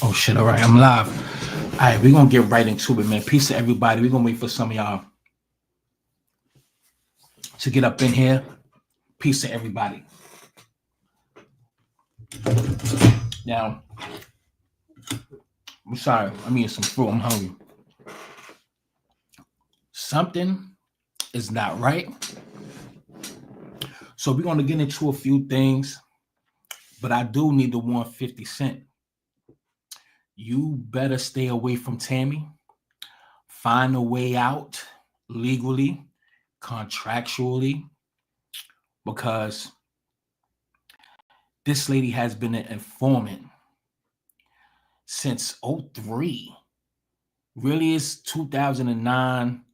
Oh shit! All right, I'm live. All right, we're gonna get right into it, man. Peace to everybody. We're gonna wait for some of y'all to get up in here. Peace to everybody. Now, I'm sorry. I'm eating some fruit. I'm hungry. Something is not right. So we're gonna get into a few things, but I do need to warn 50 Cent. You better stay away from Tammy. Find a way out legally, contractually, because this lady has been an informant since 03. Really, it's 2009.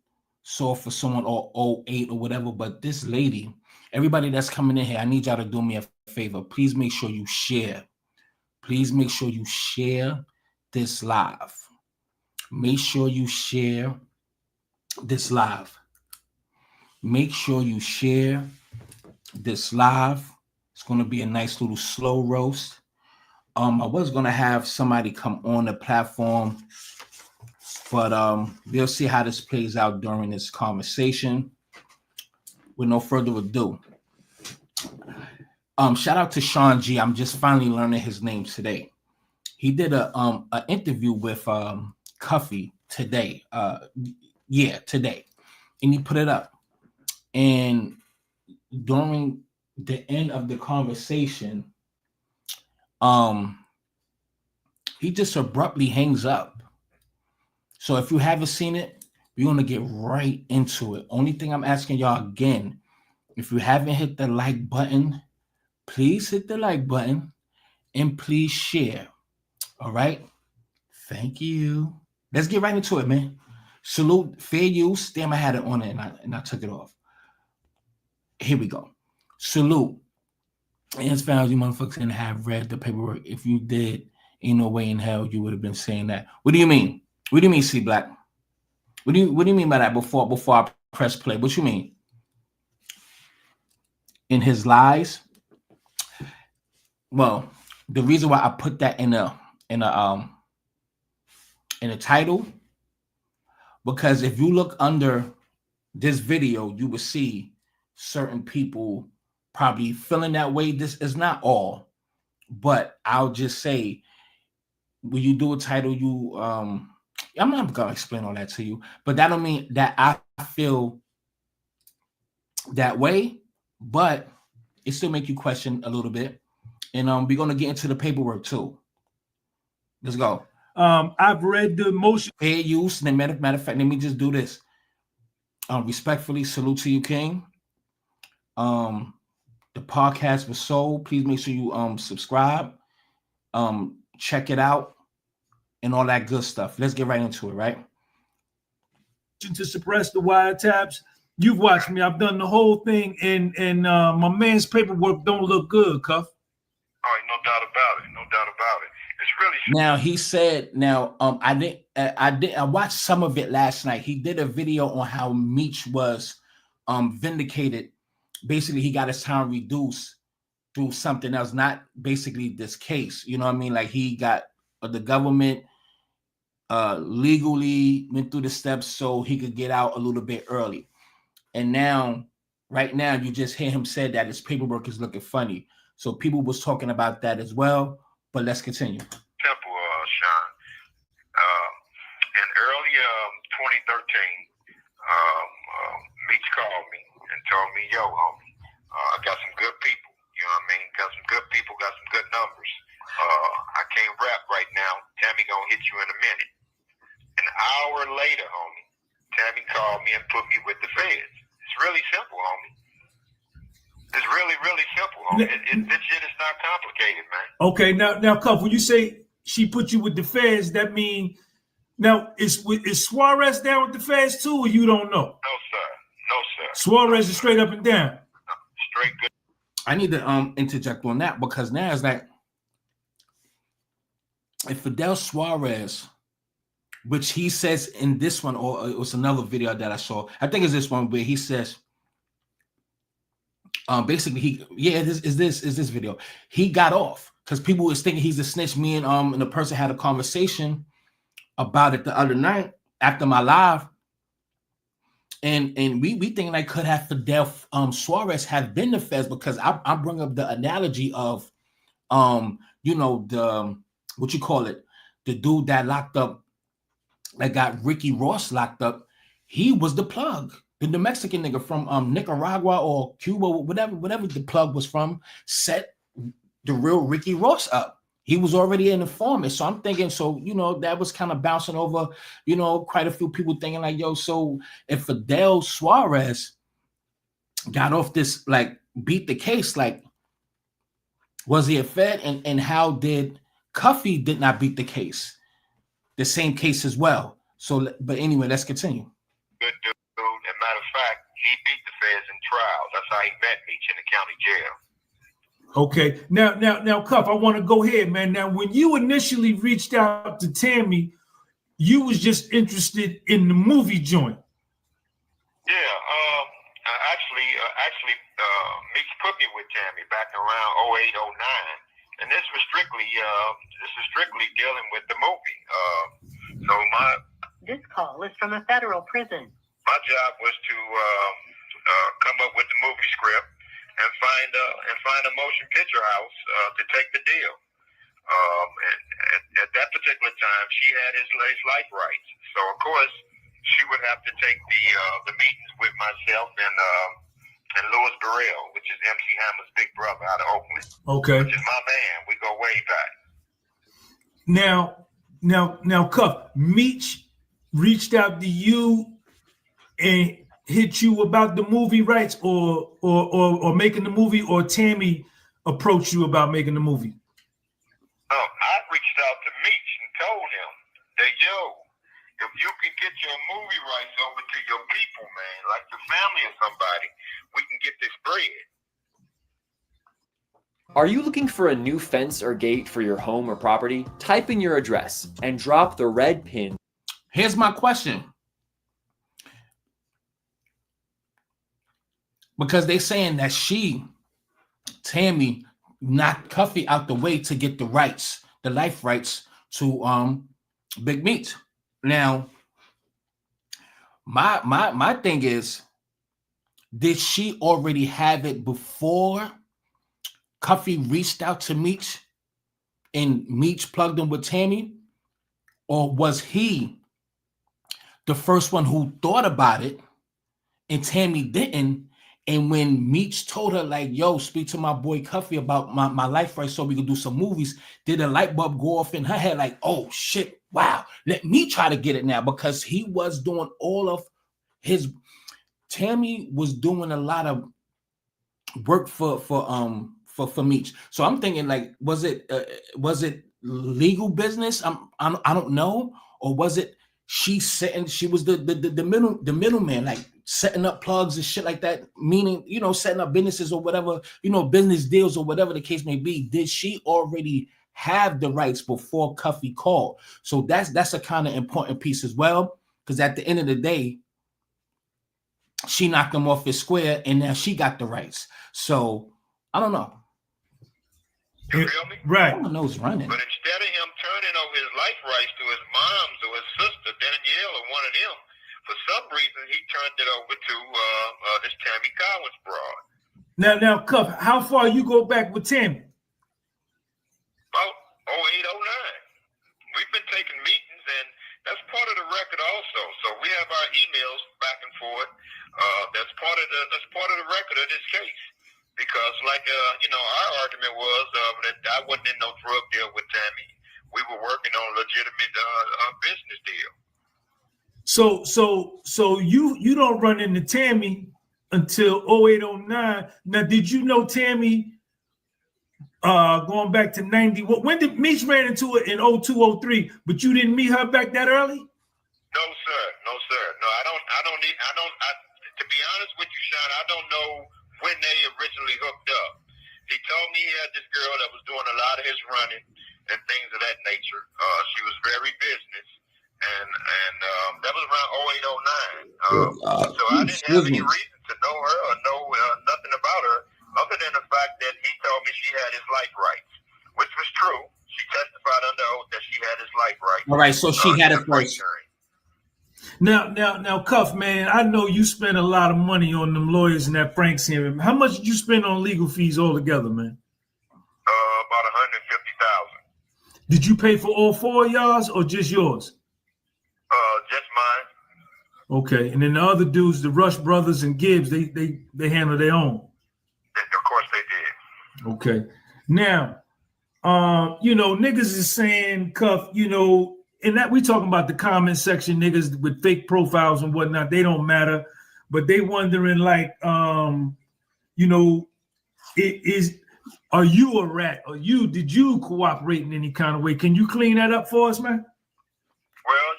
So for someone or 08 or whatever, but this lady, everybody that's coming in here, I need y'all to do me a favor. Please make sure you share. Please make sure you share this live. Make sure you share this live. Make sure you share this live. It's going to be a nice little slow roast. I was going to have somebody come on the platform, but we'll see how this plays out during this conversation. With no further ado, shout out to Sean G. I'm just finally learning his name today. He did a interview with Cuffy today. Today, and he put it up. And during the end of the conversation, he just abruptly hangs up. So if you haven't seen it, we're going to get right into it. Only thing I'm asking y'all again, if you haven't hit the like button, please hit the like button and please share. All right? Thank you. Let's get right into it, man. Salute, fair use. Damn, I had it on it and I took it off. Here we go. Salute. And as far as you motherfuckers didn't have read the paperwork, if you did, ain't no way in hell you would have been saying that. What do you mean? What do you mean, C Black? What do you mean by that before I press play? What you mean? In his lies? Well, the reason why I put that in a title, because if you look under this video, you will see certain people probably feeling that way. This is not all, but I'll just say, when you do a title, I'm not gonna explain all that to you, but that don't mean that I feel that way, but it still make you question a little bit. And we're gonna get into the paperwork too. Let's go. I've read the motion. Fair use. And matter of fact, let me just do this. Respectfully, salute to you, King. The podcast was sold. Please make sure you subscribe, check it out, and all that good stuff. Let's get right into it, right? To suppress the wiretaps. You've watched me. I've done the whole thing, and my man's paperwork don't look good, Cuff. Oh, no doubt about it. No doubt about it. It's really now. He said. Now, I watched some of it last night. He did a video on how Meech was vindicated. Basically, he got his time reduced through something else, not basically this case. You know what I mean? Like he got the government legally went through the steps so he could get out a little bit early. And now, right now, you just hear him say that his paperwork is looking funny. So people was talking about that as well. But let's continue. Simple, Sean. In early 2013, Meech called me and told me, yo, homie, I got some good people. You know what I mean? Got some good people, got some good numbers. I can't rap right now. Tammy gonna hit you in a minute. An hour later, homie, Tammy called me and put me with the feds. It's really simple, homie. It's really, really simple, homie. This shit is not complicated, man. Okay, now, Cuff, when you say she put you with the feds, that mean now is Suarez down with the feds too, or you don't know? No, sir. No, sir. Suarez is straight up and down. Straight good. I need to interject on that because now it's like if Fidel Suarez, which he says in this one, or it was another video that I saw, I think it's this one where he says basically is this video. He got off because people was thinking he's a snitch. Me and the person had a conversation about it the other night after my live. And we think like could have Fidel Suarez have been the feds, because I bring up the analogy of the what you call it, the dude that locked up, that got Ricky Ross locked up. He was the plug, the Mexican nigga from Nicaragua or Cuba, whatever the plug was from, set the real Ricky Ross up. He was already an informant. So I'm thinking, that was kind of bouncing over, quite a few people thinking like, yo, so if Fidel Suarez got off this, like, beat the case, like, was he a fed? And how did Cuffy did not beat the case? The same case as well. So, but anyway, let's continue. Good dude. As a matter of fact, he beat the feds in trial. That's how he met Meech in the county jail. Okay, now, Cuff, I want to go ahead, man. Now, when you initially reached out to Tammy, you was just interested in the movie joint. Yeah, actually, Meech put me with Tammy back around 08, 09, and this was strictly dealing with the movie. This call is from a federal prison. My job was to come up with the movie script and find a motion picture house to take the deal. And at that particular time, she had his life rights. So of course, she would have to take the meetings with myself and Louis Burrell, which is MC Hammer's big brother out of Oakland. Okay, which is my man. We go way back. Now, Cuff, Meech reached out to you and hit you about the movie rights, or making the movie, or Tammy approached you about making the movie? I reached out to Meech and told him that, yo, if you can get your movie rights over to your people, man, like your family or somebody, we can get this bread. Are you looking for a new fence or gate for your home or property? Type in your address and drop the red pin. Here's my question. Because they saying that Tammy, knocked Cuffy out the way to get the rights, the life rights to Big Meech. Now, my thing is, did she already have it before Cuffy reached out to Meech and Meech plugged him with Tammy? Or was he the first one who thought about it and Tammy didn't? And when Meech told her, like, yo, speak to my boy Cuffy about my life rights so we could do some movies, did a light bulb go off in her head like, oh shit, wow, let me try to get it now? Because he was doing all of his, Tammy was doing a lot of work for Meech. So I'm thinking, like, was it legal business? I don't know, or was it she was the middleman, like setting up plugs and shit like that, meaning, setting up businesses or whatever, business deals or whatever the case may be. Did she already have the rights before Cuffy called? So that's a kind of important piece as well, because at the end of the day, she knocked him off his square and now she got the rights. So I don't know. You feel me? Right. I don't know who's running. But instead of him turning over his life rights to his moms or his sister, Danielle, or one of them, for some reason, he turned it over to this Tammy Cowins broad. Now, Cuff, how far you go back with Tammy? About 08, 09. We've been taking meetings, and that's part of the record also. So we have our emails back and forth. That's part of the record of this case. Because, like, our argument was that I wasn't in no drug deal with Tammy. We were working on a legitimate business deal. So you don't run into Tammy until 08, 09. Now, did you know Tammy going back to 90? When did Meech ran into it in 02, 03? But you didn't meet her back that early? No, sir. No, I don't. To be honest with you, Sean, I don't know when they originally hooked up. He told me he had this girl that was doing a lot of his running and things of that nature. She was very business, and that was around 08, 09. So I didn't have any reason to know her or know nothing about her All right, so she had it first. Now, Cuff, man, I know you spent a lot of money on them lawyers and that Frank's hearing. How much did you spend on legal fees altogether, man? About 150,000. Did you pay for all four of y'all's or just yours? Just mine. Okay, and then the other dudes, the Rush brothers and Gibbs, they handle their own. Of course they did. Okay, now, niggas is saying, Cuff, and that we talking about the comment section, niggas with fake profiles and whatnot, they don't matter, but they wondering like, are you a rat? Or did you cooperate in any kind of way? Can you clean that up for us, man? Well,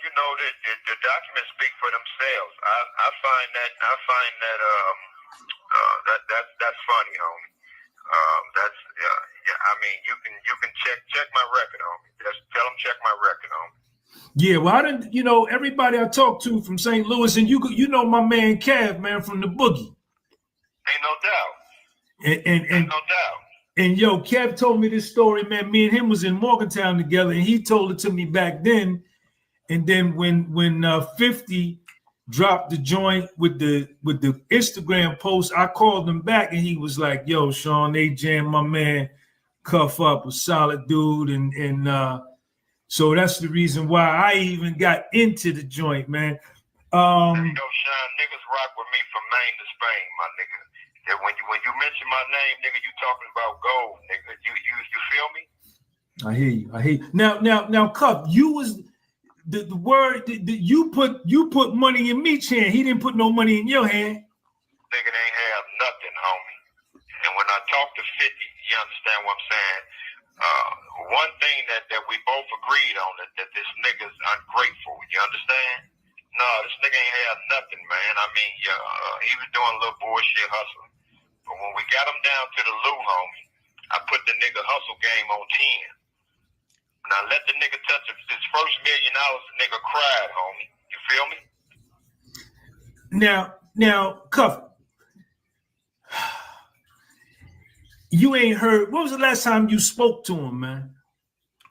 the documents speak for themselves. I find that's funny, homie. I mean, you can check my record, homie. Just tell them check my record, homie. Yeah, well, I didn't. Everybody I talked to from St. Louis, and you know my man Cav, man, from the Boogie. Ain't no doubt. Ain't no doubt. And yo, Kev told me this story, man. Me and him was in Morgantown together, and he told it to me back then. And then when 50 dropped the joint with the Instagram post, I called him back, and he was like, "Yo, Sean, they jammed my man Cuff up, a solid dude," and so that's the reason why I even got into the joint, man. Sean, niggas rock with me from Maine to Spain, my nigga. And when you mention my name, nigga, you talking about gold, nigga. You feel me? I hear you. Now, Cuff, you was the word that you put money in Meech's hand. He didn't put no money in your hand. Nigga, they ain't have nothing, homie. And when I talk to 50, you understand what I'm saying? One thing that we both agreed on that this nigga's ungrateful. You understand? No, this nigga ain't have nothing, man. I mean, he was doing a little bullshit hustle. But when we got him down to the loot, homie, I put the nigga hustle game on 10. When I let the nigga touch his first $1 million, the nigga cried, homie. You feel me? Now, Cuff, you ain't heard. When was the last time you spoke to him, man?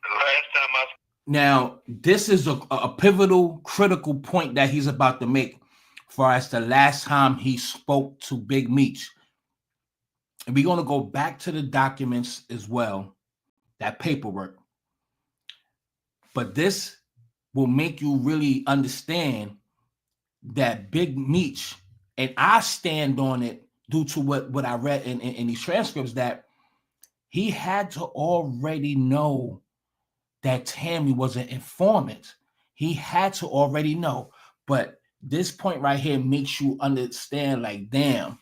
The last time I. Now, this is a pivotal, critical point that he's about to make, far as the last time he spoke to Big Meech. And we're going to go back to the documents as well, that paperwork. But this will make you really understand that Big Meech, and I stand on it due to what I read in these transcripts, that he had to already know that Tammy was an informant. He had to already know. But this point right here makes you understand, like, damn,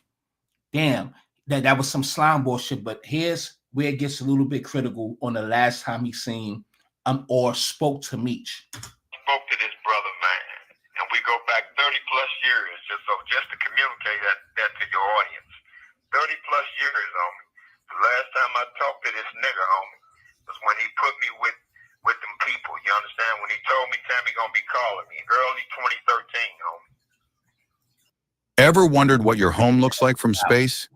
that was some slime bullshit. But here's where it gets a little bit critical on the last time he seen or spoke to Meech. Spoke to this brother, man, and we go back 30 plus years, just to communicate that to your audience. 30 plus years, homie. The last time I talked to this nigga, homie, was when he put me with them people. You understand? When he told me Tammy gonna be calling me early 2013, homie. Ever wondered what your home looks like from space?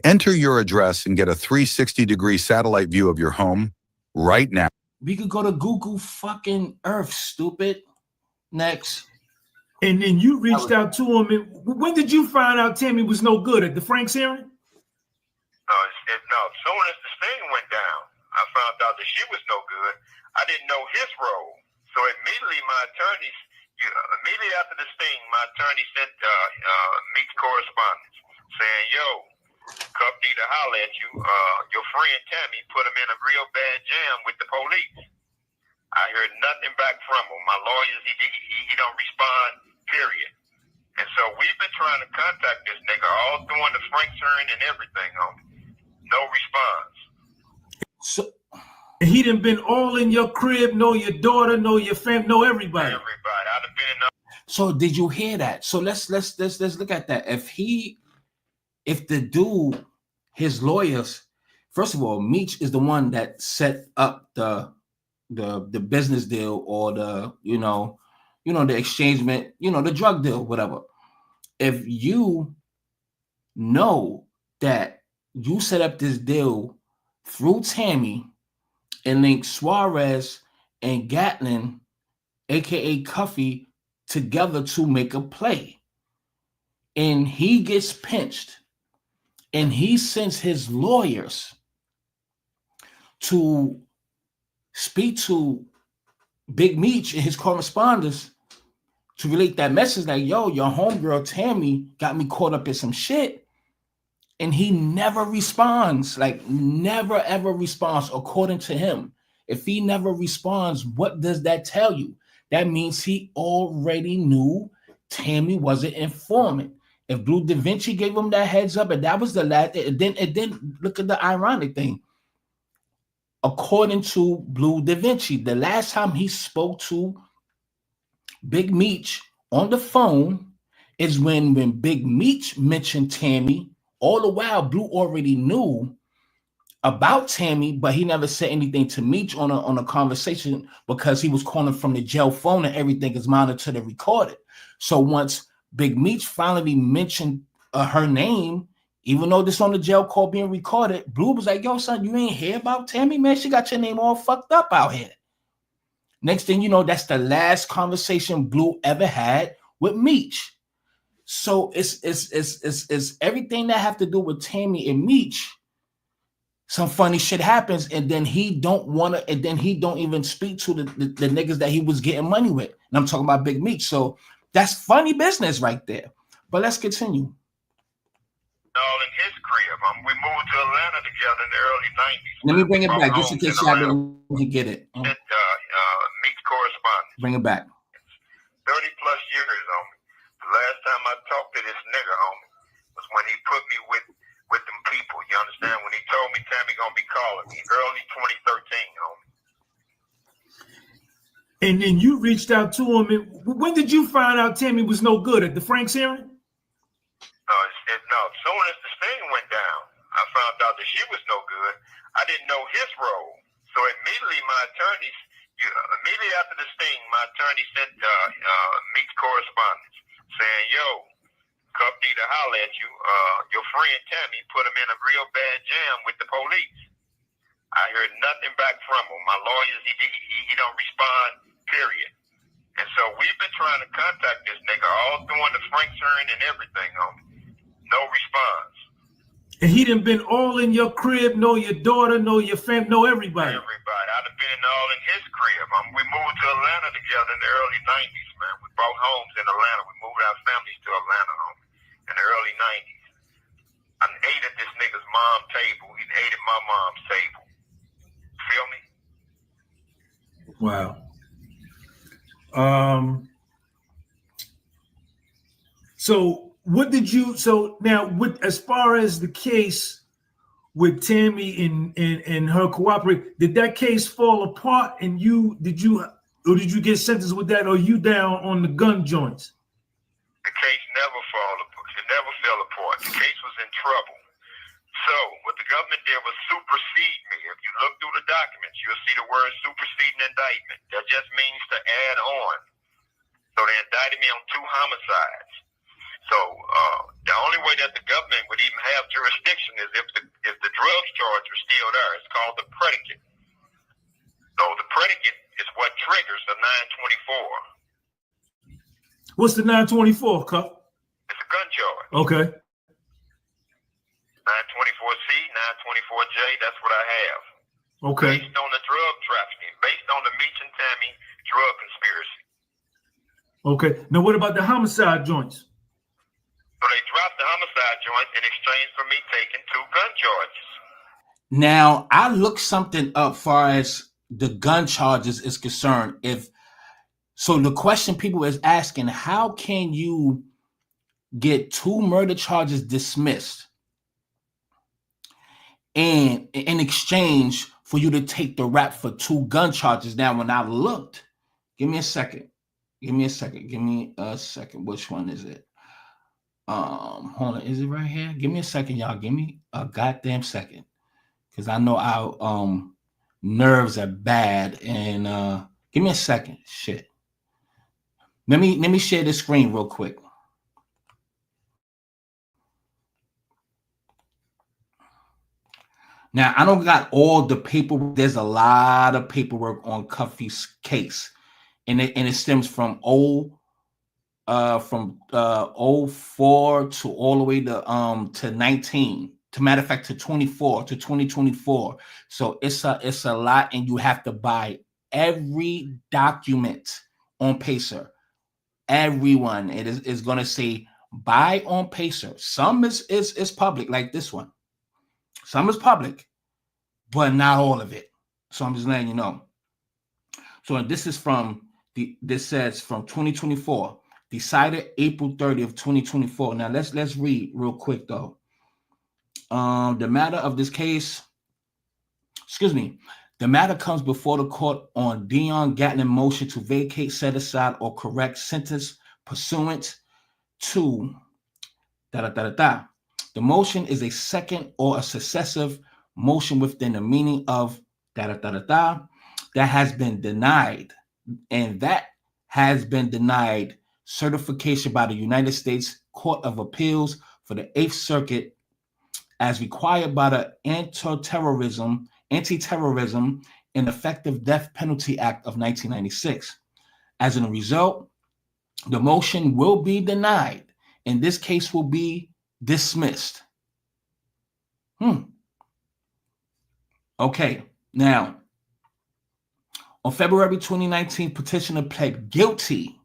Enter your address and get a 360-degree satellite view of your home right now. We could go to Google fucking Earth, stupid. Next. And then you reached out to him. And when did you find out Tammy was no good? At the Frank's hearing? No, as soon as the sting went down, I found out that she was no good. I didn't know his role. So immediately immediately after the sting, my attorney sent Meech correspondence saying, yo, Cuff need to holler at you. Your friend Tammy put him in a real bad jam with the police. I heard nothing back from him. My lawyers, he don't respond, period. And so we've been trying to contact this nigga all during the Frank's hearing and everything, homie. No response. So he done been all in your crib, know your daughter, know your family, know everybody. Everybody. I'd have been in. So did you hear that? So let's look at that. If the dude, his lawyers, first of all, Meech is the one that set up the business deal or the the exchangement, the drug deal, whatever. If you know that you set up this deal through Tammy and link Suarez and Gatlin aka Cuffy, together to make a play. And he gets pinched. And he sends his lawyers to speak to Big Meech and his correspondents to relate that message like, yo, your homegirl Tammy got me caught up in some shit. And he never responds, like never ever responds according to him. If he never responds, what does that tell you? That means he already knew Tammy was an informant. If Blue Da Vinci gave him that heads up, and that was the last, and then look at the ironic thing. According to Blue Da Vinci, the last time he spoke to Big Meech on the phone is when Big Meech mentioned Tammy. All the while, Blue already knew about Tammy, but he never said anything to Meech on a conversation because he was calling from the jail phone and everything is monitored and recorded. So once Big Meech finally mentioned her name, even though this on the jail call being recorded, Blue was like, yo, son, you ain't hear about Tammy, man? She got your name all fucked up out here. Next thing you know, that's the last conversation Blue ever had with Meech. So it's everything that have to do with Tammy and Meech. Some funny shit happens, and then he don't want to, and then he don't even speak to the niggas that he was getting money with. And I'm talking about Big Meech. So that's funny business right there. But let's continue. All in his crib. We moved to Atlanta together in the early 90s. Let me bring it back just in case y'all didn't get it. Meet correspondence. Bring it back. 30 plus years, homie. The last time I talked to this nigga, homie, was when he put me with them people. You understand? When he told me Tammy gonna be calling me early 2013, homie. And then you reached out to him. And when did you find out Tammy was no good? At the Franks hearing? No, as soon as the sting went down, I found out that she was no good. I didn't know his role. So immediately immediately after the sting, my attorney sent Meech correspondence saying, yo, Cuff need to holler at you. Your friend Tammy put him in a real bad jam with the police. I heard nothing back from him. My lawyers, he don't respond, period. And so we've been trying to contact this nigga all during the Franks hearing and everything, homie. No response. And he done been all in your crib, know your daughter, know your family, know everybody. Everybody. I'd have been all in his crib. We moved to Atlanta together in the early 90s, man. We bought homes in Atlanta. We moved our families to Atlanta, homie, in the early 90s. I ate at this nigga's mom's table. He ate at my mom's table. Feel me? Wow. So now as far as the case with Tammy and her cooperate, did that case fall apart and did you get sentenced with that, or you down on the gun joints? The case never fell apart. It never fell apart. The case was in trouble. So what the government did was supersede me. If you look through the documents, you'll see the word superseding indictment. That just means to add on. So they indicted me on 2 homicides. So the only way that the government would even have jurisdiction is if the drugs charge was still there. It's called the predicate. So the predicate is what triggers the 924. What's the 924, Cuff? It's a gun charge. Okay. 924C, 924J, that's what I have. Okay. Based on the drug trafficking, based on the Meech and Tammy drug conspiracy. Okay. Now what about the homicide joints? So they dropped the homicide joint in exchange for me taking 2 gun charges. Now, I looked something up far as the gun charges is concerned. So the question people is asking, how can you get 2 murder charges dismissed and in exchange for you to take the rap for 2 gun charges? Now, when I looked, give me a second. Which one is it? Hold on, is it right here? Give me a second, y'all. Give me a goddamn second, because I know our nerves are bad. And give me a second. Shit. Let me share this screen real quick. Now, I don't got all the paperwork. There's a lot of paperwork on Cuffy's case. and it stems from 04 to all the way to 19. To matter of fact, to 24 to 2024. So it's a lot, and you have to buy every document on Pacer. Everyone, it is going to say buy on Pacer. Some is public, like this one. Some is public, but not all of it. So I'm just letting you know. So this is this says from 2024, decided April 30th, 2024. Now let's read real quick though. The matter of this case, the matter comes before the court on Dion Gatlin motion to vacate, set aside, or correct sentence pursuant to The motion is a second or a successive motion within the meaning of that has been denied, and that has been denied certification by the United States Court of Appeals for the 8th Circuit as required by the Anti-Terrorism and Effective Death Penalty Act of 1996. As a result, the motion will be denied, and this case will be dismissed. Okay, now, on February 2019, petitioner pled guilty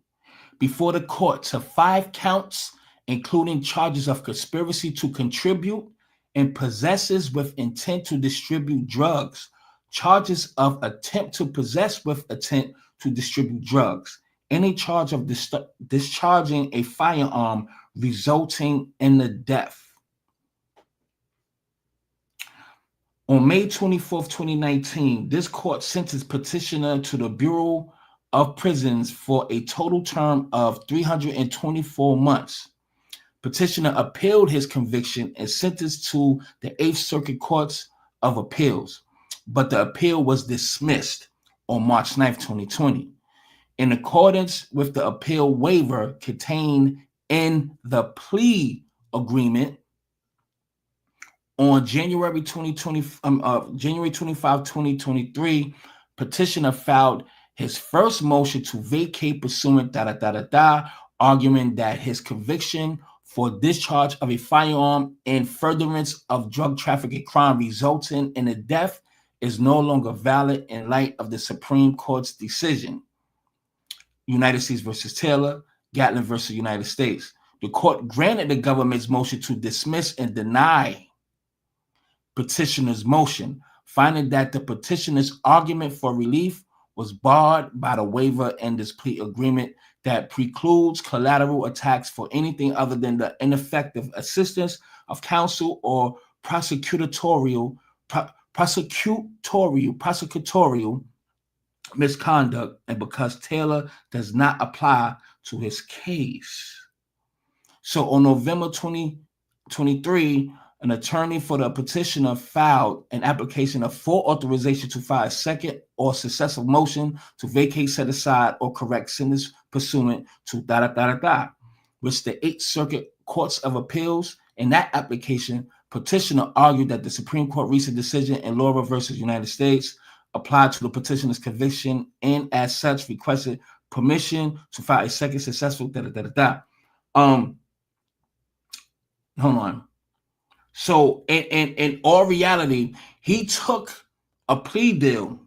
before the court to 5 counts, including charges of conspiracy to contribute and possesses with intent to distribute drugs, charges of attempt to possess with intent to distribute drugs, any charge of discharging a firearm resulting in the death. On May 24th, 2019, this court sentenced petitioner to the Bureau of Prisons for a total term of 324 months. Petitioner appealed his conviction and sentenced to the 8th Circuit Courts of Appeals, but the appeal was dismissed on March 9th, 2020. In accordance with the appeal waiver contained in the plea agreement, on January 25, 2023, petitioner filed his first motion to vacate pursuant arguing that his conviction for discharge of a firearm in furtherance of drug trafficking crime resulting in a death is no longer valid in light of the Supreme Court's decision. United States versus Taylor, Gatlin versus United States. The court granted the government's motion to dismiss and deny petitioner's motion, finding that the petitioner's argument for relief was barred by the waiver in this plea agreement that precludes collateral attacks for anything other than the ineffective assistance of counsel or prosecutorial misconduct, and because Taylor does not apply to his case. So on November 2023, an attorney for the petitioner filed an application for authorization to file a second or successive motion to vacate, set aside, or correct sentence pursuant to which the 8th Circuit Courts of Appeals. In that application, petitioner argued that the Supreme Court recent decision in Laura versus United States applied to the petitioner's conviction and as such requested permission to file a second successful Hold on. So in all reality, he took a plea deal,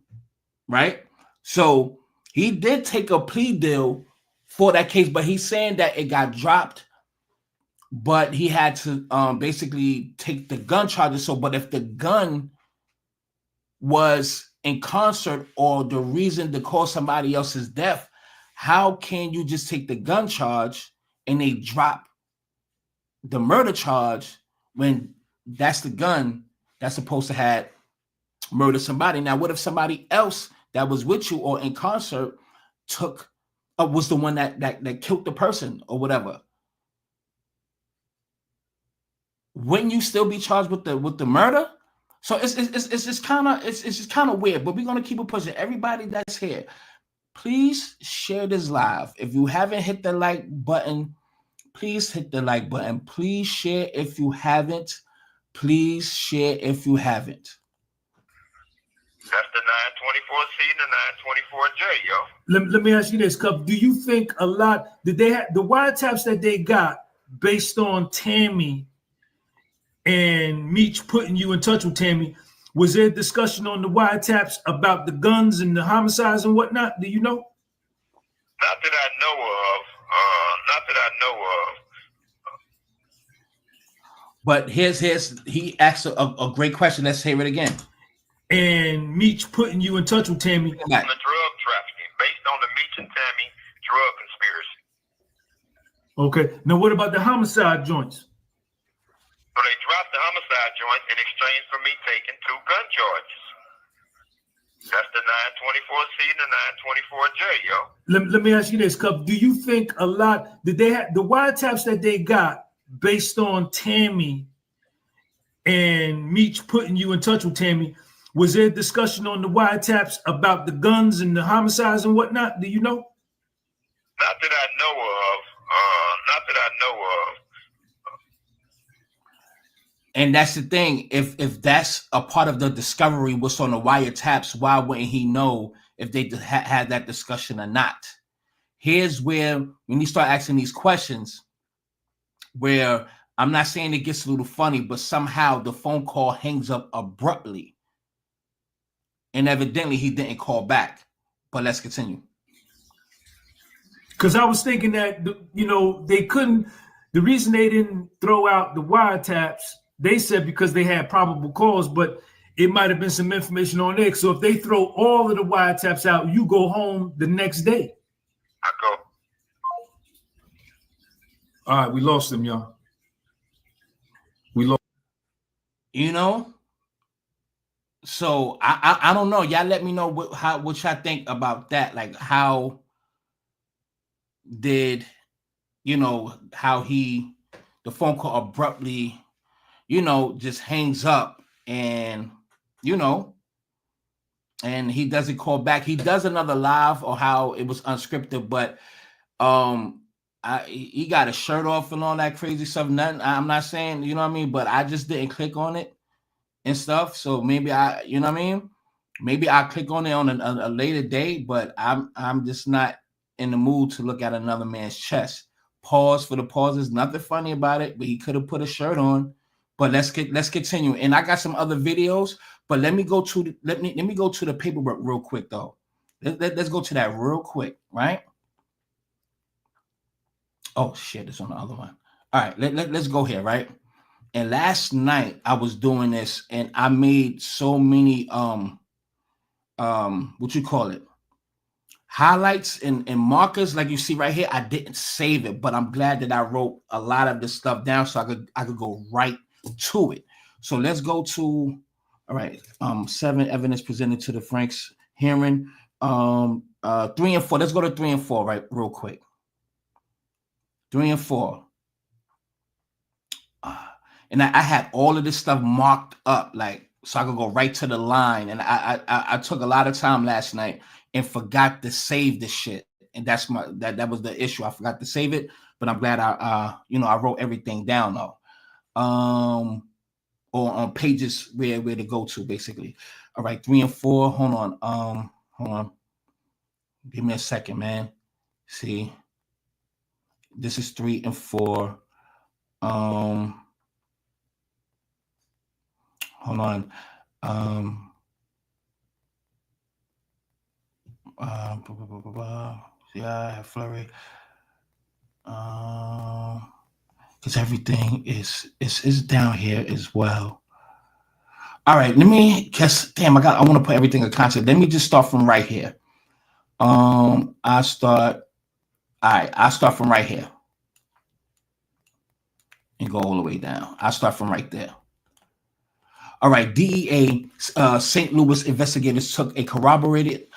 right? So he did take a plea deal for that case, but he's saying that it got dropped, but he had to basically take the gun charges. So, but if the gun was in concert or the reason to cause somebody else's death, how can you just take the gun charge and they drop the murder charge when that's the gun that's supposed to have murdered somebody? Now, what if somebody else that was with you or in concert was the one that killed the person or whatever? Wouldn't you still be charged with the murder? So it's just kind of weird, but we're gonna keep it pushing. Everybody that's here, please share this live. If you haven't hit the like button, please hit the like button. Please share if you haven't. Please share if you haven't. That's the 924C and the 924J, yo. Let me ask you this, Cup. Do you think a lot did they have the wiretaps that they got based on Tammy and Meech putting you in touch with Tammy? Was there discussion on the wiretaps about the guns and the homicides and whatnot? Do you know? Not that I know of. Not that I know of. But he asked a great question. Let's hear it again. And Meech putting you in touch with Tammy. On the drug trafficking, based on the Meech and Tammy drug conspiracy. Okay. Now, what about the homicide joints? So they dropped the homicide joint in exchange for me taking 2 gun charges. That's the 924C and the 924J, yo. Let me ask you this, Cup. Do you think a lot did they have the wiretaps that they got based on Tammy and Meech putting you in touch with Tammy? Was there discussion on the wiretaps about the guns and the homicides and whatnot? Do you know? Not that I know of. Not that I know of. And that's the thing. If that's a part of the discovery, what's on the wiretaps, why wouldn't he know if they had that discussion or not? Here's where when you start asking these questions, where I'm not saying it gets a little funny, but somehow the phone call hangs up abruptly. And evidently he didn't call back. But let's continue. Because I was thinking that, they couldn't, the reason they didn't throw out the wiretaps, they said because they had probable cause, but it might have been some information on there. So if they throw all of the wiretaps out, you go home the next day. I go. All right, we lost them, y'all. We lost. So I don't know. Y'all let me know what y'all think about that. Like how did how the phone call abruptly just hangs up and and he doesn't call back. He does another live or how it was unscripted, but he got a shirt off and all that crazy stuff. Nothing. I'm not saying, you know what I mean, but I just didn't click on it and stuff. So maybe maybe I'll click on it on a later date, but I'm just not in the mood to look at another man's chest. Pause for the pauses. Nothing funny about it, but he could have put a shirt on. But let's continue. And I got some other videos, but let me go to the paperwork real quick though. Let's go to that real quick, right? Oh shit, it's on the other one. All right, let's go here, right? And last night I was doing this and I made so many what you call it, highlights and markers like you see right here. I didn't save it, but I'm glad that I wrote a lot of this stuff down so I could go right to it. So let's go to 7 evidence presented to the Franks hearing. 3 and 4. Let's go to 3 and 4 right real quick. 3 and 4. And I had all of this stuff marked up, like so I could go right to the line. And I took a lot of time last night and forgot to save this shit. And that's that was the issue. I forgot to save it, but I'm glad I wrote everything down though. Or on pages where to go to basically. All right, 3 and 4. Hold on. Give me a second, man. See, this is 3 and 4. Hold on. Yeah, flurry. Because everything is down here as well. All right, let me guess. Damn, I want to put everything in context. Let me just start from right here. I start from right here and go all the way down. I start from right there. All right, DEA St. Louis investigators took to corroborate,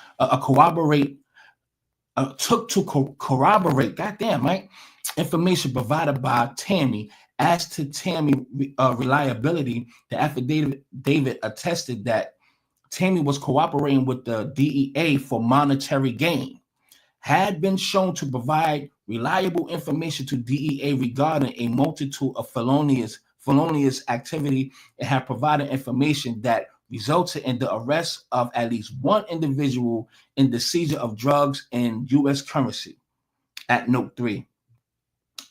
goddamn, right? Information provided by Tammy. As to Tammy reliability, the affidavit attested that Tammy was cooperating with the DEA for monetary gain, had been shown to provide reliable information to DEA regarding a multitude of felonious activity, and had provided information that resulted in the arrest of at least one individual in the seizure of drugs and U.S. currency at Note 3.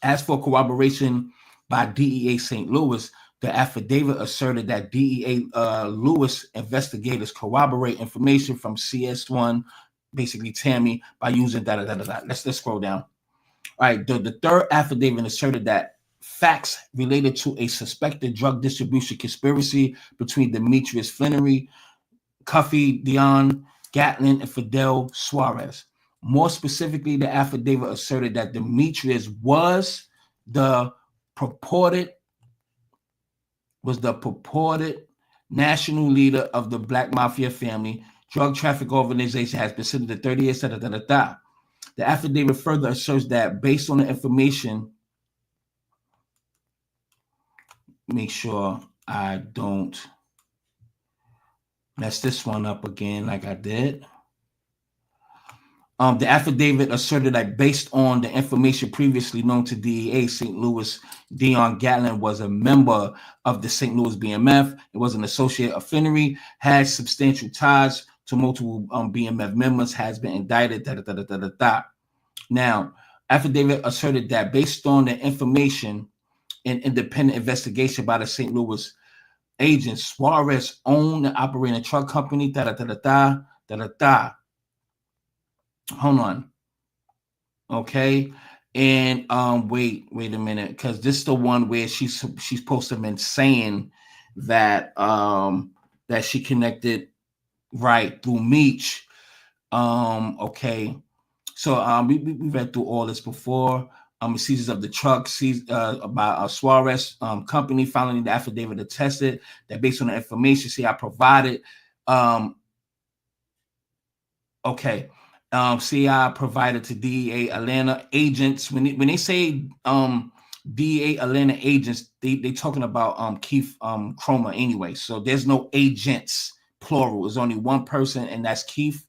As for corroboration by DEA St. Louis, the affidavit asserted that DEA Louis investigators corroborate information from CS1, basically Tammy, by using da-da-da-da-da. Let's scroll down. All right, the third affidavit asserted that facts related to a suspected drug distribution conspiracy between Demetrius Flannery, Cuffy, Dion, Gatlin, and Fidel Suarez. More specifically, the affidavit asserted that Demetrius was the purported national leader of the Black Mafia family drug traffic organization, has been sentenced to 30 years. The affidavit further asserts that based on the information, make sure I don't mess this one up again like I did. The affidavit asserted that based on the information previously known to DEA, St. Louis Dion Gatlin was a member of the St. Louis BMF. It was an associate of Flannery, had substantial ties to multiple BMF members, has been indicted. Now, affidavit asserted that based on the information and independent investigation by the St. Louis agents, Suarez owned and operated a truck company. Hold on. Okay. And wait a minute, because this is the one where she's supposed to have been saying that that she connected right through Meech. Okay. So we read through all this before. Seizures of the truck seized by Suarez company. Finally, the affidavit attested that based on the information I provided. Okay. CI provided to DEA Atlanta agents. When they say DEA Atlanta agents, they talking about Keith Cromer anyway. So there's no agents plural. There's only one person, and that's Keith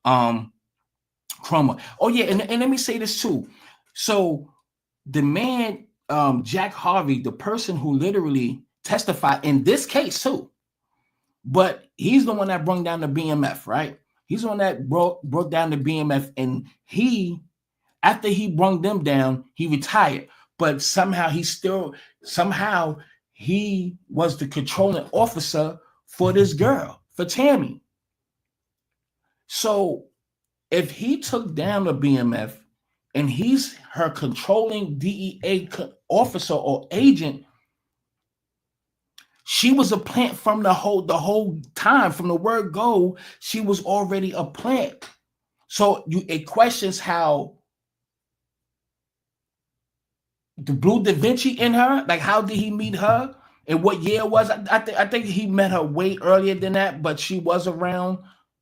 Cromer. Oh yeah, and let me say this too. So the man Jack Harvey, the person who literally testified in this case too, but he's the one that brought down the BMF, right? He's the one that brought down the BMF, and after he brought them down, he retired. But somehow he was the controlling officer for this girl, for Tammy. So if he took down the BMF and he's her controlling DEA officer or agent, she was a plant from the whole time. From the word go, she was already a plant. So it questions how the Blue Da Vinci in her, like how did he meet her and what year it was? I think he met her way earlier than that, but she was around.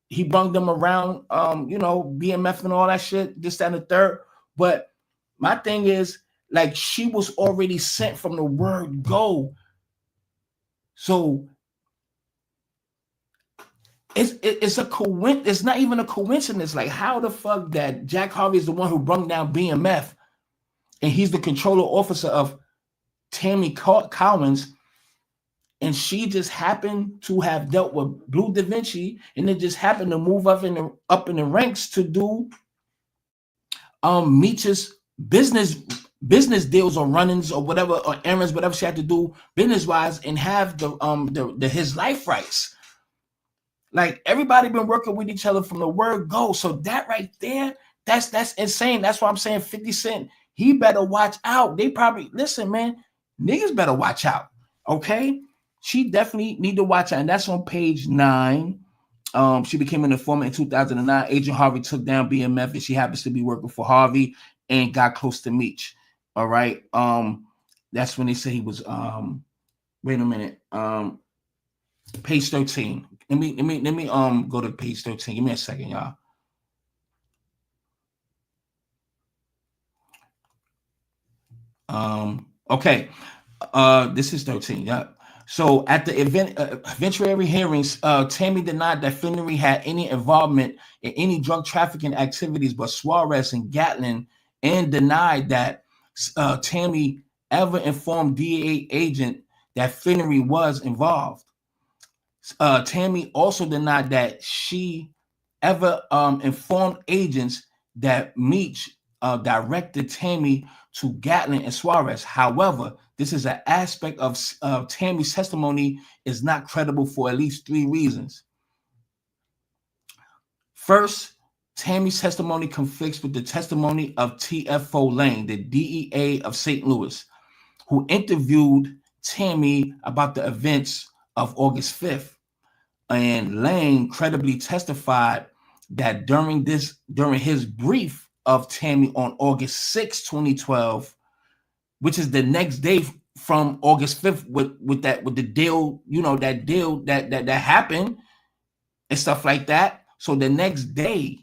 He brought them around, BMF and all that shit, this, that, and the third. But my thing is, like, she was already sent from the word go. So it's a coincidence. It's not even a coincidence. Like, how the fuck that Jack Harvey is the one who brought down BMF, and he's the controller officer of Tammy Cowins, and she just happened to have dealt with Blue Da Vinci, and it just happened to move up in the ranks to do Meech's business deals or run-ins or whatever, or errands, whatever she had to do business-wise, and have the his life rights. Like, everybody been working with each other from the word go. So that right there, that's insane. That's why I'm saying 50 Cent, he better watch out. They probably, listen, man, niggas better watch out. Okay? She definitely need to watch out. And that's on page 9. She became an informant in 2009. Agent Harvey took down BMF, and she happens to be working for Harvey and got close to Meech. All right. That's when they say he was wait a minute. Page 13. Let me go to page 13. Give me a second, y'all. Okay. This is 13. Yeah. So at the eventuary hearings, Tammy denied that Flannery had any involvement in any drug trafficking activities, but Suarez and Gatlin, and denied that Tammy ever informed DEA agent that Flannery was involved. Tammy also denied that she ever informed agents that Meech directed Tammy to Gatlin and Suarez. However, this is an aspect of Tammy's testimony is not credible for at least 3 reasons. First, Tammy's testimony conflicts with the testimony of TFO Lane, the DEA of St. Louis, who interviewed Tammy about the events of August 5th. And Lane credibly testified that during his brief of Tammy on August 6, 2012, which is the next day from August 5th with the deal, that deal that happened and stuff like that. So the next day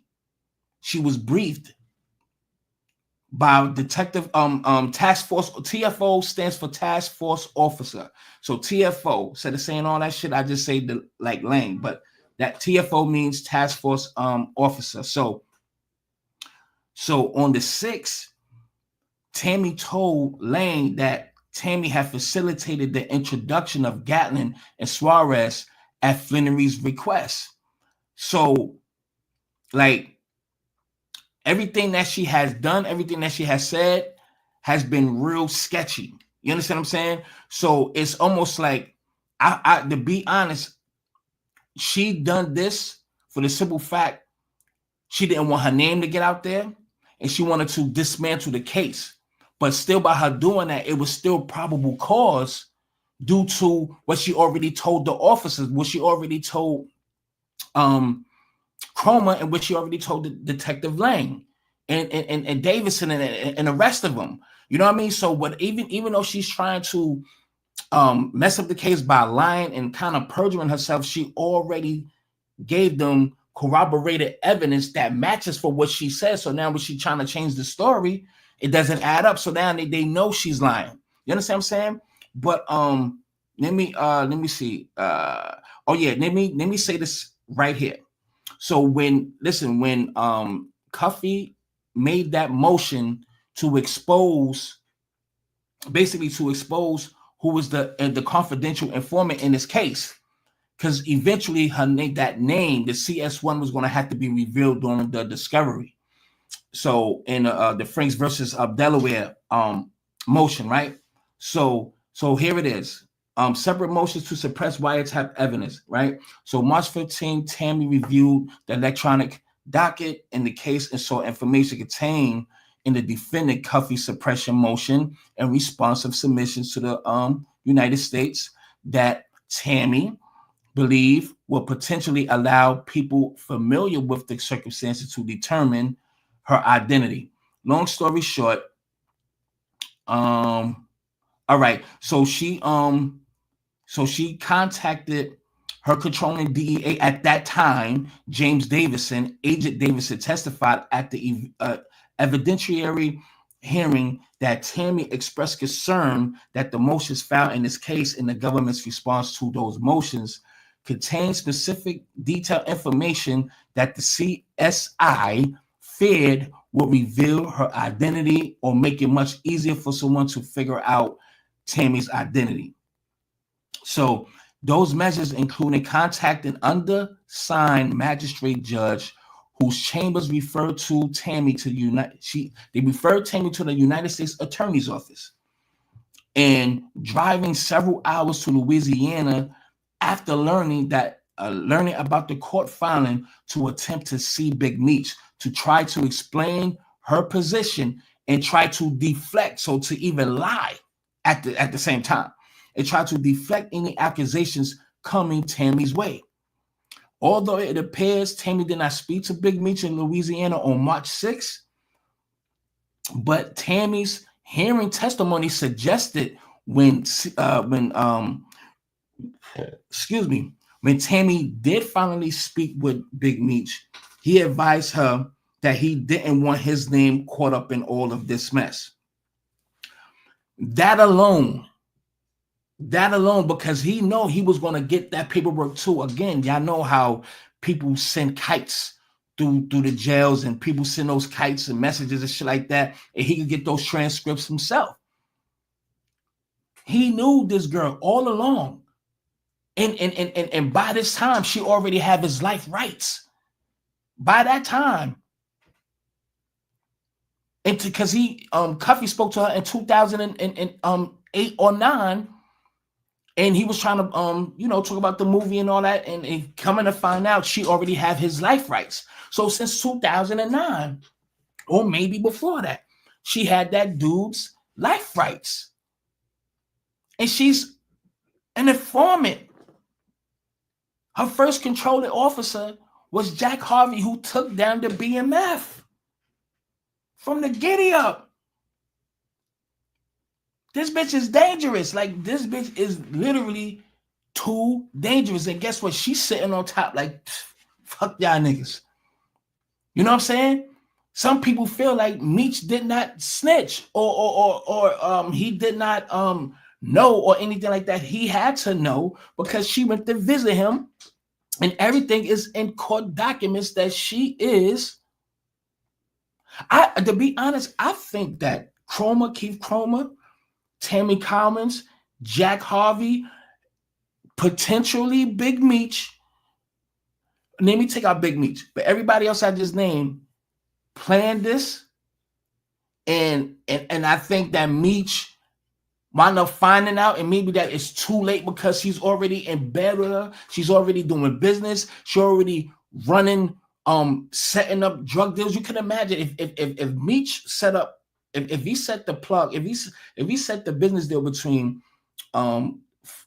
she was briefed by Detective Task Force. TFO stands for Task Force Officer. So TFO, instead of saying all that shit, I just say like Lane, but that TFO means Task Force Officer. So on the 6th, Tammy told Lane that Tammy had facilitated the introduction of Gatlin and Suarez at Flannery's request. So, like, everything that she has done, everything that she has said has been real sketchy. You understand what I'm saying? So it's almost like, I to be honest, she done this for the simple fact she didn't want her name to get out there and she wanted to dismantle the case. But still, by her doing that, it was still probable cause due to what she already told the officers, what she already told Chroma, and what she already told the Detective Lang and Davison and the rest of them. You know what I mean? So what, even though she's trying to mess up the case by lying and kind of perjuring herself, she already gave them corroborated evidence that matches for what she says. So now when she's trying to change the story, it doesn't add up. So now they know she's lying. You understand what I'm saying? But let me see. Let me say this right here. So when Cuffy made that motion to expose who was the confidential informant in this case, because eventually that name, the CS1, was going to have to be revealed during the discovery. So in the Franks versus Delaware motion, right? So here it is. Separate motions to suppress wiretap evidence, right? So March 15, Tammy reviewed the electronic docket in the case and saw information contained in the defendant Cuffy suppression motion in response of submissions to the United States that Tammy believed will potentially allow people familiar with the circumstances to determine her identity. Long story short, all right, so she contacted her controlling DEA at that time, James Davison. Agent Davison testified at the evidentiary hearing that Tammy expressed concern that the motions filed in this case and the government's response to those motions contained specific detailed information that the CSI feared would reveal her identity or make it much easier for someone to figure out Tammy's identity. So those measures included contacting undersigned magistrate judge whose chambers referred to Tammy to they referred Tammy to the United States Attorney's Office, and driving several hours to Louisiana after learning about the court filing to attempt to see Big Meech to try to explain her position and try to deflect, so to even lie at the same time and try to deflect any accusations coming Tammy's way. Although it appears Tammy did not speak to Big Meech in Louisiana on March 6th, but Tammy's hearing testimony suggested when Tammy did finally speak with Big Meech, he advised her that he didn't want his name caught up in all of this mess. That alone, because he know he was going to get that paperwork too. Again, y'all know how people send kites through the jails, and people send those kites and messages and shit like that, and he could get those transcripts himself. He knew this girl all along. And by this time, she already had his life rights. By that time. And because Cuffy spoke to her in 2008 or 9, and he was trying to talk about the movie and all that, and coming to find out she already had his life rights. So since 2009, or maybe before that, she had that dude's life rights. And she's an informant. Her first controlling officer was Jack Harvey, who took down the BMF from the giddy up. This bitch is dangerous. Like, this bitch is literally too dangerous. And guess what? She's sitting on top like, fuck y'all niggas. You know what I'm saying? Some people feel like Meech did not snitch or he did not know or anything like that. He had to know because she went to visit him, and everything is in court documents that she is. To be honest, I think that Keith Cromer, Tammy Cowins, Jack Harvey, potentially Big Meech. Let me take out Big Meech, but everybody else I just named planned this, and I think that Meech wound up finding out, and maybe that it's too late because he's already in bed with her. She's already doing business. She's already running, setting up drug deals. You can imagine if Meech set up, if he set the plug, if he set the business deal between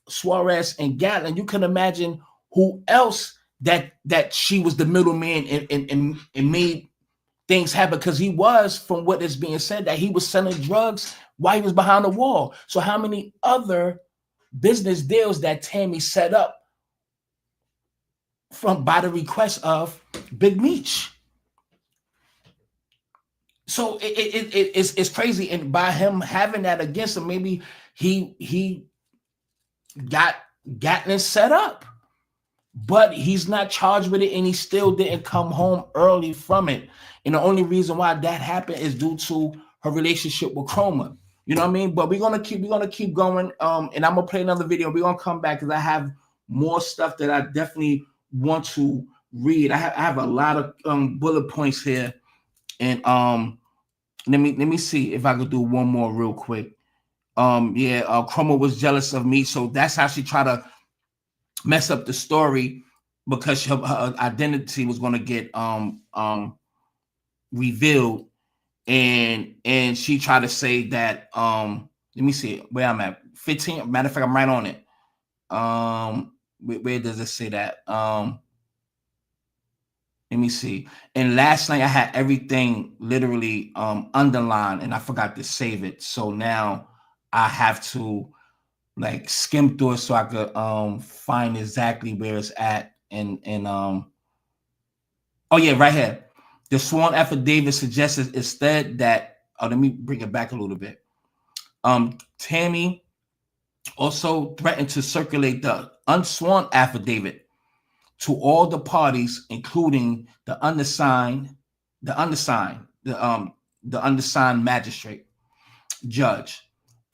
Suarez and Gatlin, you can imagine who else that she was the middleman and made things happen, because he was, from what is being said, that he was selling drugs while he was behind the wall. So how many other business deals that Tammy set up by the request of Big Meech? So it's crazy, and by him having that against him, maybe he got Gatlin set up, but he's not charged with it, and he still didn't come home early from it. And the only reason why that happened is due to her relationship with Cromer. You know what I mean? But we're gonna keep going. And I'm gonna play another video. We're gonna come back because I have more stuff that I definitely want to read. I have a lot of bullet points here. And let me see if I could do one more real quick. Cromer was jealous of me, so that's how she tried to mess up the story, because her identity was going to get revealed, and she tried to say that let me see where I'm at. 15. Matter of fact, I'm right on it. Where does it say that? Let me see. And last night I had everything literally underlined, and I forgot to save it. So now I have to like skim through it so I could find exactly where it's at. And oh yeah, right here. The sworn affidavit suggests instead that let me bring it back a little bit. Tammy also threatened to circulate the unsworn affidavit to all the parties, including the undersigned magistrate judge.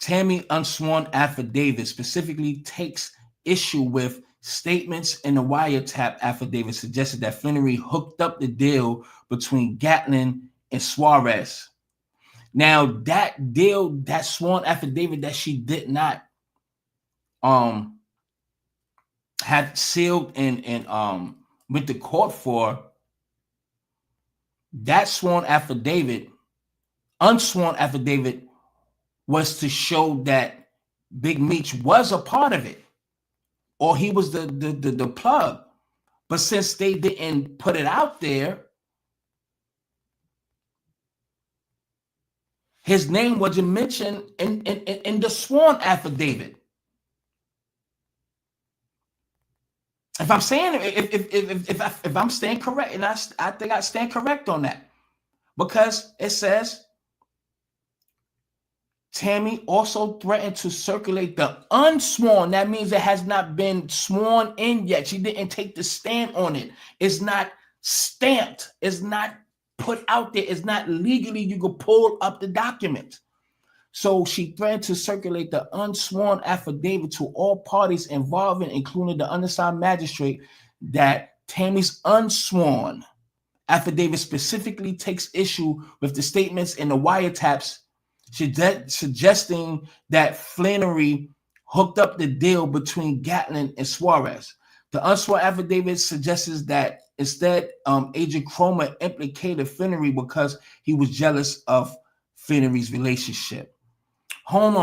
Tammy unsworn affidavit specifically takes issue with statements in the wiretap affidavit suggested that Flannery hooked up the deal between Gatlin and Suarez. Now that deal, that sworn affidavit that she did not had sealed and went to court for, that unsworn affidavit was to show that Big Meech was a part of it, or he was the plug. But since they didn't put it out there, his name wasn't mentioned in the sworn affidavit. If I'm saying, if I'm staying correct, and I think I stand correct on that, because it says Tammy also threatened to circulate the unsworn. That means it has not been sworn in yet. She didn't take the stand on it. It's not stamped. It's not put out there. It's not legally. You can pull up the document. So she threatened to circulate the unsworn affidavit to all parties involved, including the undersigned magistrate, that Tammy's unsworn affidavit specifically takes issue with the statements in the wiretaps suggesting that Flannery hooked up the deal between Gatlin and Suarez. The unsworn affidavit suggests that instead, Agent Cromer implicated Flannery because he was jealous of Flannery's relationship. Hold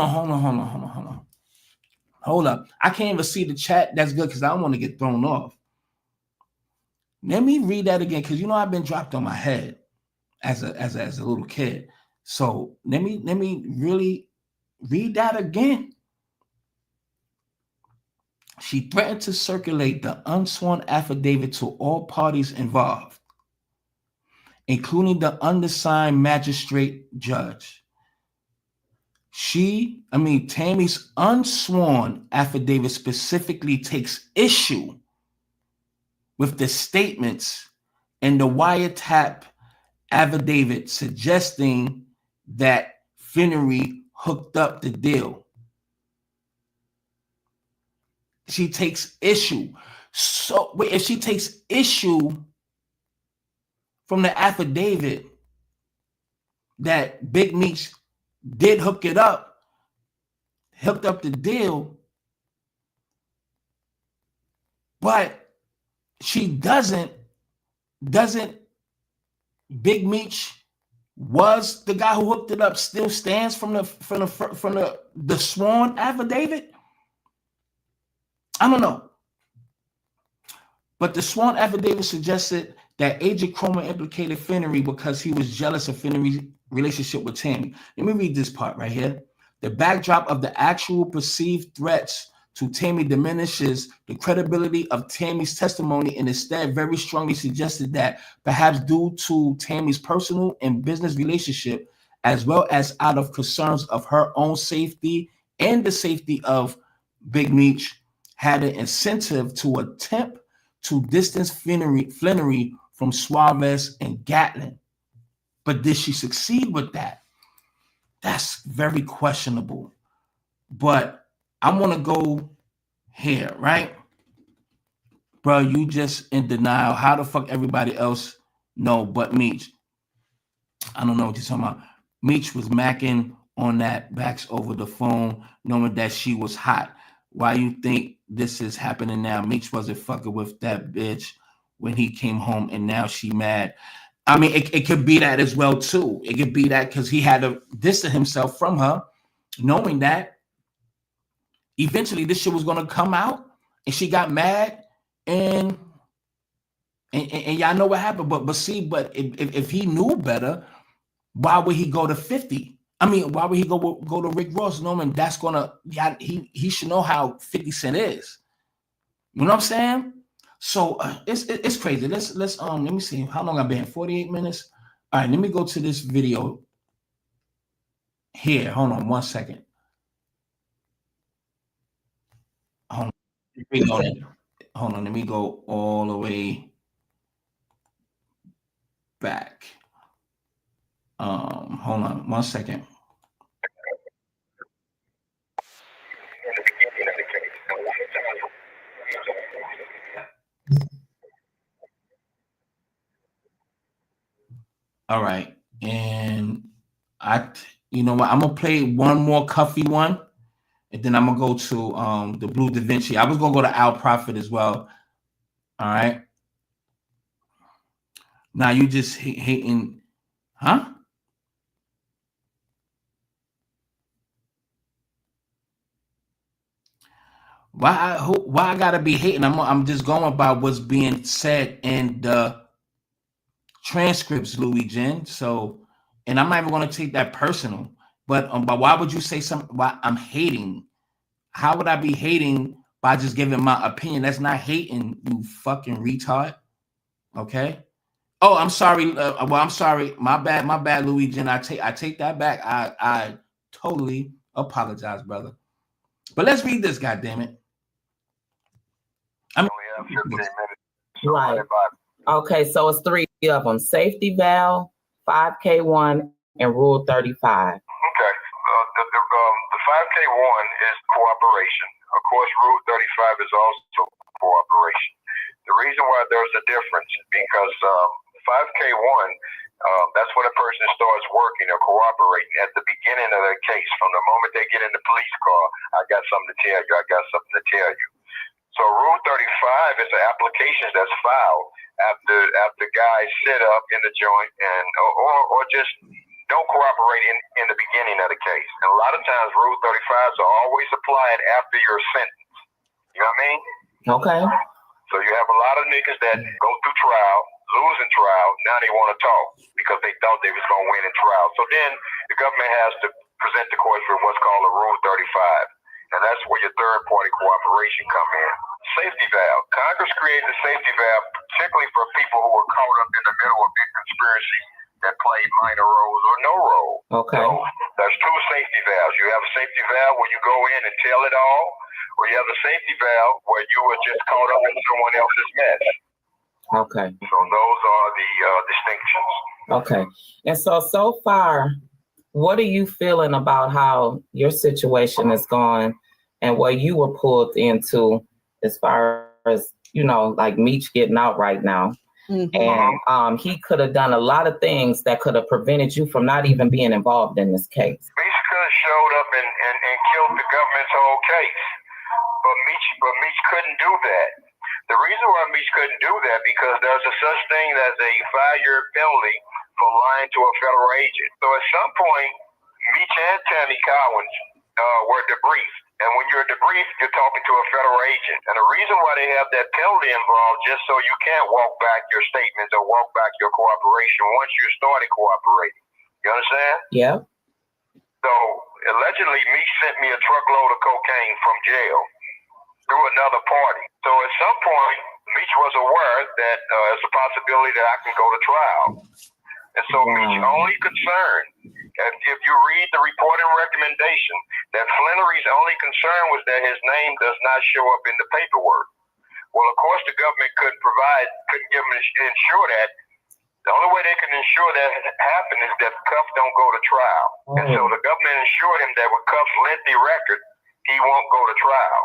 up. I can't even see the chat. That's good because I don't want to get thrown off. Let me read that again because you know I've been dropped on my head as a little kid. So let me really read that again. She threatened to circulate the unsworn affidavit to all parties involved, including the undersigned magistrate judge. Tammy's unsworn affidavit specifically takes issue with the statements in the wiretap affidavit suggesting that Flannery hooked up the deal. She takes issue. So if she takes issue from the affidavit that Big Meech did hooked up the deal, but she doesn't Big Meech was the guy who hooked it up still stands from the sworn affidavit? I don't know. But the sworn affidavit suggested that Agent Cromer implicated Flannery because he was jealous of Flannery's relationship with Tammy. Let me read this part right here. The backdrop of the actual perceived threats to Tammy diminishes the credibility of Tammy's testimony and instead very strongly suggested that perhaps due to Tammy's personal and business relationship, as well as out of concerns of her own safety and the safety of Big Meech, had an incentive to attempt to distance Flannery from Suarez and Gatlin. But did she succeed with that? That's very questionable. But I want to go here, right? Bro, you just in denial. How the fuck everybody else know but Meech? I don't know what you're talking about. Meech was macking on that backs over the phone, knowing that she was hot. Why you think this is happening now? Meech wasn't fucking with that bitch when he came home, and now she mad. I mean, it could be that as well, too. It could be that because he had to distance himself from her, knowing that eventually this shit was going to come out, and she got mad, and y'all know what happened. But if he knew better, why would he go to 50? I mean, why would he go to Rick Ross knowing that's gonna? Yeah, he should know how 50 Cent is. You know what I'm saying? So it's crazy. Let's let me see how long I've been. 48 minutes. All right, let me go to this video here. Hold on 1 second. Hold on. Let me go all the way back. Hold on 1 second. All right, and you know what? I'm gonna play one more Cuffy one, and then I'm gonna go to the Blue Da Vinci. I was gonna go to Al Prophet as well. All right. Now you just hating, huh? Why I gotta be hating? I'm just going by what's being said in the transcripts, Louis Jen. So, and I'm not even going to take that personal. But why would you say something? Why I'm hating? How would I be hating by just giving my opinion? That's not hating, you fucking retard. Okay. Oh, I'm sorry. I'm sorry. My bad, Louis Jen. I take that back. I totally apologize, brother. But let's read this, goddammit. Right. Okay, so it's 3 of them: safety valve, 5K1, and Rule 35. Okay. The cooperation. Of course, Rule 35 is also cooperation. The reason why there's a difference is because 5K1, that's when a person starts working or cooperating at the beginning of their case. From the moment they get in the police car, I got something to tell you. I got something to tell you. So Rule 35 is the applications that's filed after guys sit up in the joint and or just don't cooperate in the beginning of the case. And a lot of times Rule 35s are always applied after your sentence. You know what I mean? Okay. So you have a lot of niggas that go through trial, losing trial, now they want to talk because they thought they was going to win in trial. So then the government has to present the court for what's called a Rule 35. And that's where your third party cooperation come in. Safety valve. Congress created a safety valve particularly for people who were caught up in the middle of big conspiracy that played minor roles or no role. Okay. So there's two safety valves. You have a safety valve where you go in and tell it all, or you have a safety valve where you were just caught up in someone else's mess. Okay. So those are the distinctions. Okay. And so far, what are you feeling about how your situation is going and what you were pulled into as far as, you know, like Meech getting out right now? Mm-hmm. And he could have done a lot of things that could have prevented you from not even being involved in this case. Meech could have showed up and killed the government's whole case. But Meech couldn't do that. The reason why Meech couldn't do that because there's a such thing as a 5-year penalty for lying to a federal agent. So at some point, Meech and Tammy Cowins were debriefed. And when you're debriefed, you're talking to a federal agent. And the reason why they have that penalty involved, just so you can't walk back your statements or walk back your cooperation once you started cooperating. You understand? Yeah. So allegedly, Meech sent me a truckload of cocaine from jail through another party. So at some point, Meech was aware that there's a possibility that I can go to trial. And so Meech only concern, if you read the report and recommendation, that Flannery's only concern was that his name does not show up in the paperwork. Well, of course, the government couldn't give him ensure that. The only way they can ensure that happen is that Cuff don't go to trial. And so the government ensured him that with Cuff's lengthy record, he won't go to trial.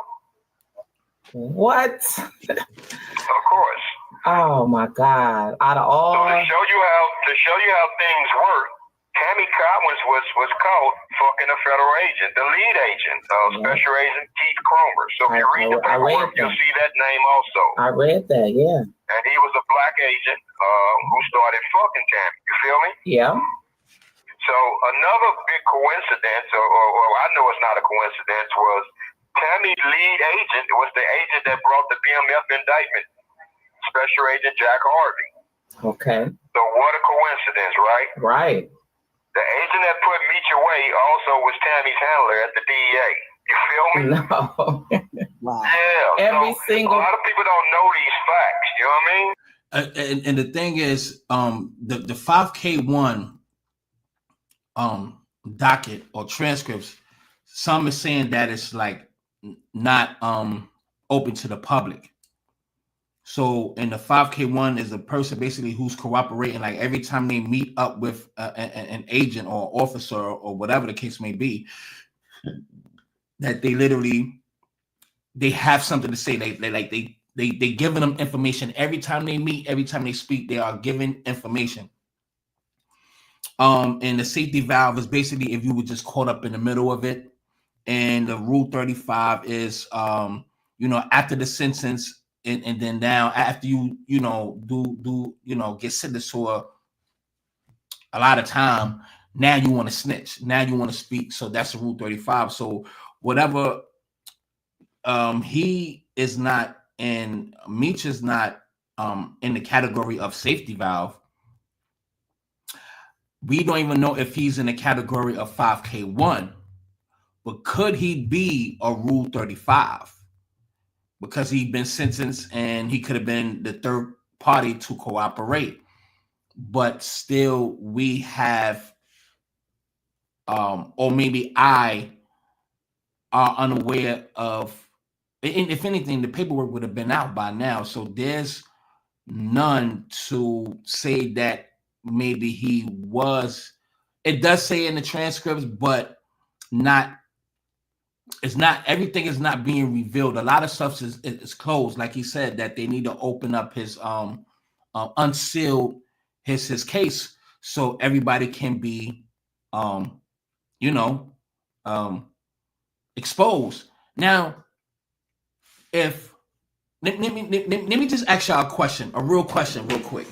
What? Of course. Oh my God! Out of all. So to show you how things work, Tammy Cowins was caught fucking a federal agent, the lead agent, Special Agent Keith Cromer. So if you read the paperwork, you'll see that name also. I read that, yeah. And he was a black agent who started fucking Tammy. You feel me? Yeah. So another big coincidence, or I know it's not a coincidence, was Tammy's lead agent was the agent that brought the BMF indictment, Special Agent Jack Harvey. Okay. So what a coincidence, right? Right. The agent that put Meech away also was Tammy's handler at the DEA. You feel me? No. Wow. Yeah. Every so single. A lot of people don't know these facts. You know what I mean? And the thing is, the 5K1 docket or transcripts, some is saying that it's like not open to the public. So in the 5K1 is a person basically who's cooperating, like every time they meet up with an agent or officer or whatever the case may be, that they have something to say. They giving them information every time they meet, every time they speak, they are giving information. And the safety valve is basically if you were just caught up in the middle of it. And the Rule 35 is after the sentence and then now after you get sentenced to a lot of time, now you want to snitch, now you want to speak. So that's the Rule 35. So whatever he is not, and Meech is not in the category of safety valve. We don't even know if he's in the category of 5K1, but could he be a Rule 35? Because he'd been sentenced and he could have been the third party to cooperate. But still we have, or maybe I are unaware of, and if anything, the paperwork would have been out by now. So there's none to say that maybe he was. It does say in the transcripts, but not it's not, everything is not being revealed. A lot of stuff is closed. Like he said, that they need to open up his unsealed his case so everybody can be you know exposed. Now, if let me just ask y'all a question, a real question, real quick.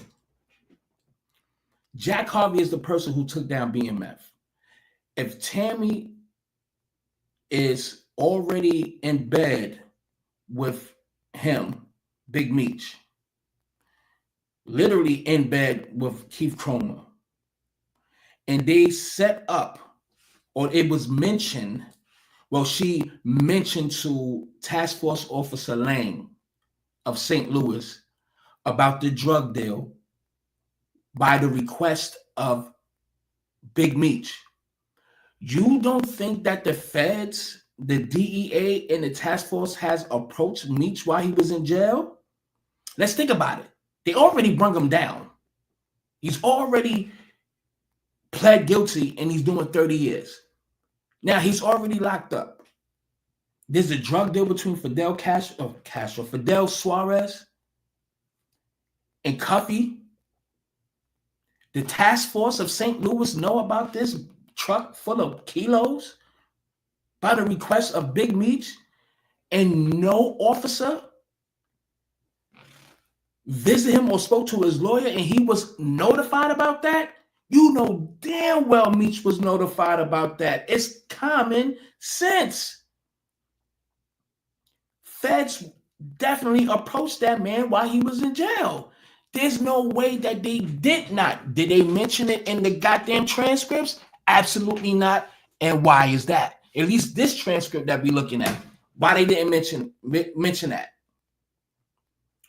Jack Harvey is the person who took down BMF. If Tammy is already in bed with him, Big Meech, literally in bed with Keith Cromer, and they set up, or it was mentioned, well, she mentioned to Task Force Officer Lang of St. Louis about the drug deal by the request of Big Meech. You don't think that the feds, the DEA, and the task force has approached Meech while he was in jail? Let's think about it. They already brung him down. He's already pled guilty and he's doing 30 years. Now he's already locked up. There's a drug deal between Fidel Suarez and Cuffy. The task force of St. Louis know about this truck full of kilos by the request of Big Meech, and no officer visited him or spoke to his lawyer and he was notified about that? You know damn well Meech was notified about that. It's common sense. Feds definitely approached that man while he was in jail. There's no way that they did not. Did they mention it in the goddamn transcripts? Absolutely not. And why is that? At least this transcript that we're looking at. Why they didn't mention that?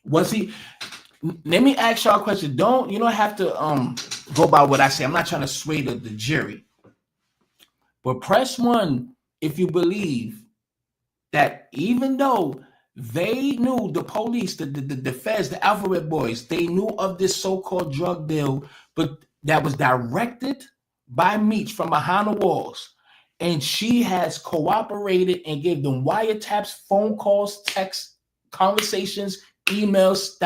Was he? Let me ask y'all a question. You don't have to go by what I say. I'm not trying to sway the jury. But press 1 if you believe that even though they knew, the police, the feds, the alphabet boys, they knew of this so-called drug deal, but that was directed by Meech from behind the walls. And she has cooperated and gave them wiretaps, phone calls, texts, conversations, emails,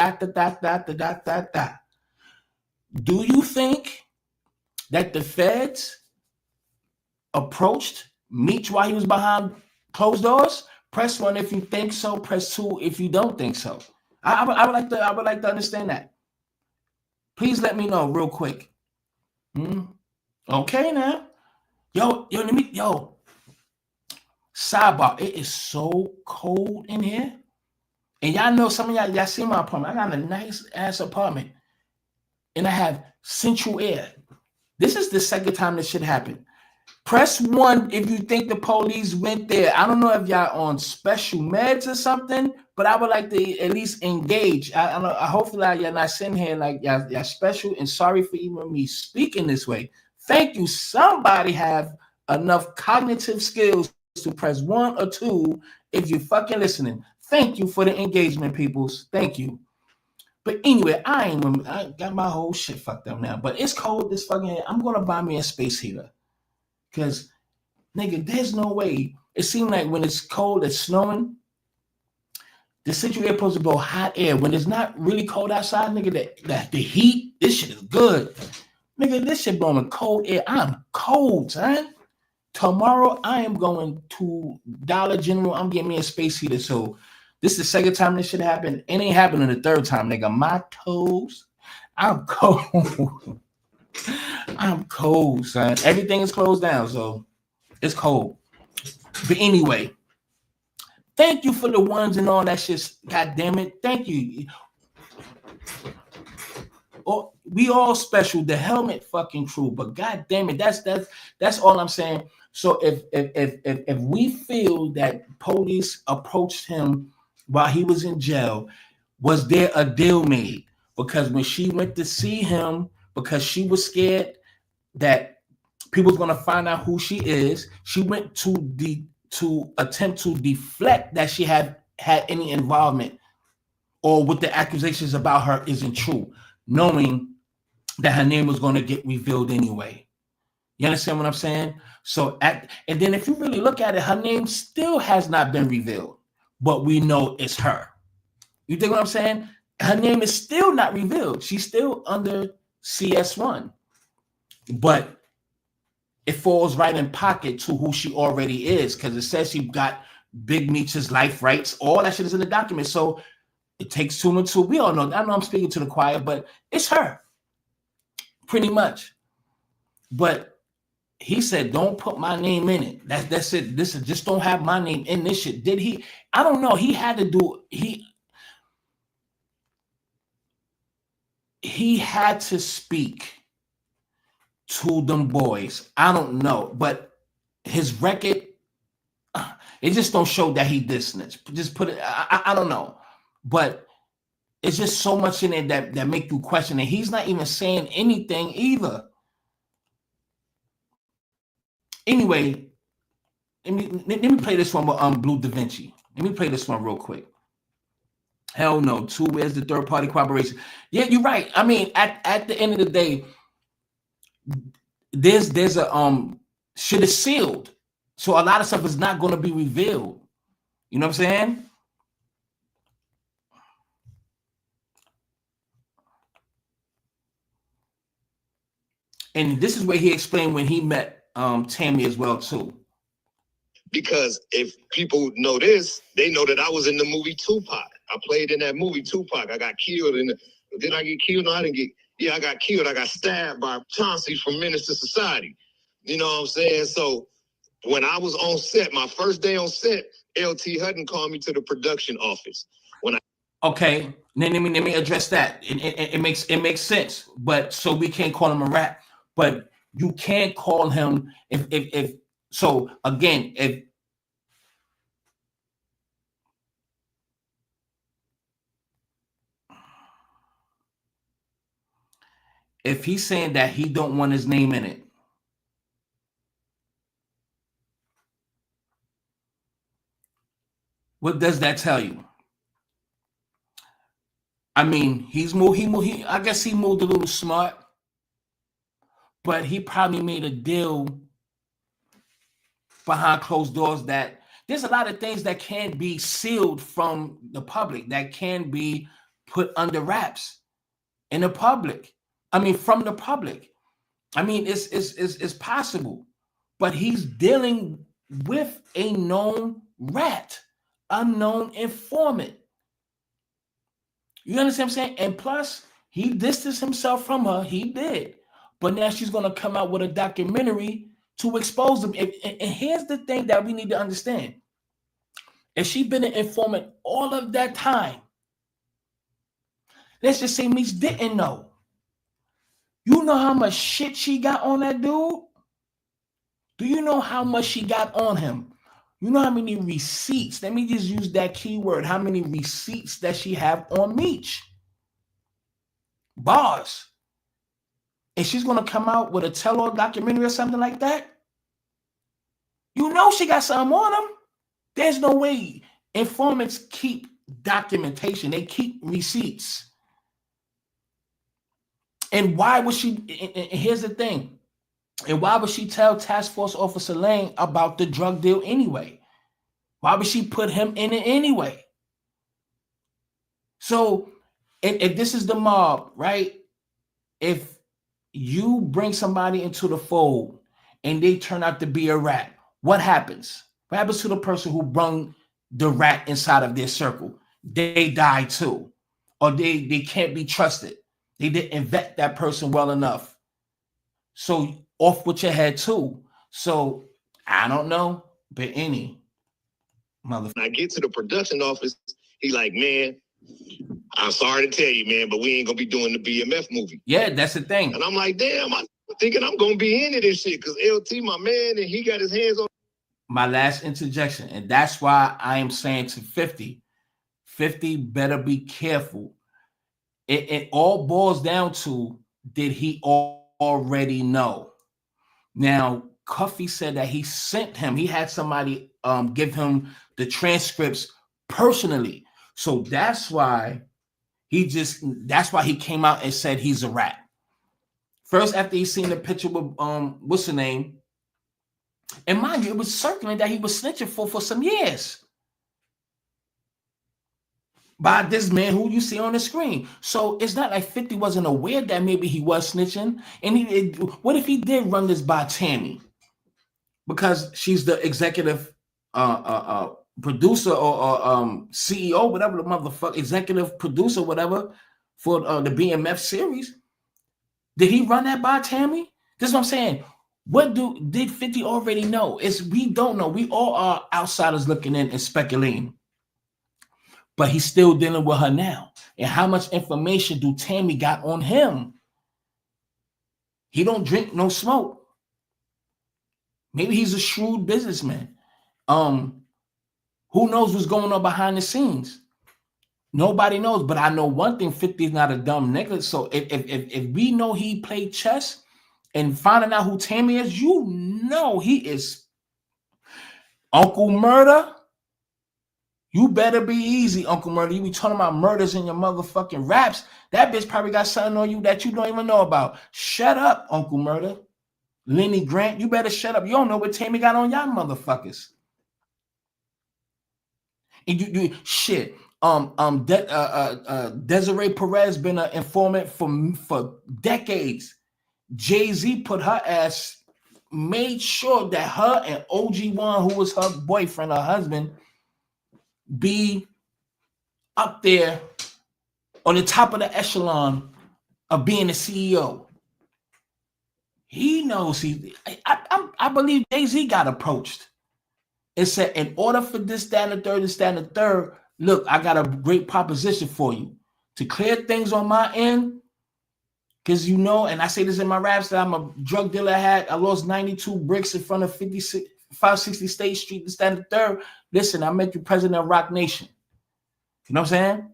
Do you think that the feds approached Meech while he was behind closed doors? Press 1 if you think so. Press 2 if you don't think so. I would like to understand that. Please let me know real quick. Okay now. Yo, sidebar. It is so cold in here. And y'all know, some of y'all see my apartment. I got a nice ass apartment. And I have central air. This is the second time this shit happened. Press 1 if you think the police went there. I don't know if y'all on special meds or something, but I would like to at least engage. I hopefully y'all not sitting here like y'all special, and sorry for even me speaking this way. Thank you. Somebody have enough cognitive skills to press 1 or 2 if you're fucking listening. Thank you for the engagement, peoples. Thank you. But anyway, I got my whole shit fucked up now. But it's cold this fucking. I'm gonna buy me a space heater. Because, nigga, there's no way. It seems like when it's cold, it's snowing, the situation is supposed to blow hot air. When it's not really cold outside, nigga, the heat, this shit is good. Nigga, this shit blowing cold air. I'm cold, son. Tomorrow, I am going to Dollar General. I'm getting me a space heater. So, this is the second time this shit happened. It ain't happening the third time, nigga. My toes, I'm cold. I'm cold, son. Everything is closed down, so it's cold. But anyway, thank you for the ones and all that shit. God damn it. Thank you. Oh, we all special, the helmet fucking crew, but god damn it, that's all I'm saying. So if we feel that police approached him while he was in jail, was there a deal made? Because when she went to see him, because she was scared that people was going to find out who she is, she went to attempt to deflect that she had any involvement or what the accusations about her isn't true, knowing that her name was going to get revealed anyway. You understand what I'm saying? So and then if you really look at it, her name still has not been revealed, but we know it's her. You think what I'm saying? Her name is still not revealed. She's still under CS1, but it falls right in pocket to who she already is because it says she got Big Meech's life rights. All that shit is in the document. So it takes two and two. We all know. I know I'm speaking to the choir, but it's her, pretty much. But he said, "Don't put my name in it." That's it. Listen, just don't have my name in this shit. Did he? I don't know. He had to do. He had to speak to them boys. I don't know, but his record, it just don't show that he did snitch. Just put it. I don't know, but it's just so much in it that make you question it. He's not even saying anything either. Anyway, let me play this one with Blue Da Vinci. Let me play this one real quick. Hell no. 2, where's the third party cooperation? Yeah, you're right. I mean, at the end of the day, there's a shit is sealed. So a lot of stuff is not going to be revealed. You know what I'm saying? And this is where he explained when he met Tammy as well too. Because if people know this, they know that I was in the movie Tupac. I played in that movie Tupac. I got killed did I get killed? No, I didn't get. Yeah, I got killed. I got stabbed by Chauncey from Menace to Society. You know what I'm saying? So when I was on set, my first day on set, LT Hutton called me to the production office. Okay, let me address that. It makes sense, but so we can't call him a rat, but you can't call him if so again if he's saying that he don't want his name in it, what does that tell you? I mean, I guess he moved a little smart, but he probably made a deal behind closed doors that there's a lot of things that can be sealed from the public, that can be put under wraps in the public. I mean, from the public. I mean, it's possible, but he's dealing with a known rat, a known informant. You understand what I'm saying? And plus, he distanced himself from her. He did. But now she's going to come out with a documentary to expose them. And here's the thing that we need to understand. If she's been an informant all of that time, let's just say Meech didn't know. You know how much shit she got on that dude? Do you know how much she got on him? You know how many receipts? Let me just use that keyword. How many receipts that she have on Meech? Bars. And she's going to come out with a tell-all documentary or something like that? You know she got something on him. There's no way. Informants keep documentation. They keep receipts. And why would she, and here's the thing, and why would she tell Task Force Officer Lang about the drug deal anyway? Why would she put him in it anyway? So if this is the mob, right? If you bring somebody into the fold and they turn out to be a rat, what happens? What happens to the person who brung the rat inside of their circle? They die too, or they can't be trusted. They didn't vet that person well enough. So off with your head too. So I don't know, but any motherfucker. When I get to the production office, he like, man, I'm sorry to tell you, man, but we ain't gonna be doing the BMF movie. Yeah, that's the thing. And I'm like, damn, I'm thinking I'm gonna be into this shit because LT, my man, and he got his hands on. My last interjection, and that's why I am saying to 50 better be careful. It all boils down to, did he already know? Now, Cuffy said that he sent him, he had somebody give him the transcripts personally. So that's why he came out and said he's a rat. First, after he seen the picture with what's her name? And mind you, it was circling that he was snitching for some years by this man who you see on the screen. So it's not like 50 wasn't aware that maybe he was snitching. And what if he did run this by Tammy? Because she's the executive producer or CEO, whatever the motherfucker, executive producer, whatever, for the BMF series. Did he run that by Tammy? This is what I'm saying. What did 50 already know? We don't know. We all are outsiders looking in and speculating. But he's still dealing with her now. And how much information do Tammy got on him? He don't drink, no smoke. Maybe he's a shrewd businessman. Who knows what's going on behind the scenes? Nobody knows. But I know one thing: 50 is not a dumb nigga. So if we know he played chess and finding out who Tammy is, you know he is Uncle Murder. You better be easy, Uncle Murder. You be talking about murders in your motherfucking raps. That bitch probably got something on you that you don't even know about. Shut up, Uncle Murder. Lenny Grant, you better shut up. You don't know what Tammy got on y'all motherfuckers. And you shit. Desiree Perez been an informant for decades. Jay-Z put her ass, made sure that her and OG1, who was her boyfriend, her husband, be up there on the top of the echelon of being a CEO. He knows I believe Jay-Z got approached and said, in order for this, that, and the third, look, I got a great proposition for you to clear things on my end. Because you know, and I say this in my raps, that I'm a drug dealer. I lost 92 bricks in front of 560 State Street, this, that, and the third. Listen, I make you president of Rock Nation. You know what I'm saying?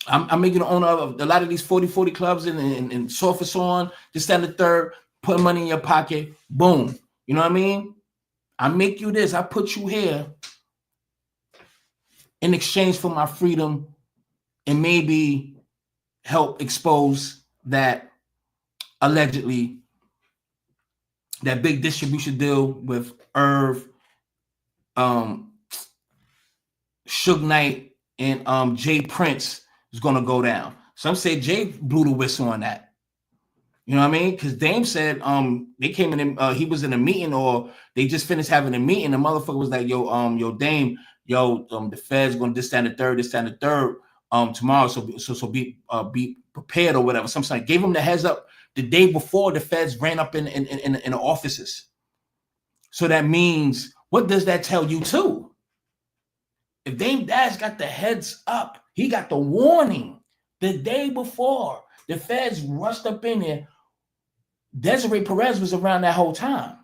I'm making the owner of a lot of these 40-40 clubs and surface on, this, that, and the third, put money in your pocket, boom. You know what I mean? I make you this, I put you here in exchange for my freedom and maybe help expose that allegedly that big distribution deal with Irv, Suge Knight, and Jay Prince is gonna go down. Some say Jay blew the whistle on that. You know what I mean? Because Dame said they came in, he was in a meeting, or they just finished having a meeting. The motherfucker was like, yo, Dame, the Fed's gonna this, that, and the third, tomorrow. So be prepared or whatever. Something gave him the heads up the day before the Feds ran up in the offices. So that means, what does that tell you too? If Dame Dash got the heads up, he got the warning the day before the Feds rushed up in there. Desiree Perez was around that whole time.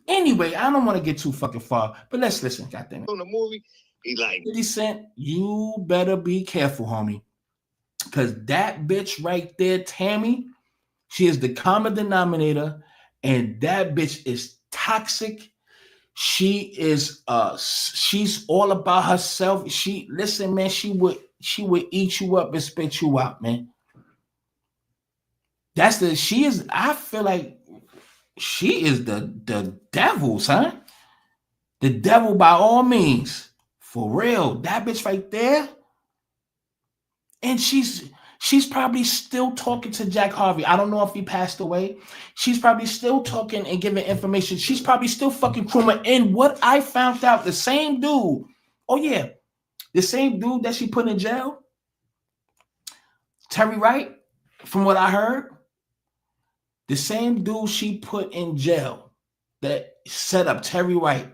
Anyway, I don't want to get too fucking far, but let's listen. Goddamn it. On the movie, he like 50 Cent, you better be careful, homie. Because that bitch right there, Tammy, she is the common denominator, and that bitch is toxic. She is she's all about herself. Listen, man, she would eat you up and spit you out, man. I feel like she is the devil, son. The devil by all means. For real. That bitch right there. And she's probably still talking to Jack Harvey. I don't know if he passed away. She's probably still talking and giving information. She's probably still fucking crewing. And what I found out, the same dude, the same dude that she put in jail, Terry Wright, from what I heard, the same dude she put in jail that set up Terry Wright,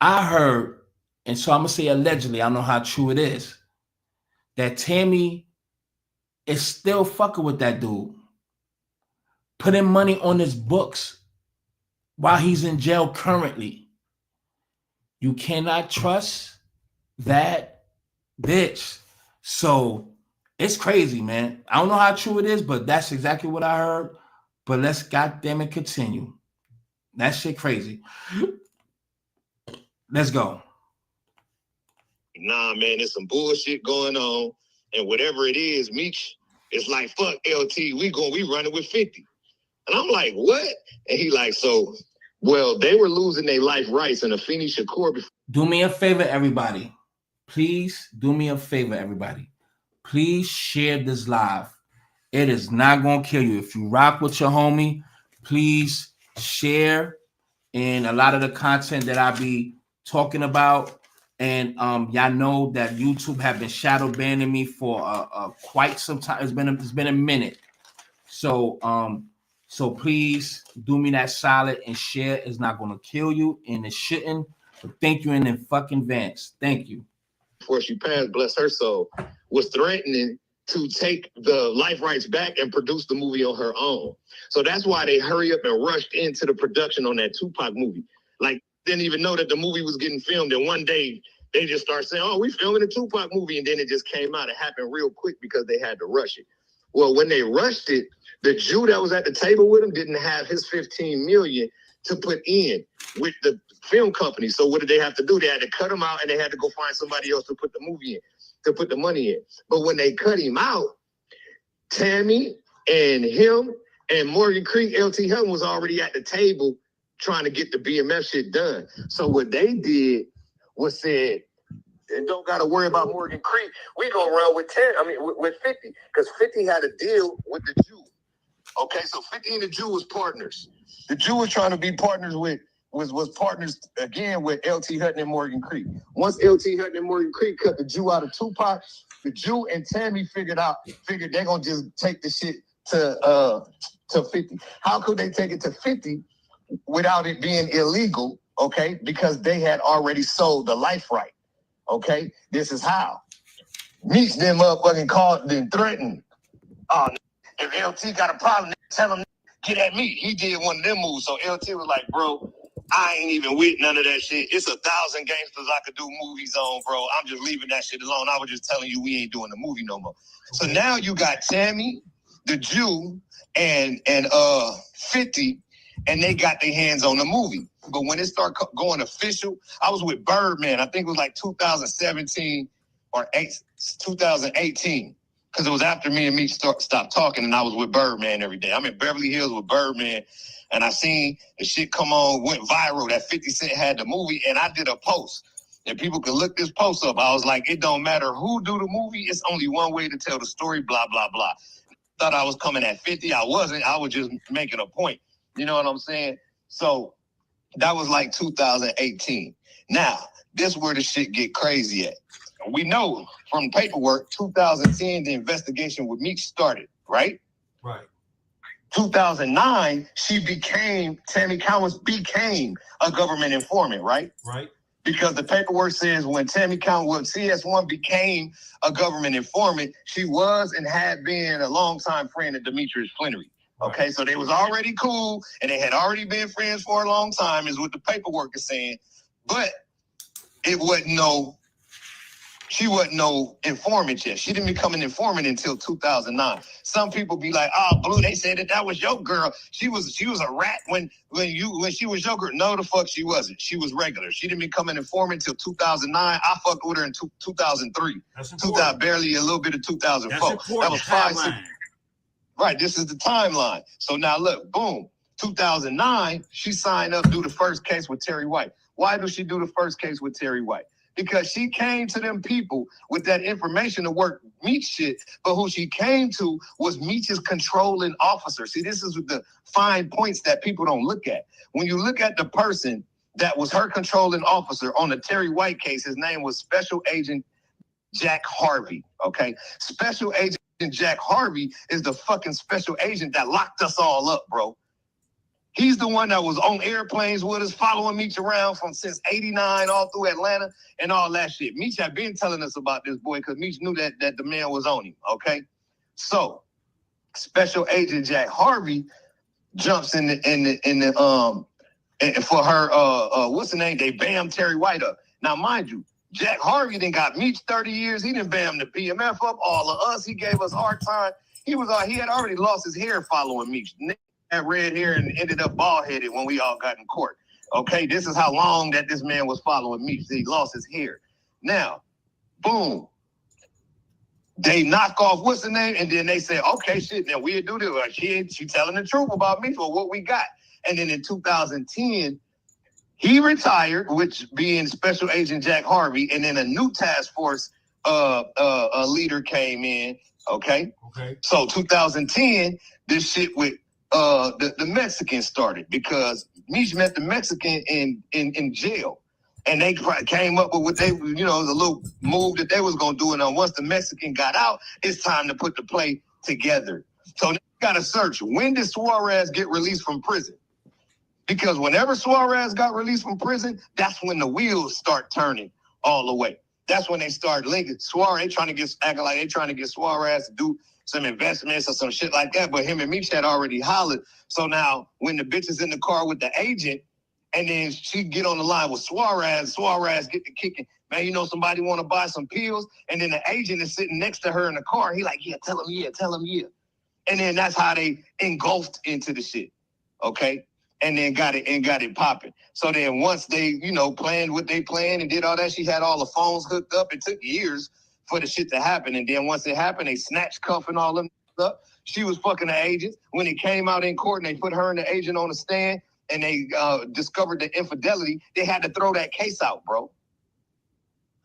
I heard, and so I'm going to say allegedly, I don't know how true it is, that Tammy is still fucking with that dude, putting money on his books while he's in jail currently. You cannot trust that bitch. So it's crazy, man. I don't know how true it is, but that's exactly what I heard. But let's goddamn it continue. That shit crazy. Let's go. nah, man, there's some bullshit going on, and whatever it is, Meech, it's like, fuck LT, we running with 50. And I'm like, what? And he like, so, well, they were losing their life rights and Afeni Shakur. Do me a favor, everybody. Please do me a favor, everybody. Please share this live. It is not going to kill you. If you rock with your homie, please share in a lot of the content that I be talking about. And y'all know that YouTube have been shadow banning me for quite some time. It's been a minute. So so please do me that solid and share. It's not going to kill you, and it shouldn't. But thank you in fucking advance. Thank you. Before she passed, bless her soul, was threatening to take the life rights back and produce the movie on her own. So that's why they hurry up and rushed into the production on that Tupac movie. Like, didn't even know that the movie was getting filmed. And one day they just start saying, oh, we filming a Tupac movie. And then it just came out. It happened real quick because they had to rush it. Well, when they rushed it, the Jew that was at the table with him didn't have his $15 million to put in with the film company. So what did they have to do? They had to cut him out and they had to go find somebody else to put the movie in, to put the money in. But when they cut him out, Tammy and him and Morgan Creek, LT Hutton was already at the table trying to get the BMF shit done. So what they did was said, and don't got to worry about Morgan Creek. We gonna run with 50, because 50 had a deal with the Jew. Okay, so 50 and the Jew was partners. The Jew was trying to be partners with was partners again with LT Hutton and Morgan Creek. Once LT Hutton and Morgan Creek cut the Jew out of Tupac, the Jew and Tammy figured they're gonna just take the shit to 50. How could they take it to 50 without it being illegal? Okay, because they had already sold the life right. Okay, this is how. Meech them motherfucking called and threatened. Oh, if LT got a problem, tell him get at me. He did one of them moves. So LT was like, bro, I ain't even with none of that shit. It's 1,000 gangsters I could do movies on, bro. I'm just leaving that shit alone. I was just telling you we ain't doing the movie no more. So now you got Tammy, the Jew, and 50, and they got their hands on the movie. But when it started going official, I was with Birdman. I think it was like 2017 or 2018. Because it was after me and Meech stopped talking, and I was with Birdman every day. I'm in Beverly Hills with Birdman, and I seen the shit come on, went viral, that 50 Cent had the movie, and I did a post. And people could look this post up. I was like, it don't matter who do the movie, it's only one way to tell the story, blah, blah, blah. Thought I was coming at 50. I wasn't. I was just making a point. You know what I'm saying? So that was like 2018. Now, this is where the shit get crazy at. We know from paperwork, 2010, the investigation with Meech started, right? Right. 2009, Tammy Cowins became a government informant, right? Right. Because the paperwork says when Tammy Cowins, CS1 became a government informant, she was and had been a longtime friend of Demetrius Flannery. Okay, right. So they was already cool and they had already been friends for a long time, is what the paperwork is saying. But it wasn't she wasn't no informant yet. She didn't become an informant until 2009. Some people be like, "Oh, Blue, they said that was your girl. She was a rat when she was your girl." No, the fuck she wasn't. She was regular. She didn't become an informant until 2009. I fucked with her in 2003. That's important. Barely a little bit of 2004. That's important. That was 5 6. Right, this is the timeline. So now look, boom, 2009, she signed up to do the first case with Terry White. Why does she do the first case with Terry White? Because she came to them people with that information to work Meech shit, but who she came to was Meech's controlling officer. See, this is the fine points that people don't look at. When you look at the person that was her controlling officer on the Terry White case, his name was Special Agent Jack Harvey, okay? Special Agent Jack Harvey is the fucking special agent that locked us all up, bro. He's the one that was on airplanes with us, following Meech around since 89 all through Atlanta and all that shit. Meech had been telling us about this boy because Meech knew that the man was on him, okay? So, Special Agent Jack Harvey jumps in for her, what's the name? They bam Terry White up. Now, mind you, Jack Harvey done got Meech 30 years. He done bam the BMF up, all of us. He gave us hard time. He had already lost his hair following Meech. Had red hair and ended up bald-headed when we all got in court. Okay, this is how long that this man was following Meech. He lost his hair. Now, boom. They knock off what's the name, and then they say, okay, shit, now we'll do this. Like, she telling the truth about me for what we got. And then in 2010, he retired, which being Special Agent Jack Harvey, and then a new task force a leader came in. Okay. So 2010, this shit with the Mexican started because Meech met the Mexican in jail. And they came up with what they, the little move that they was going to do. And once the Mexican got out, it's time to put the play together. So they got to search. When did Suarez get released from prison? Because whenever Suarez got released from prison, that's when the wheels start turning all the way. That's when they start linking. Suarez, acting like they trying to get Suarez to do some investments or some shit like that. But him and Meech had already hollered. So now when the bitch is in the car with the agent, and then she get on the line with Suarez get to kicking. Man, somebody want to buy some pills. And then the agent is sitting next to her in the car. He like, yeah, tell him yeah. And then that's how they engulfed into the shit. Okay. And then got it popping. So then once they, planned what they planned and did all that, she had all the phones hooked up. It took years for the shit to happen. And then once it happened, they snatched Cuff and all them up. She was fucking the agents. When it came out in court and they put her and the agent on the stand, and they discovered the infidelity, they had to throw that case out, bro.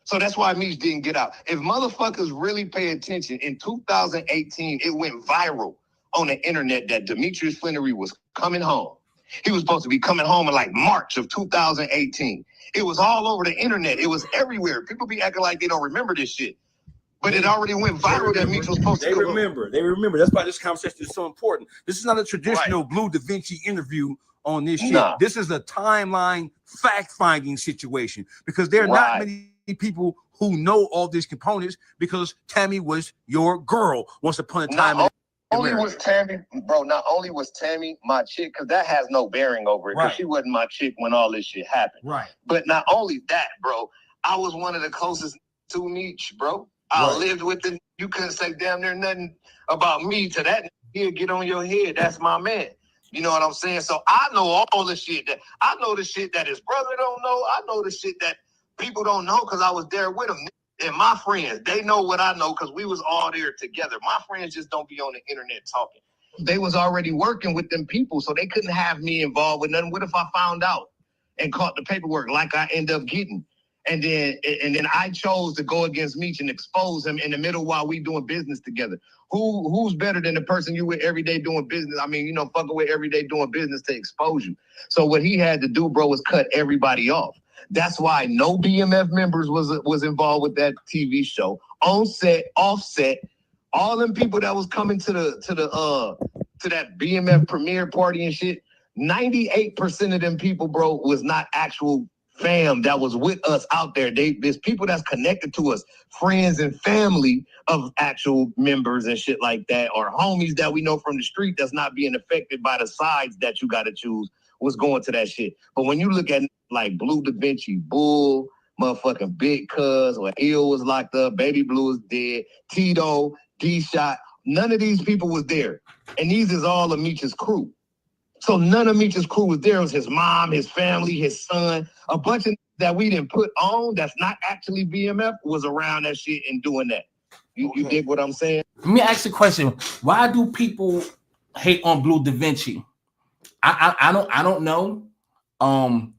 So that's why Meech didn't get out. If motherfuckers really pay attention, in 2018, it went viral on the internet that Demetrius Flannery was coming home. He was supposed to be coming home in like March of 2018. It was all over the internet. It was everywhere. People be acting like they don't remember this shit. But it already went viral that Meech was supposed to go. They remember. That's why this conversation is so important. This is not a traditional Blue Da Vinci interview on this shit. Nah. This is a timeline fact-finding situation because there are not many people who know all these components because Tammy was your girl once upon a time. Not only was Tammy my chick, because that has no bearing over it because she wasn't my chick when all this shit happened. Right. But not only that, bro, I was one of the closest to Meech, bro. I lived with him. You couldn't say damn near nothing about me to that. He'll get on your head. That's my man. You know what I'm saying? So I know all the shit that I know the shit that his brother don't know. I know the shit that people don't know because I was there with him. And my friends, they know what I know because we was all there together. My friends just don't be on the internet talking. They was already working with them people, so they couldn't have me involved with nothing. What if I found out and caught the paperwork like I end up getting? And then I chose to go against Meech and expose him in the middle while we doing business together. Who's better than the person you with every day doing business? I mean, fucking with every day doing business to expose you. So what he had to do, bro, was cut everybody off. That's why no BMF members was involved with that TV show. On set, off set, all them people that was coming to that BMF premiere party and shit. 98% of them people, bro, was not actual fam that was with us out there. There's people that's connected to us, friends and family of actual members and shit like that, or homies that we know from the street that's not being affected by the sides that you got to choose was going to that shit. But when you look at like Blue Da Vinci, Bull, motherfucking Big Cuz, or Ill was locked up, Baby Blue was dead, Tito, D-Shot, none of these people was there. And these is all of Meech's crew. So none of Meech's crew was there. It was his mom, his family, his son, a bunch of that we didn't put on that's not actually BMF was around that shit and doing that. You dig what I'm saying? Let me ask you a question. Why do people hate on Blue Da Vinci? I don't know. And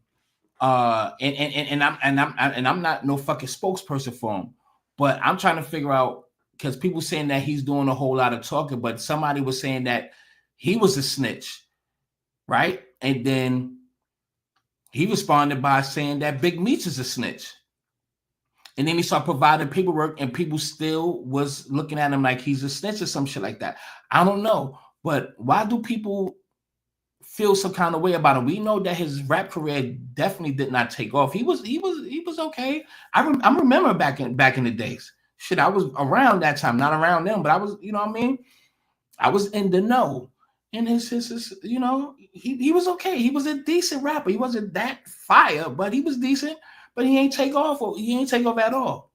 I'm not no fucking spokesperson for him, but I'm trying to figure out because people saying that he's doing a whole lot of talking, but somebody was saying that he was a snitch. Right. And then he responded by saying that Big Meech is a snitch. And then he started providing paperwork and people still was looking at him like he's a snitch or some shit like that. I don't know. But why do people feel some kind of way about him? We know that his rap career definitely did not take off. He was okay. I remember back in the days. Shit, I was around that time, not around them, but I was, you know what I mean? I was in the know. And his he was okay. He was a decent rapper. He wasn't that fire, but he was decent. But he ain't take off. He ain't take off at all.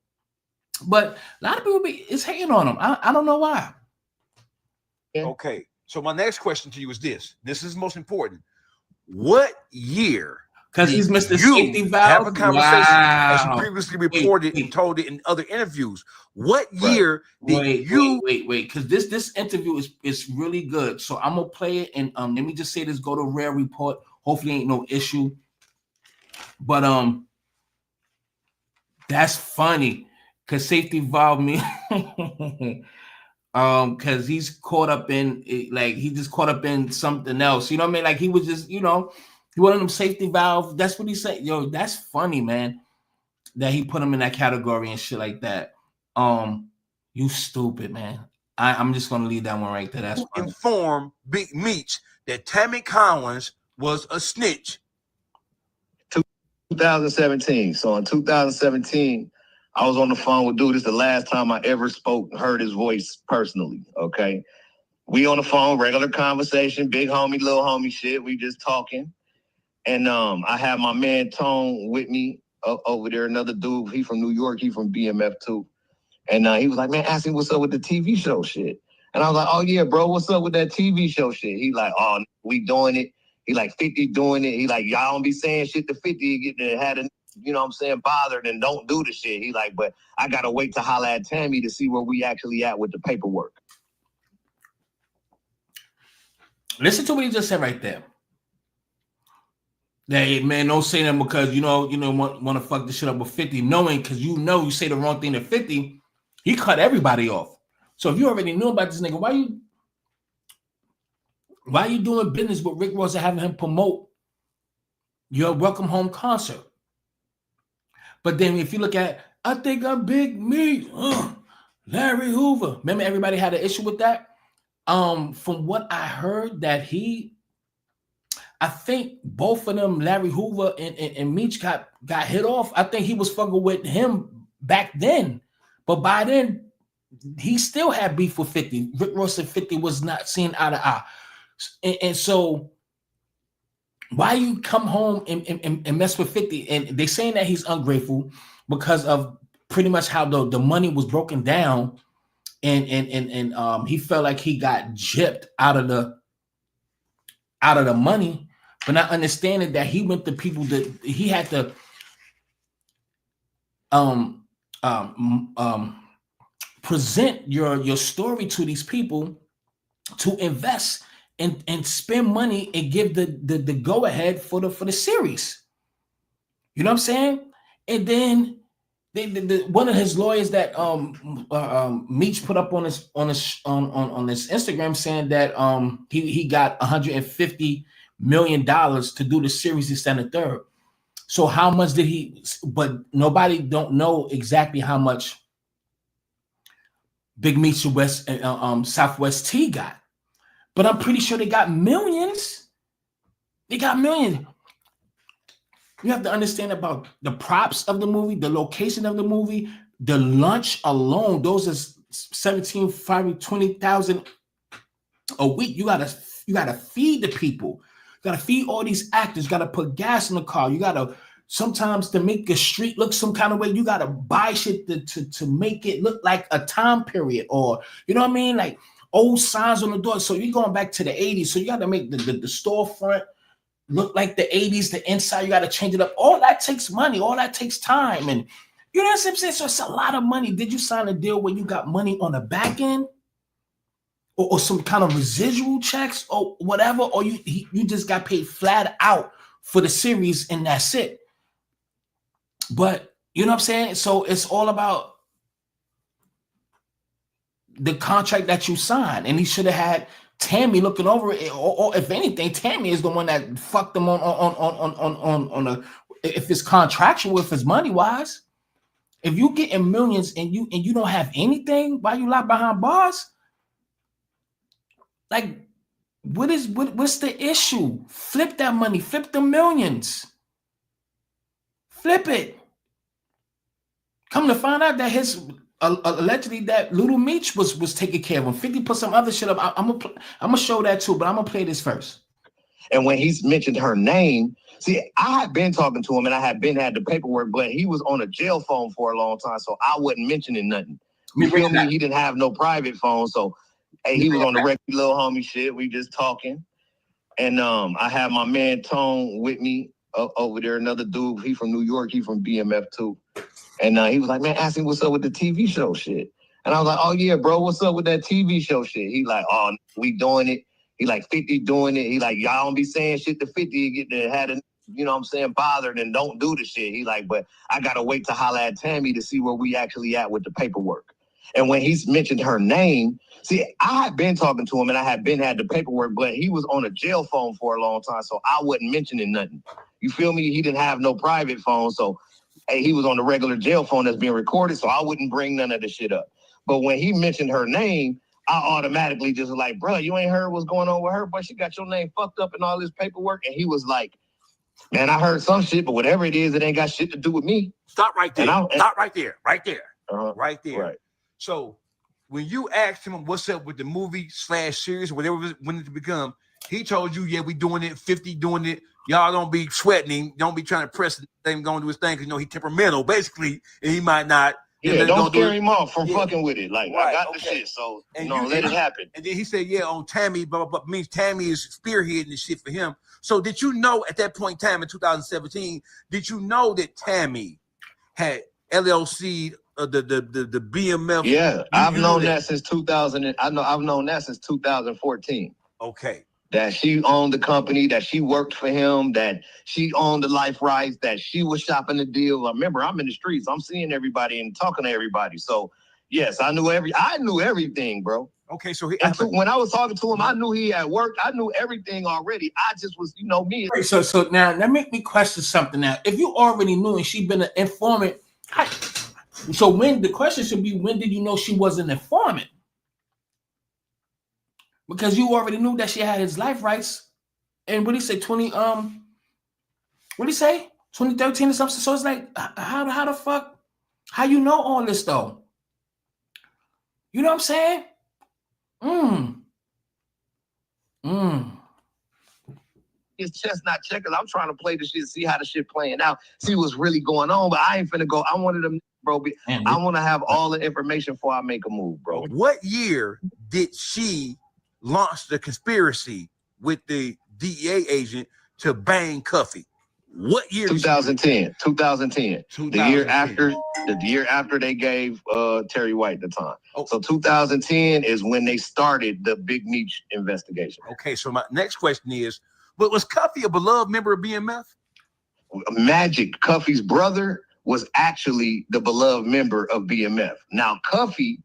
But a lot of people is hating on him. I don't know why. Okay. So my next question to you is this. This is most important. What year Because he's Mr. You Safety Valve. have a conversation, as you Wow. previously reported and told it in other interviews. What year did wait? Because this interview is really good. So I'm gonna play it, and let me just say this: go to Rare Report. Hopefully, ain't no issue. But that's funny because Safety Valve me. Because he's caught up in he just caught up in something else. You know what I mean? Like he was just, he wanted them Safety Valve. That's what he said. Yo, that's funny, man. That he put him in that category and shit like that. You stupid, man. I'm just gonna leave that one right there. That's funny. Inform Big Meech that Tammy Cowins was a snitch. 2017. So in 2017, I was on the phone with dude. This is the last time I ever heard his voice personally. Okay. We on the phone, regular conversation, big homie, little homie shit. We just talking. And I have my man Tone with me over there, another dude. He from New York, he from BMF too. And he was like, man, ask me what's up with the TV show shit. And I was like, oh yeah, bro, what's up with that TV show shit? He like, oh, we doing it. He like 50 doing it. He like, y'all don't be saying shit to 50 get to had a, you know what I'm saying, bothered and don't do the shit. He like, but I gotta wait to holler at Tammy to see where we actually at with the paperwork. Listen to what he just said right there. Hey man, don't say that because want to fuck this shit up with 50, knowing because you say the wrong thing to 50, he cut everybody off. So if you already knew about this nigga, why you doing business with Rick Ross and having him promote your Welcome Home concert? But then if you look at, I think I'm Big Meech, Larry Hoover. Remember everybody had an issue with that? From what I heard that I think both of them, Larry Hoover and Meech got hit off. I think he was fucking with him back then. But by then, he still had beef with 50. Rick Ross and 50 was not seen eye to eye. And so why you come home and mess with 50? And they saying that he's ungrateful because of pretty much how the money was broken down, and he felt like he got gypped out of the money, but not understanding that he went to people that he had to present your story to these people to invest and spend money and give the go ahead for the series. You know what I'm saying? And then one of his lawyers that Meech put up on his Instagram saying that he got $150 million to do the series this and the third. So how much did he? But nobody don't know exactly how much Big Meech West Southwest T got. But I'm pretty sure they got millions. They got millions. You have to understand about the props of the movie, the location of the movie, the lunch alone. Those are 20,000 a week. You gotta feed the people. You gotta feed all these actors. You gotta put gas in the car. You gotta sometimes to make the street look some kind of way. You gotta buy shit to make it look like a time period, or you know what I mean, like old signs on the door. So you're going back to the 80s. So you got to make the storefront look like the 80s. The inside, you got to change it up. All that takes money. All that takes time. And you know what I'm saying? So it's a lot of money. Did you sign a deal where you got money on the back end? Or some kind of residual checks or whatever? Or you just got paid flat out for the series and that's it? But you know what I'm saying? So it's all about the contract that you signed, and he should have had Tammy looking over it, or if anything, Tammy is the one that fucked him on if it's contractual, if it's money wise. If you getting millions and you don't have anything, why you locked behind bars? Like, what's the issue? Flip that money, flip the millions, flip it. Come to find out that his allegedly that Little Meech was taking care of him. 50 put some other shit up. I'm gonna show that too, but I'm gonna play this first. And when he's mentioned her name, see, I had been talking to him and I had the paperwork, but he was on a jail phone for a long time, so I wasn't mentioning nothing. You feel me? He didn't have no private phone, so hey, he was on the regular little homie shit. We just talking, and I had my man Tone with me over there, another dude, he from New York, he from BMF too. And he was like, man, ask him what's up with the TV show shit. And I was like, oh yeah, bro, what's up with that TV show shit? He like, oh, we doing it. He like 50 doing it. He like, y'all don't be saying shit to 50, you get to have a, you know what I'm saying, bothered and don't do the shit. He like, but I gotta wait to holler at Tammy to see where we actually at with the paperwork. And when he's mentioned her name, see, I had been talking to him and I had the paperwork, but he was on a jail phone for a long time, so I wasn't mentioning nothing. You feel me? He didn't have no private phone, so he was on the regular jail phone that's being recorded, so I wouldn't bring none of the shit up. But when he mentioned her name, I automatically just was like, bro, you ain't heard what's going on with her, but she got your name fucked up in all this paperwork. And he was like, man, I heard some shit, but whatever it is, it ain't got shit to do with me. Stop right there. Stop right there. Right there. Right there. Right. So when you asked him what's up with the movie / series, whatever when it become, he told you, yeah, we doing it, 50 doing it. Y'all don't be sweating him. Don't be trying to press the thing, going to do his thing, because you know he temperamental, basically, and he might not. Yeah, don't scare him off from fucking with it. Like, right, I got the shit, so and let it happen. And then he said, yeah, on Tammy, but means Tammy is spearheading this shit for him. So did you know at that point in time in 2017, did you know that Tammy had LLC the BMF? Yeah, I've known that since 2000. I've known that since 2014. Okay. That she owned the company, that she worked for him, that she owned the life rights, that she was shopping the deal. Remember, I'm in the streets. I'm seeing everybody and talking to everybody. So, yes, I knew everything, bro. Okay, so when I was talking to him, I knew he had worked. I knew everything already. I just was, me. So now that make me question something. Now, if you already knew and she been an informant, so when the question should be, when did you know she was an informant? Because you already knew that she had his life rights. And what did he say? 2013 or something. So it's like, how the fuck, how you know all this though? You know what I'm saying? His chestnut checkers. I'm trying to play the shit, see how the shit playing out, see what's really going on. But I ain't finna go. I wanted them, bro. I want to have all the information before I make a move, bro. What year did she launch the conspiracy with the DEA agent to bang Cuffy? What year? 2010. 2010. The year after they gave Terry White the time. Oh. So 2010 is when they started the Big Meech investigation. Okay, so my next question is, but was Cuffy a beloved member of BMF? Magic, Cuffy's brother, was actually the beloved member of BMF. Now, Cuffy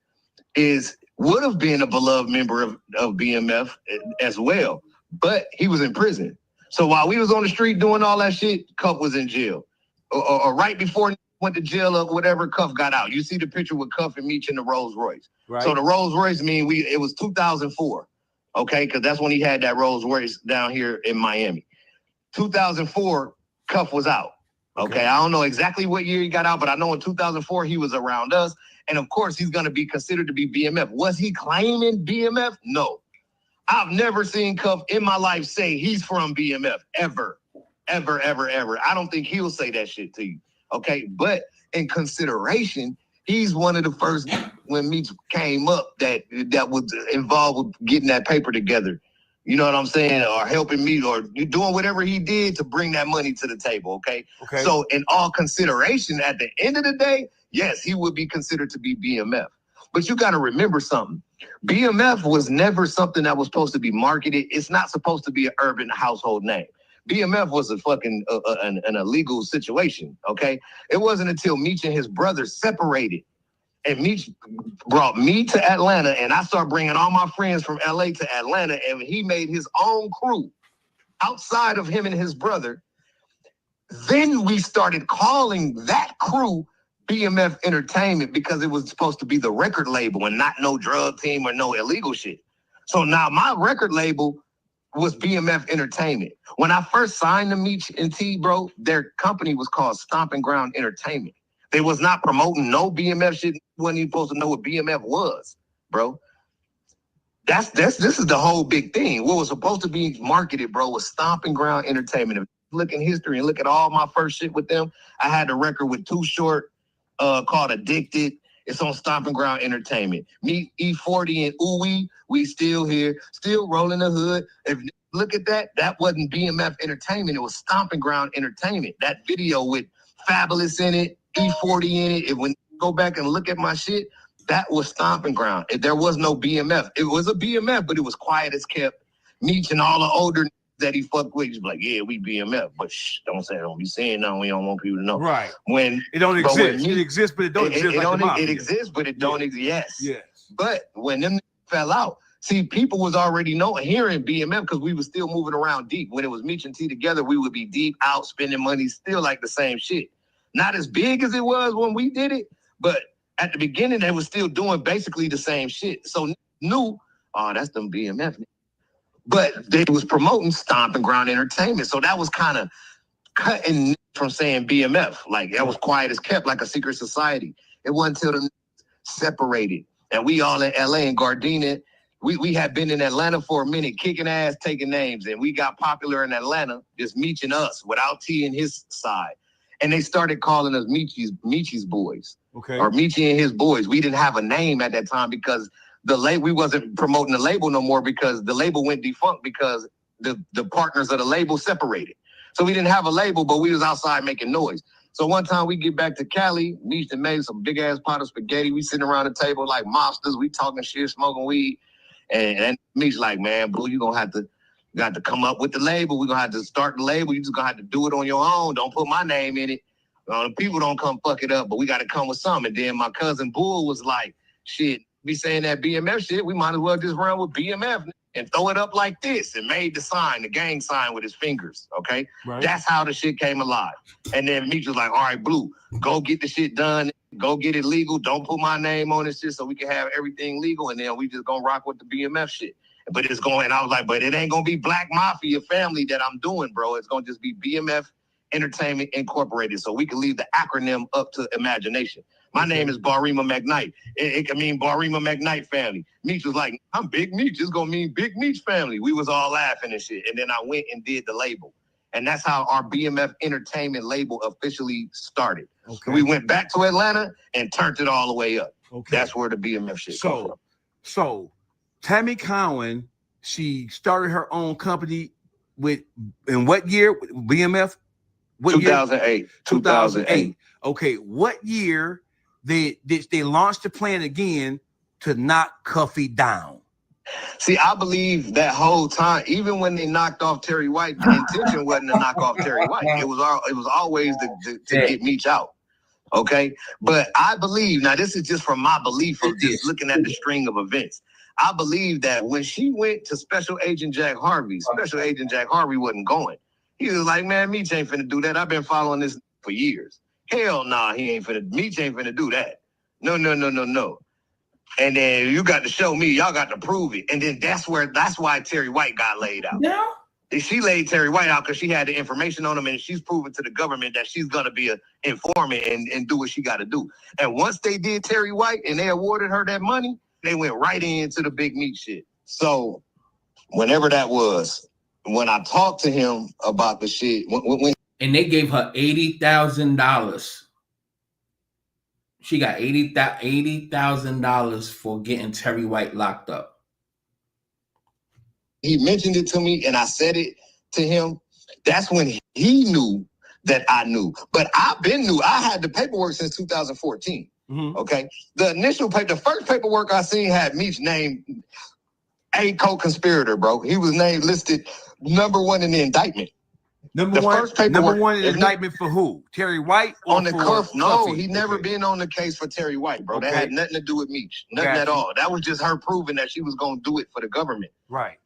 would have been a beloved member of BMF as well, but he was in prison. So while we was on the street doing all that shit, Cuff was in jail. Or right before he went to jail or whatever, Cuff got out. You see the picture with Cuff and Meech in the Rolls Royce. Right. So the Rolls Royce it was 2004, okay? Because that's when he had that Rolls Royce down here in Miami. 2004, Cuff was out. Okay, I don't know exactly what year he got out, but I know in 2004 he was around us. And of course, he's going to be considered to be BMF. Was he claiming BMF? No. I've never seen Cuff in my life say he's from BMF, ever. I don't think he'll say that shit to you. Okay, but in consideration, he's one of the first when Meech came up that was involved with getting that paper together. You know what I'm saying? Or helping me, or doing whatever he did to bring that money to the table, okay? So in all consideration, at the end of the day, yes, he would be considered to be BMF. But you got to remember something. BMF was never something that was supposed to be marketed. It's not supposed to be an urban household name. BMF was a fucking an illegal situation, okay? It wasn't until Meech and his brother separated and Meech brought me to Atlanta, and I started bringing all my friends from LA to Atlanta, and he made his own crew outside of him and his brother. Then we started calling that crew BMF Entertainment because it was supposed to be the record label and not no drug team or no illegal shit. So now my record label was BMF Entertainment. When I first signed to Meech and T, bro, their company was called Stomping Ground Entertainment. They was not promoting no BMF shit. Wasn't even supposed to know what BMF was, bro. This is the whole big thing. What was supposed to be marketed, bro, was Stomping Ground Entertainment. If you look in history and look at all my first shit with them, I had a record with Too Short called Addicted. It's on Stomping Ground Entertainment. Me, E40 and Ooey, we still here, still rolling the hood. If look at that, that wasn't BMF Entertainment. It was Stomping Ground Entertainment. That video with Fabulous in it, E40 in it. When you go back and look at my shit, that was Stomping Ground. There was no BMF. It was a BMF, but it was quiet as kept. Meech and all the older that he fucked with, he's like, yeah, we BMF, but shh, don't be saying nothing. We don't want people to know. Right. When it don't exist. It exists, but it don't exist. It exists, but it don't exist. Yes. Yes. But when them fell out, see, people was already hearing BMF because we was still moving around deep. When it was Meech and T together, we would be deep out spending money, still like the same shit. Not as big as it was when we did it, but at the beginning, they was still doing basically the same shit. So knew, oh, that's them BMF. But they was promoting Stomping Ground Entertainment. So that was kind of cutting from saying BMF. Like, that was quiet as kept, like a secret society. It wasn't until them separated. And we all in LA and Gardena. We had been in Atlanta for a minute, kicking ass, taking names. And we got popular in Atlanta, just Meech and us, without T and his side. And they started calling us Meechie's boys. Okay. Or Meechie and his boys. We didn't have a name at that time because we wasn't promoting the label no more because the label went defunct because the partners of the label separated. So we didn't have a label, but we was outside making noise. So one time we get back to Cali, Meech and made some big ass pot of spaghetti. We sitting around the table like mobsters. We talking shit, smoking weed. And Meech like, man, boo, you got to come up with the label. We're gonna have to start the label. You just gonna have to do it on your own. Don't put my name in it. People don't come fuck it up, but we got to come with something. And then my cousin Bull was like, shit, be saying that BMF shit, we might as well just run with BMF and throw it up like this, and made the sign, the gang sign with his fingers, okay? Right. That's how the shit came alive. And then Meech was like, all right, Blue, go get the shit done, go get it legal, don't put my name on this shit so we can have everything legal, and then we just gonna rock with the BMF shit. But it's going, and I was like, but it ain't gonna be Black Mafia Family that I'm doing, bro. It's gonna just be BMF Entertainment Incorporated, so we can leave the acronym up to imagination. My name is Barima McKnight. It can mean Barima McKnight Family. Meech was like, I'm Big Meech. It's gonna mean Big Meech Family. We was all laughing and shit. And then I went and did the label. And that's how our BMF Entertainment label officially started. Okay. We went back to Atlanta and turned it all the way up. Okay. That's where the BMF shit comes from. So Tammy Cowins, she started her own company in what year? BMF? What 2008. Year? 2008. Okay, what year they launched the plan again to knock Cuffy down? See, I believe that whole time, even when they knocked off Terry White, the intention wasn't to knock off Terry White. It was always to get Meech out. Okay, but I believe, now this is just from my belief of just looking at the string of events. I believe that when she went to Special Agent Jack Harvey wasn't going. He was like, man, Meech ain't finna do that. I've been following this for years. Hell nah, Meech ain't finna do that. No. And then you got to show me, y'all got to prove it. And then that's why Terry White got laid out. Yeah. She laid Terry White out because she had the information on him, and she's proven to the government that she's gonna be an informant and do what she gotta do. And once they did Terry White and they awarded her that money, they went right into the Big Meech shit. So whenever that was, when I talked to him about the shit, and they gave her $80,000. She got $80,000 for getting Terry White locked up. He mentioned it to me, and I said it to him. That's when he knew that I knew. But I've been new. I had the paperwork since 2014. Mm-hmm. Okay, the first paperwork I seen had Meech named a co-conspirator, bro. He was listed number one in the indictment. Number one in the indictment for who? Terry White? On the cuff? No, he never been on the case for Terry White, bro. Okay. That had nothing to do with Meech. Nothing at all. That was just her proving that she was going to do it for the government. Right.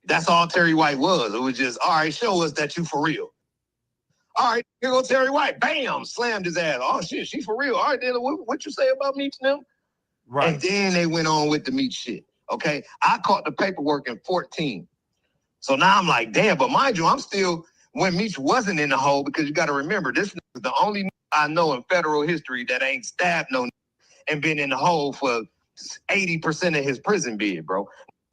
That's all Terry White was. It was just, all right, show us that you for real. All right, here go Terry White. Bam! Slammed his ass. Oh, shit, she for real. All right, then what you say about Meech now? Right. And then they went on with the Meech shit. Okay? I caught the paperwork in 14. So now I'm like, damn, but mind you, I'm still... When Meech wasn't in the hole, because you got to remember, this is the only I know in federal history that ain't stabbed no and been in the hole for 80% of his prison bid, bro.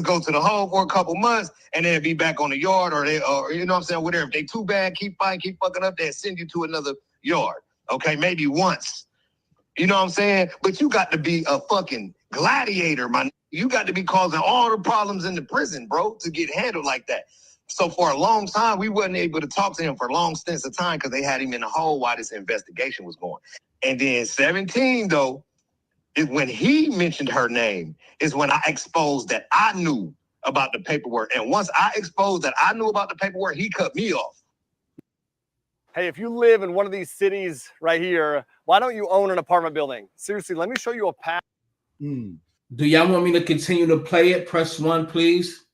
Go to the hole for a couple months and then be back on the yard, or you know what I'm saying, whatever. If they too bad, keep fighting, keep fucking up, they'll send you to another yard. Okay, maybe once You know what I'm saying? But you got to be a fucking gladiator, man. You got to be causing all the problems in the prison, bro, to get handled like that. So for a long time, we wasn't able to talk to him for long stints of time because they had him in the hole while this investigation was going. And then 17, though, is when he mentioned her name, is when I exposed that I knew about the paperwork. And once I exposed that I knew about the paperwork, he cut me off. Hey, if you live in one of these cities right here, why don't you own an apartment building? Seriously, let me show you a path. Do y'all want me to continue to play it? Press 1, please.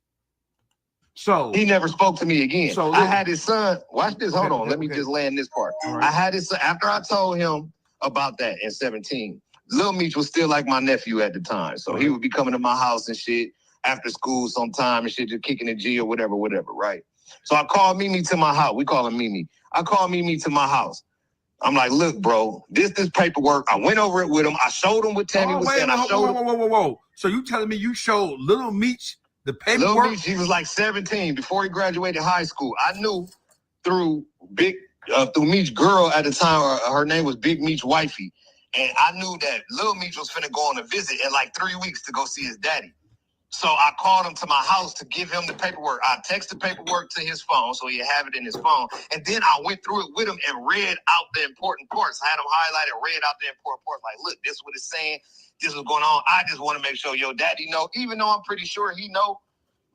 So he never spoke to me again. So I had his son. Watch this. Hold on. Let me just land this part. Right. I had his son after I told him about that in 17. Lil Meech was still like my nephew at the time. So he would be coming to my house and shit after school sometime and shit, just kicking the G or whatever, right? So I called Mimi to my house. We call him Mimi. I called Mimi to my house. I'm like, look, bro, this paperwork. I went over it with him. I showed him what Tammy was saying. Whoa. So you telling me you showed Little Meech the paperwork? Little Meech, he was like 17 before he graduated high school. I knew through Meech's girl at the time, her name was Big Meech Wifey. And I knew that Lil Meech was finna go on a visit in like 3 weeks to go see his daddy. So I called him to my house to give him the paperwork. I texted the paperwork to his phone so he'd have it in his phone. And then I went through it with him and read out the important parts. I had him highlighted, read out the important parts. Like, look, this is what it's saying. This is going on. I just want to make sure your daddy know, even though I'm pretty sure he know.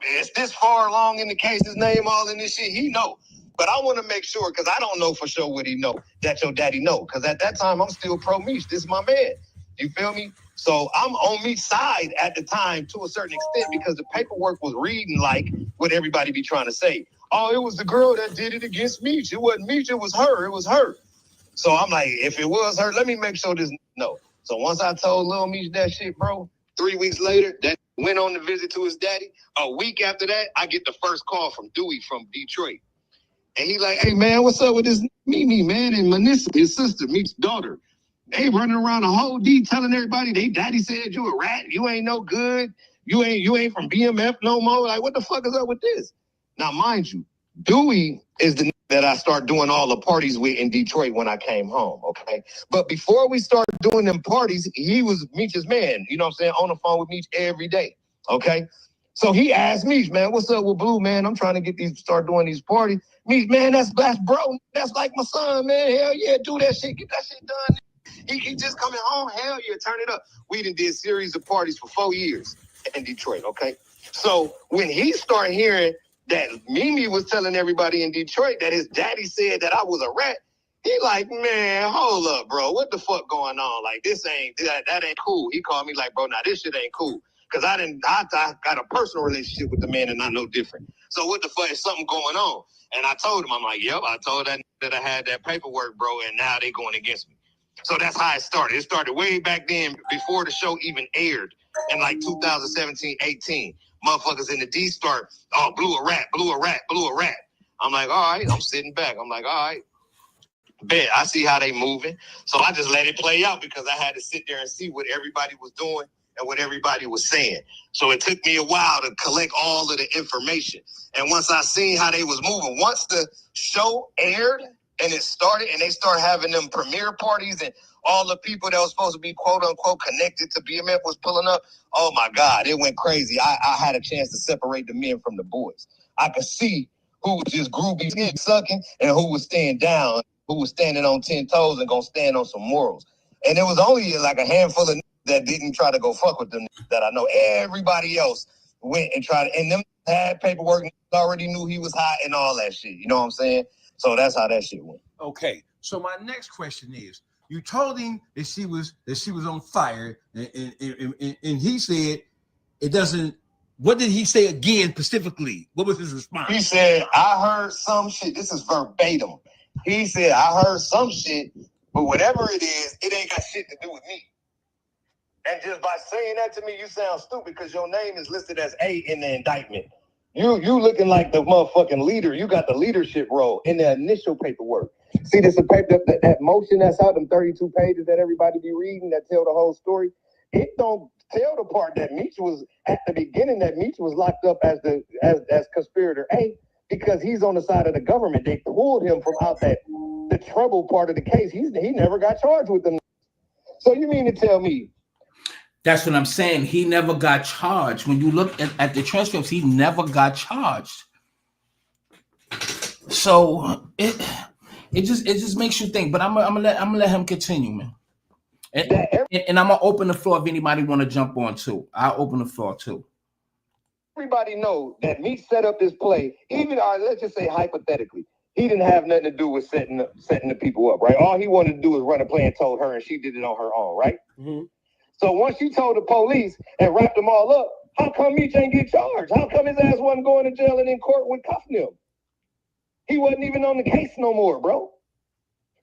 It's this far along in the case, his name all in this shit, he know. But I want to make sure, because I don't know for sure what he know, that your daddy know. Because at that time, I'm still pro Meech. This is my man. You feel me? So I'm on Meech's side at the time to a certain extent because the paperwork was reading like what everybody be trying to say. Oh, it was the girl that did it against Meech. It wasn't Meech, it was her. It was her. So I'm like, if it was her, let me make sure this no. So once I told Lil Meech that shit, bro, 3 weeks later, that went on the visit to his daddy. A week after that, I get the first call from Dewey from Detroit. And he like, hey, man, what's up with this Mimi, man? And Manissa, his sister, Meech's daughter. They running around the whole D telling everybody they daddy said you a rat. You ain't no good. You ain't from BMF no more. Like, what the fuck is up with this? Now, mind you, Dewey is the that I start doing all the parties with in Detroit when I came home, okay? But before we started doing them parties, he was Meech's man, you know what I'm saying, on the phone with Meech every day, okay? So he asked Meech, man, what's up with Blue, man? I'm trying to start doing these parties. Meech, man, that's bro. That's like my son, man. Hell yeah, do that shit. Get that shit done. He just coming home. Hell yeah, turn it up. We done did a series of parties for 4 years in Detroit, okay? So when he started hearing that Mimi was telling everybody in Detroit that his daddy said that I was a rat, he like, man, hold up, bro. What the fuck going on? Like, this ain't, that ain't cool. He called me like, bro, now this shit ain't cool. Because I got a personal relationship with the man and I know different. So what the fuck is something going on? And I told him, I'm like, yep, I told that I had that paperwork, bro, and now they going against me. So that's how it started. It started way back then before the show even aired in like 2017, 18. Motherfuckers in the D start, oh, blew a rat. I'm like, all right, I'm sitting back. I'm like, all right, bet. I see how they moving. So I just let it play out because I had to sit there and see what everybody was doing and what everybody was saying. So it took me a while to collect all of the information. And once I seen how they was moving, once the show aired and it started and they started having them premiere parties and all the people that was supposed to be quote unquote connected to BMF was pulling up, oh my God, it went crazy. I had a chance to separate the men from the boys. I could see who was just groovy sucking and who was staying down, who was standing on 10 toes and gonna stand on some morals. And it was only like a handful of that didn't try to go fuck with them that I know. Everybody else went and tried, and them had paperwork, already knew he was hot and all that shit. You know what I'm saying? So that's how that shit went. Okay. So my next question is, you told him that she was on fire, and he said it doesn't. What did he say again specifically? What was his response? He said, I heard some shit. This is verbatim. He said, I heard some shit, but whatever it is, it ain't got shit to do with me. And just by saying that to me, you sound stupid because your name is listed as A in the indictment. You looking like the motherfucking leader. You got the leadership role in the initial paperwork. See, this paper, that motion that's out, them 32 pages that everybody be reading that tell the whole story. It don't tell the part that Meech was at the beginning, that Meech was locked up as conspirator A because he's on the side of the government. They pulled him from out the trouble part of the case. He never got charged with them. So you mean to tell me? That's what I'm saying. He never got charged. When you look at the transcripts, he never got charged. So it just makes you think. But I'm gonna let him continue, man. And I'm gonna open the floor if anybody want to jump on too. I'll open the floor too. Everybody knows that Meech set up this play. Even let's just say hypothetically, he didn't have nothing to do with setting the people up, right? All he wanted to do was run a play and told her, and she did it on her own, right? Mm-hmm. So once she told the police and wrapped them all up, how come Meech ain't get charged? How come his ass wasn't going to jail and in court with cuffing him? He wasn't even on the case no more, bro.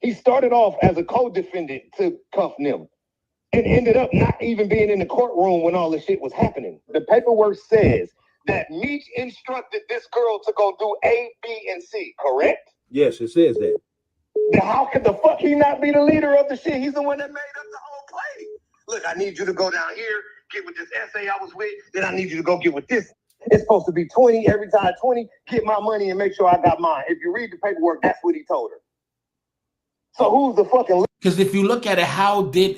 He started off as a co-defendant to cuff them and ended up not even being in the courtroom when all the shit was happening. The paperwork says that Meech instructed this girl to go do A, B, and C, correct? Yes, it says that. Then how could the fuck he not be the leader of the shit? He's the one that made up the whole play. Look, I need you to go down here, get with this essay I was with, then I need you to go get with this. It's supposed to be 20 every time 20, get my money and make sure I got mine. If you read the paperwork, that's what he told her. So who's the fucking? Because if you look at it, how did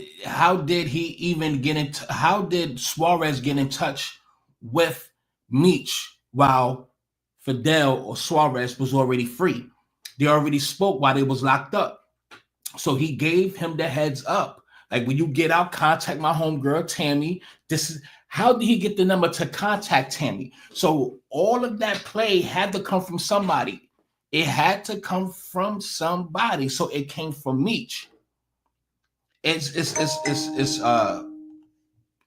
he even get in? How did Suarez get in touch with Meech while Fidel or Suarez was already free? They already spoke while they was locked up. So he gave him the heads up. Like, when you get out, contact my homegirl Tammy. This is how did he get the number to contact Tammy? So all of that play had to come from somebody. It had to come from somebody. So it came from Meech. It's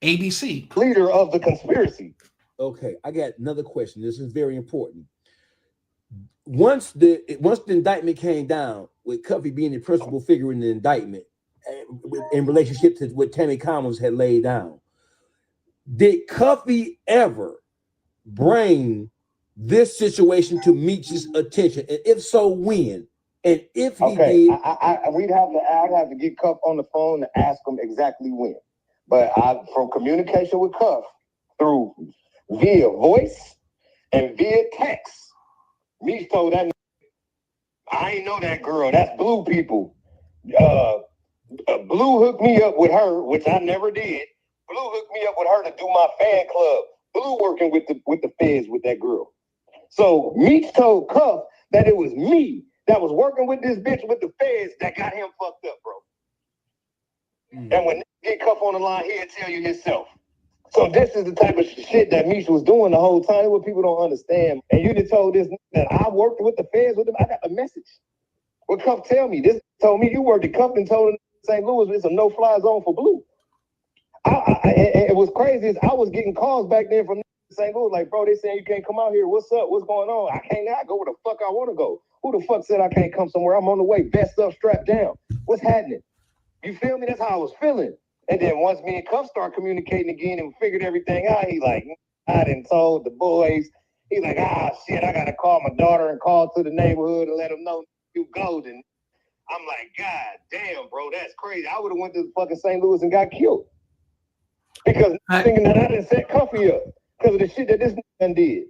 ABC. Leader of the conspiracy. Okay, I got another question. This is very important. Once the indictment came down, with Cuffy being the principal figure in the indictment, in relationship to what Tammy Cowins had laid down, did Cuffy ever bring this situation to Meech's attention? And if so, when? And if he did, I'd have to get Cuff on the phone to ask him exactly when. But from communication with Cuff through via voice and via text, Meech told that I ain't know that girl. That's Blue people. Blue hooked me up with her, which I never did. Blue hooked me up with her to do my fan club. Blue working with the feds with that girl. So Meech told Cuff that it was me that was working with this bitch with the feds that got him fucked up, bro. And when get Cuff on the line, he'll tell you himself. So this is the type of shit that Meech was doing the whole time. What people don't understand. And you just told this that I worked with the feds with them. I got the message. What Cuff tell me? This told me you worked at Cuff and told him St. Louis it's a no-fly zone for Blue. It was crazy. I was getting calls back then from St. Louis, like, bro, they saying you can't come out here. What's up? What's going on? I can't now go where the fuck I want to go. Who the fuck said I can't come somewhere? I'm on the way, vest up, strapped down. What's happening? You feel me? That's how I was feeling. And then once me and Cuff start communicating again and figured everything out, he like, I done told the boys. He's like, shit, I gotta call my daughter and call to the neighborhood and let them know you golden. I'm like, God damn, bro, that's crazy. I would have went to fucking St. Louis and got killed. Because thinking that I didn't set Cuffy up because of the shit that this man did.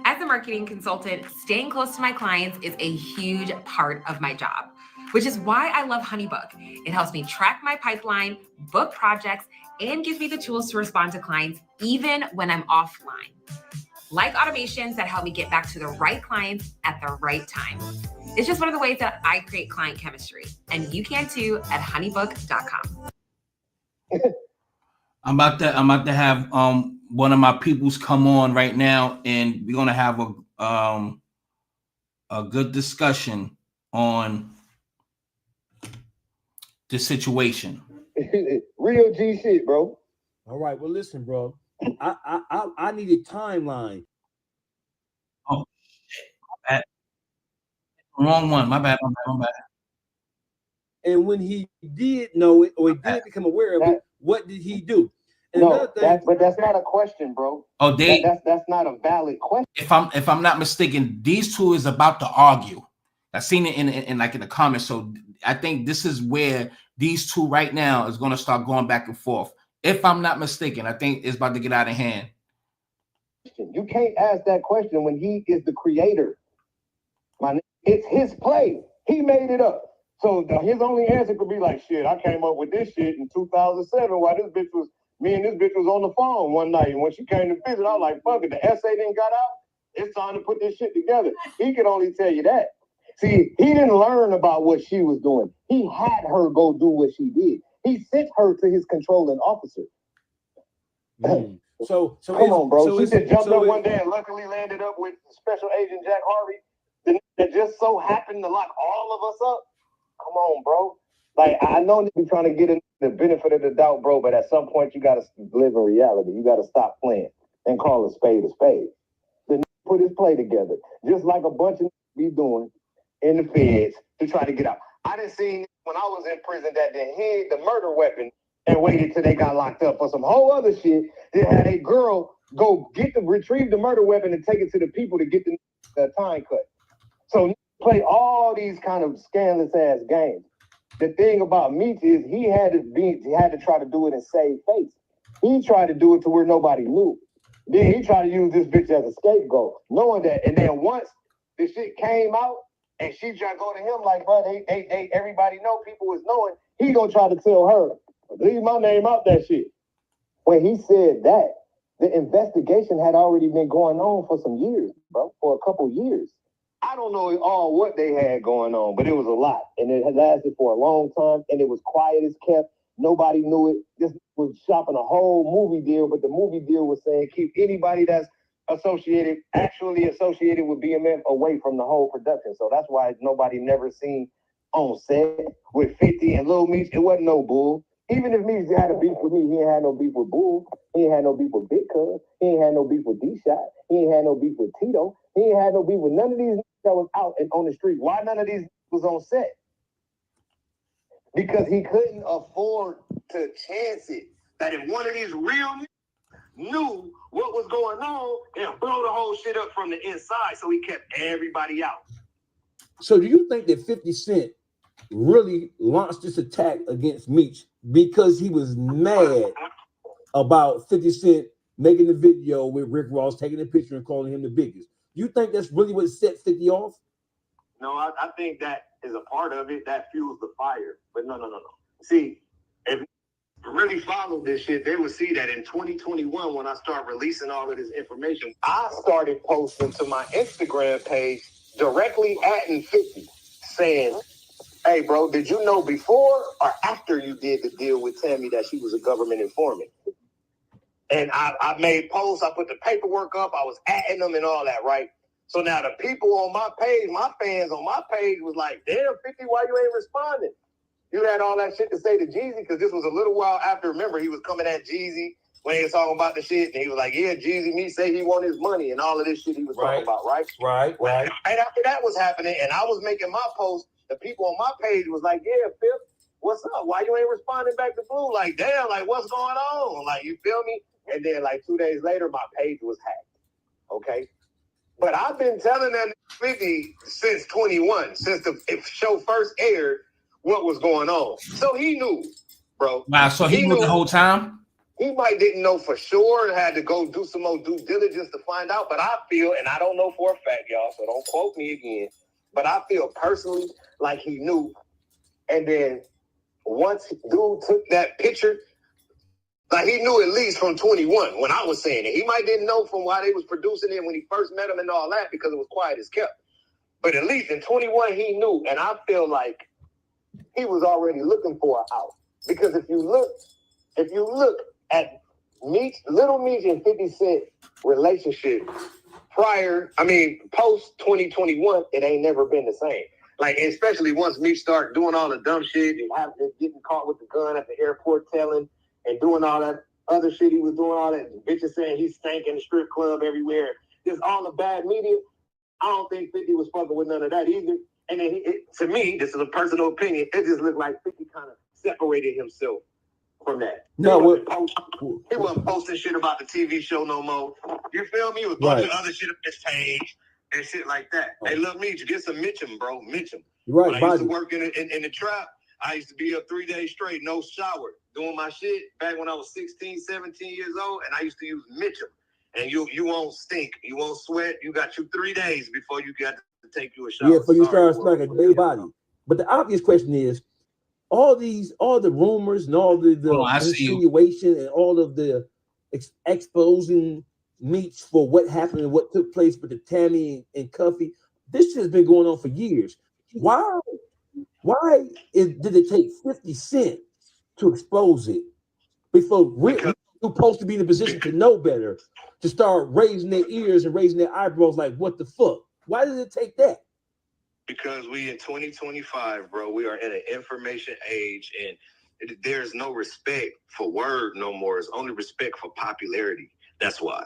As a marketing consultant, staying close to my clients is a huge part of my job, which is why I love HoneyBook. It helps me track my pipeline, book projects, and gives me the tools to respond to clients even when I'm offline. Like automations that help me get back to the right clients at the right time. It's just one of the ways that I create client chemistry, and you can too at honeybook.com. I'm about to have one of my peoples come on right now, and we're gonna have a good discussion on the situation. Real G shit, bro. All right, well, listen, bro. I need a timeline. Oh shit, my bad. Wrong one. My bad. And when he did know it, or he did become aware of it, what did he do? And but that's not a question, bro. Oh, that's not a valid question. If I'm not mistaken, these two is about to argue. I've seen it in the comments. So I think this is where these two right now is going to start going back and forth. If I'm not mistaken, I think it's about to get out of hand. You can't ask that question when he is the creator. It's his play. He made it up. So his only answer could be like, shit, I came up with this shit in 2007 while me and this bitch was on the phone one night. And when she came to visit, I was like, fuck it, the essay didn't got out. It's time to put this shit together. He could only tell you that. See, he didn't learn about what she was doing. He had her go do what she did. He sent her to his controlling officer. So come on, bro. She just jumped up one day and luckily landed up with Special Agent Jack Harvey that just so happened to lock all of us up. Come on, bro. Like, I know they be trying to get the benefit of the doubt, bro, but at some point you gotta live in reality. You gotta stop playing and call a spade a spade. Then put his play together, just like a bunch of be doing in the feds to try to get out. I done seen when I was in prison that they hid the murder weapon and waited till they got locked up for some whole other shit. They had a girl go retrieve the murder weapon and take it to the people to get the time cut. So play all these kind of scandalous ass games. The thing about Meech is he had to try to do it and save face. He tried to do it to where nobody knew. Then he tried to use this bitch as a scapegoat, knowing that. And then once the shit came out and she tried to go to him like, bro, they everybody know, people was knowing, he gonna try to tell her, leave my name out that shit. When he said that, the investigation had already been going on for some years, bro, for a couple years. I don't know all what they had going on, but it was a lot. And it had lasted for a long time, and it was quiet as kept. Nobody knew it. This was shopping a whole movie deal, but the movie deal was saying keep anybody that's actually associated with BMF away from the whole production. So that's why nobody never seen on set with 50 and Lil Meech. It wasn't no bull. Even if Meech had a beef with me, he ain't had no beef with Bull. He ain't had no beef with Big Cuz. He ain't had no beef with D-Shot. He ain't had no beef with Tito. He ain't had no beef with none of these that was out and on the street. Why none of these was on set? Because he couldn't afford to chance it. That if one of these real knew what was going on, and blow the whole shit up from the inside, so he kept everybody out. So do you think that 50 Cent really launched this attack against Meech because he was mad about 50 Cent making the video with Rick Ross, taking a picture and calling him the biggest? You think that's really what set 50 off? No, I think that is a part of it that fuels the fire. But no. See, if you really followed this shit, they would see that in 2021, when I start releasing all of this information, I started posting to my Instagram page directly atting 50, saying, hey, bro, did you know before or after you did the deal with Tammy that she was a government informant? And I made posts, I put the paperwork up, I was atting them and all that, right? So now the people on my page, my fans on my page was like, damn, 50, why you ain't responding? You had all that shit to say to Jeezy, because this was a little while after. Remember, he was coming at Jeezy when he was talking about the shit, and he was like, yeah, Jeezy, me say he want his money, and all of this shit he was talking about, right? Right. Right after that was happening, and I was making my post, the people on my page was like, yeah, Phil, what's up? Why you ain't responding back to Blue? Like, damn, like, what's going on? Like, you feel me? And then, like, 2 days later, my page was hacked, okay? But I've been telling that 50 since 21, since the show first aired, what was going on. So he knew, bro. Wow, so he knew the whole time? He might didn't know for sure and had to go do some more due diligence to find out. But I feel, and I don't know for a fact, y'all, so don't quote me again, but I feel personally like he knew. And then once dude took that picture, like he knew at least from 21 when I was saying it. He might didn't know from why they was producing it when he first met him and all that, because it was quiet as kept. But at least in 21 he knew, and I feel like he was already looking for an out. Because if you look at Meech, Little Meech and 50 Cent relationship post 2021, it ain't never been the same. Like, especially once Meech started doing all the dumb shit and getting caught with the gun at the airport telling and doing all that other shit he was doing, all that bitches saying he stank in the strip club everywhere. Just all the bad media. I don't think 50 was fucking with none of that either. And then to me, this is a personal opinion, it just looked like 50 kind of separated himself from that. He wasn't posting shit about the TV show no more. You feel me? It was a bunch of other shit on his page and shit like that. Hey, look, Meech, get some Mitchum, bro. Mitchum. Right, when I used to work in the trap, I used to be up 3 days straight, no shower, doing my shit back when I was 16, 17 years old, and I used to use Mitchum. And you won't stink, you won't sweat. You got 3 days before you got to take you a shower. Yeah, for you start smelling a big body. But the obvious question is, all the rumors and all the insinuation and all of the exposing Meech for what happened and what took place with the Tammy and Cuffy, this has been going on for years. Why did it take 50 Cent to expose it before we're supposed to be in a position to know better, to start raising their ears and raising their eyebrows like, what the fuck? Why did it take that? Because we in 2025, bro, we are in an information age, and there's no respect for word no more. It's only respect for popularity. That's why.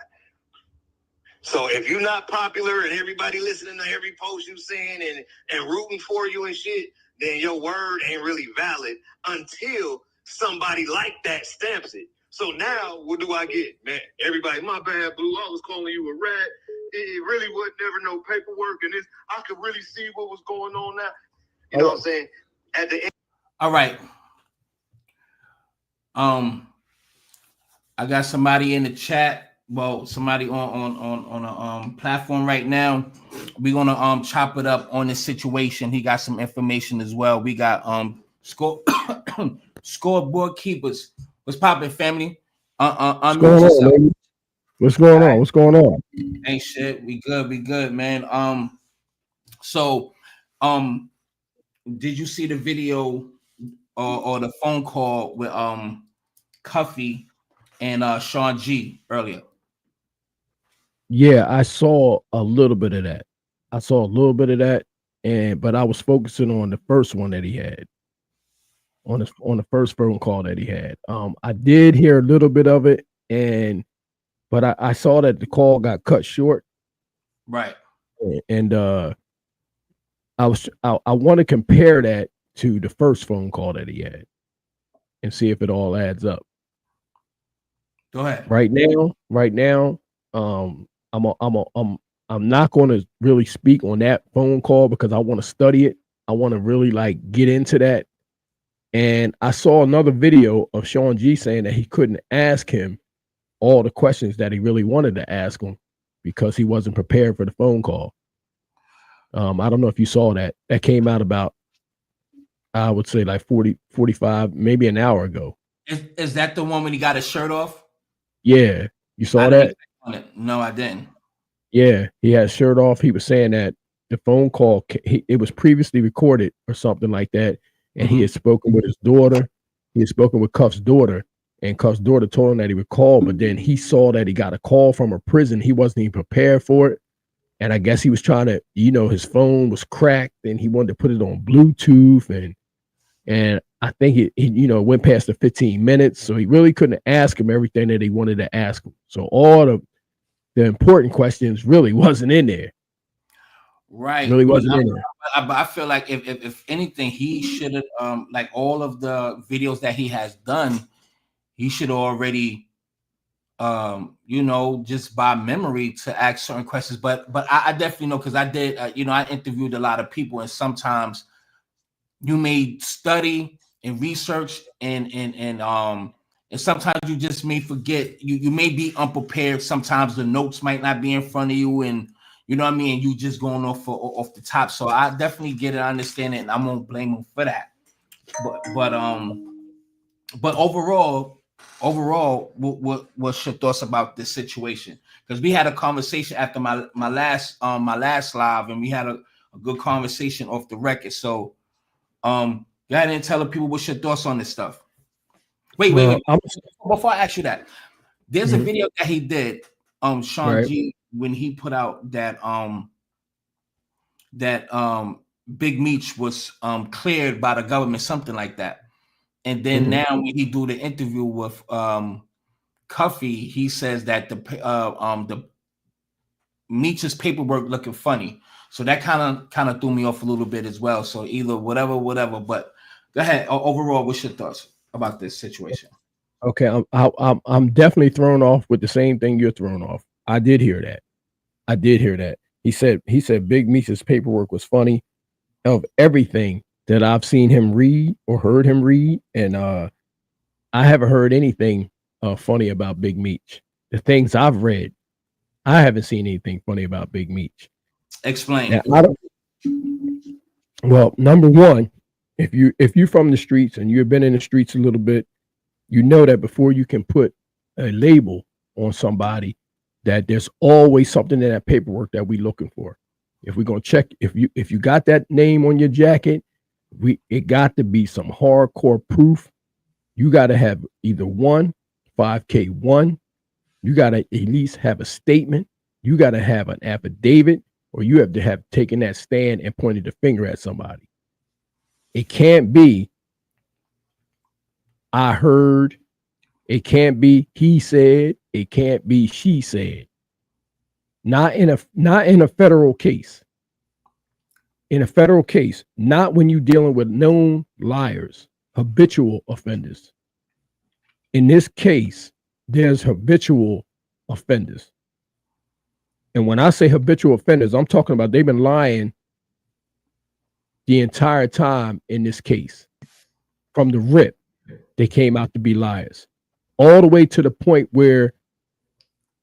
So if you're not popular and everybody listening to every post you saying and rooting for you and shit, then your word ain't really valid until somebody like that stamps it. So now what do I get? Man, everybody, my bad, Blue. I was calling you a rat. It really was never no paperwork, and this I could really see what was going on now. You know what I'm saying? At the end. All right. I got somebody in the chat. Well, somebody on a platform right now. We're gonna chop it up on this situation. He got some information as well. We got scoreboard keepers. What's poppin', family? What's going on, baby? What's going on? What's going on? Ain't shit. We good, man. So did you see the video or the phone call with Cuffy and Sean G earlier? Yeah, I saw a little bit of that. But I was focusing on the first one that he had. On the first phone call that he had. I did hear a little bit of it, but I saw that the call got cut short. Right. And I want to compare that to the first phone call that he had and see if it all adds up. Go ahead. Right now, I'm not going to really speak on that phone call because I want to study it. I want to really like get into that. And I saw another video of Sean G saying that he couldn't ask him all the questions that he really wanted to ask him because he wasn't prepared for the phone call. I don't know if you saw that. That came out about, I would say like 40, 45, maybe an hour ago. Is that the one when he got his shirt off? Yeah. You saw that? No, I didn't. Yeah. He had his shirt off. He was saying that the phone call, it was previously recorded or something like that. And he had spoken with his daughter. He had spoken with Cuff's daughter. And Cuff's daughter told him that he would call. But then he saw that he got a call from a prison. He wasn't even prepared for it. And I guess he was trying to, his phone was cracked and he wanted to put it on Bluetooth. And I think it went past the 15 minutes. So he really couldn't ask him everything that he wanted to ask him. So all the important questions really wasn't in there. Right. Really wasn't in there. But I feel like if anything, he should have like all of the videos that he has done, he should already just by memory to ask certain questions. But I definitely know because I did I interviewed a lot of people, and sometimes you may study and research and sometimes you just may forget. You may be unprepared. Sometimes the notes might not be in front of you, and you know what I mean? You just going off the top. So I definitely get it, I understand it, and I won't blame him for that. But overall, what's your thoughts about this situation? Because we had a conversation after my last live, and we had a good conversation off the record. So go ahead and tell the people what's your thoughts on this stuff. Wait. Before I ask you that, there's a video that he did, Sean G, when he put out that Big Meech was cleared by the government, something like that. And then now when he do the interview with Cuffy, he says that the Meech's paperwork looking funny. So that kind of threw me off a little bit as well. So either whatever. But go ahead. Overall, what's your thoughts about this situation? Okay, I'm definitely thrown off with the same thing you're thrown off. I did hear that. He said Big Meech's paperwork was funny. Of everything that I've seen him read or heard him read, and I haven't heard anything funny about Big Meech. The things I've read, I haven't seen anything funny about Big Meech. Explain. Now, well, number one, if you're from the streets and you've been in the streets a little bit, you know that before you can put a label on somebody, that there's always something in that paperwork that we're looking for. If we're gonna check, if you got that name on your jacket, it got to be some hardcore proof. You got to have either 5K1, you got to at least have a statement, you got to have an affidavit, or you have to have taken that stand and pointed the finger at somebody. It can't be I heard, it can't be he said, it can't be she said. Not in a federal case. In a federal case, not when you're dealing with known liars, habitual offenders. In this case, there's habitual offenders. And when I say habitual offenders, I'm talking about they've been lying the entire time in this case. From the rip, they came out to be liars. All the way to the point where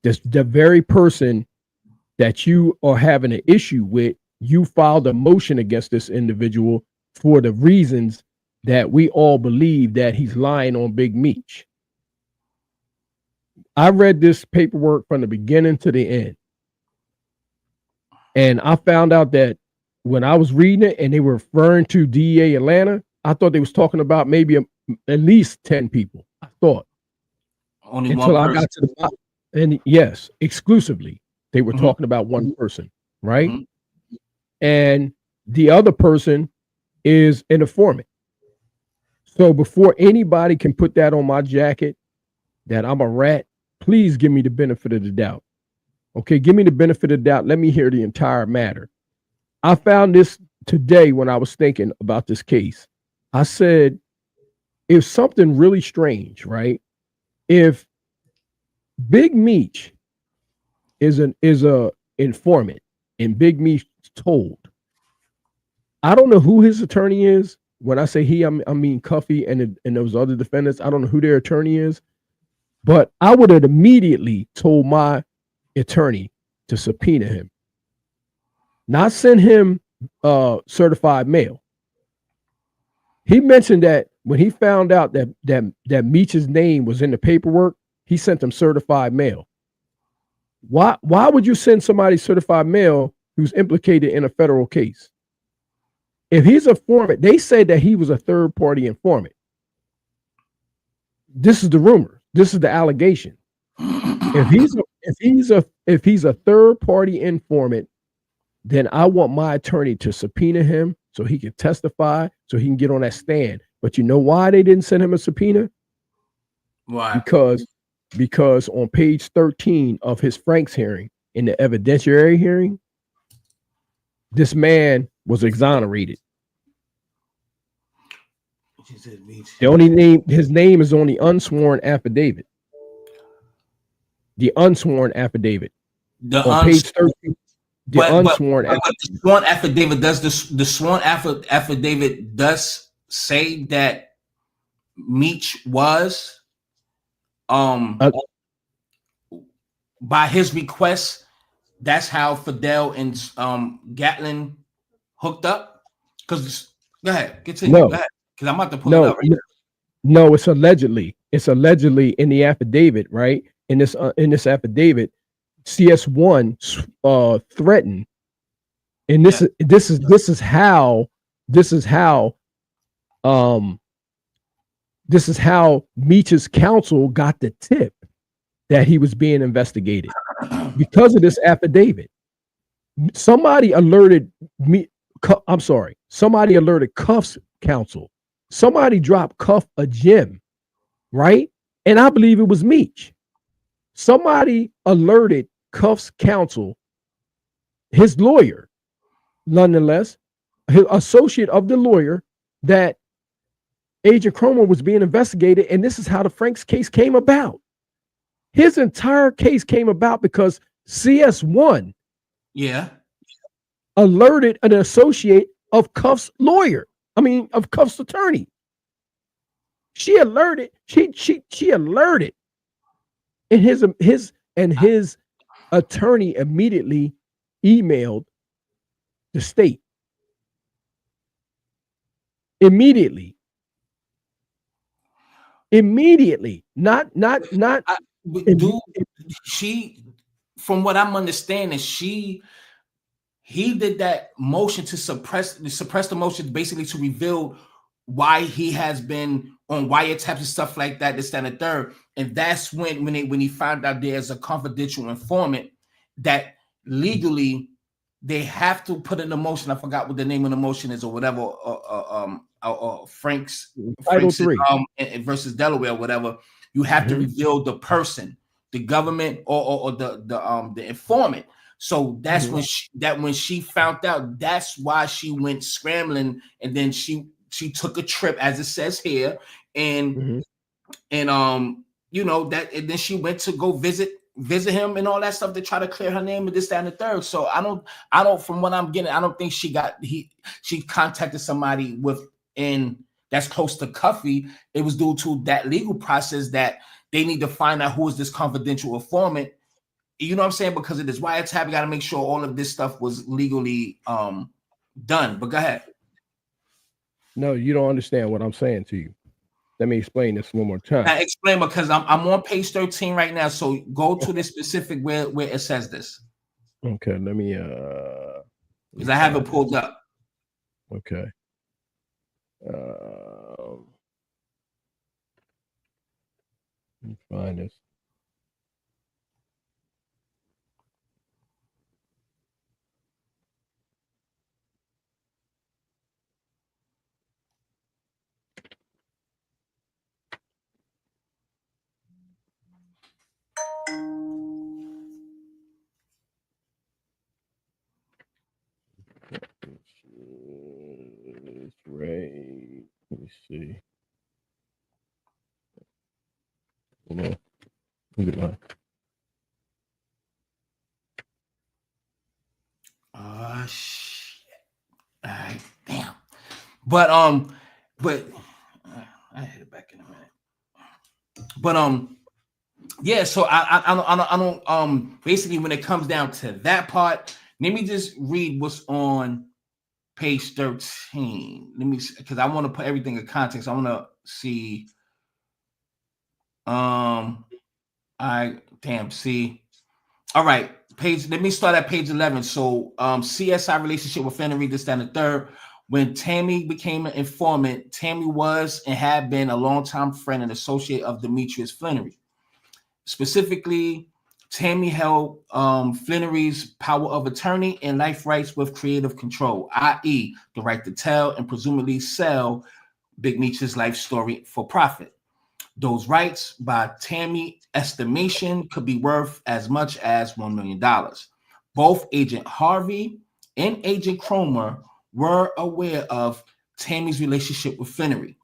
the very person that you are having an issue with, you filed a motion against this individual for the reasons that we all believe that he's lying on Big Meech. I read this paperwork from the beginning to the end. And I found out that when I was reading it and they were referring to DEA Atlanta, I thought they was talking about maybe at least 10 people. I thought. Only until one I got person. to the, and yes, exclusively, they were talking about one person, right? And the other person is an informant. So before anybody can put that on my jacket, that I'm a rat, please give me the benefit of the doubt. Okay, give me the benefit of the doubt. Let me hear the entire matter. I found this today when I was thinking about this case. I said, if something really strange, right? If Big Meech is a informant and Big Meech told, I don't know who his attorney is. When I say he, I mean Cuffy and those other defendants. I don't know who their attorney is, but I would have immediately told my attorney to subpoena him, not send him certified mail. He mentioned that when he found out that Meech's name was in the paperwork, he sent him certified mail. Why would you send somebody certified mail who's implicated in a federal case? If he's a informant, they said that he was a third party informant. This is the rumor. This is the allegation. If he's a third party informant, then I want my attorney to subpoena him so he can testify, so he can get on that stand. But you know why they didn't send him a subpoena? Why? Because on page 13 of his Frank's hearing, in the evidentiary hearing, this man was exonerated. The only name, his name is on the unsworn affidavit. The unsworn affidavit. On page 13. The sworn affidavit does the sworn affidavit does say that Meech was by his request. That's how Fidel and Gatlin hooked up. Because go ahead, continue. No. Go ahead, because I'm about to pull it up right now. No, it's allegedly. It's allegedly in the affidavit, right? In this affidavit, CS1 threatened, and this is how Meech's counsel got the tip that he was being investigated because of this affidavit. Somebody alerted me. Somebody alerted Cuff's counsel. Somebody dropped Cuff a gem, right? And I believe it was Meech. Somebody alerted Cuff's counsel, his lawyer, nonetheless, his associate of the lawyer, that Agent Cromer was being investigated, and this is how the Franks case came about. His entire case came about because CS1 alerted an associate of Cuff's lawyer. Of Cuff's attorney. She alerted, she alerted. And his attorney immediately emailed the state. Immediately. Not Dude, she, from what I'm understanding, he did that motion to suppress the motion, basically to reveal why he has been on wiretaps and stuff like that, this, that, and the third. And that's when he found out there's a confidential informant that legally they have to put in the motion. I forgot what the name of the motion is or whatever. Frank's versus Delaware, or whatever. You have to reveal the person, the government, or the informant. So that's when she found out. That's why she went scrambling, and then she took a trip, as it says here, and you know that, and then she went to go visit him and all that stuff to try to clear her name and this, that, and the third. So I don't from what I'm getting, I don't think she contacted somebody within that's close to Cuffy. It was due to that legal process that they need to find out who is this confidential informant. You know what I'm saying? Because of this wiretap, you got to make sure all of this stuff was legally done. But go ahead. No, you don't understand what I'm saying to you. Let me explain this one more time. Now explain, because I'm on page 13 right now. So go to the specific where it says this. Okay, let me because I have it pulled up. Okay. Let me find this. Right. Let me see. Hold on. Look at mine. Shit. All right, damn. But I hit it back in a minute. But yeah. So I don't basically when it comes down to that part, let me just read what's on page 13. Let me, because I want to put everything in context. I want to see. See. All right, page. Let me start at page 11. So, CSI relationship with Flannery, this, that, and the third. When Tammy became an informant, Tammy was and had been a longtime friend and associate of Demetrius Flannery. Specifically, Tammy held Flannery's power of attorney and life rights with creative control, i.e., the right to tell and presumably sell Big Meech's life story for profit. Those rights, by Tammy estimation, could be worth as much as $1 million. Both Agent Harvey and Agent Cromer were aware of Tammy's relationship with Flannery.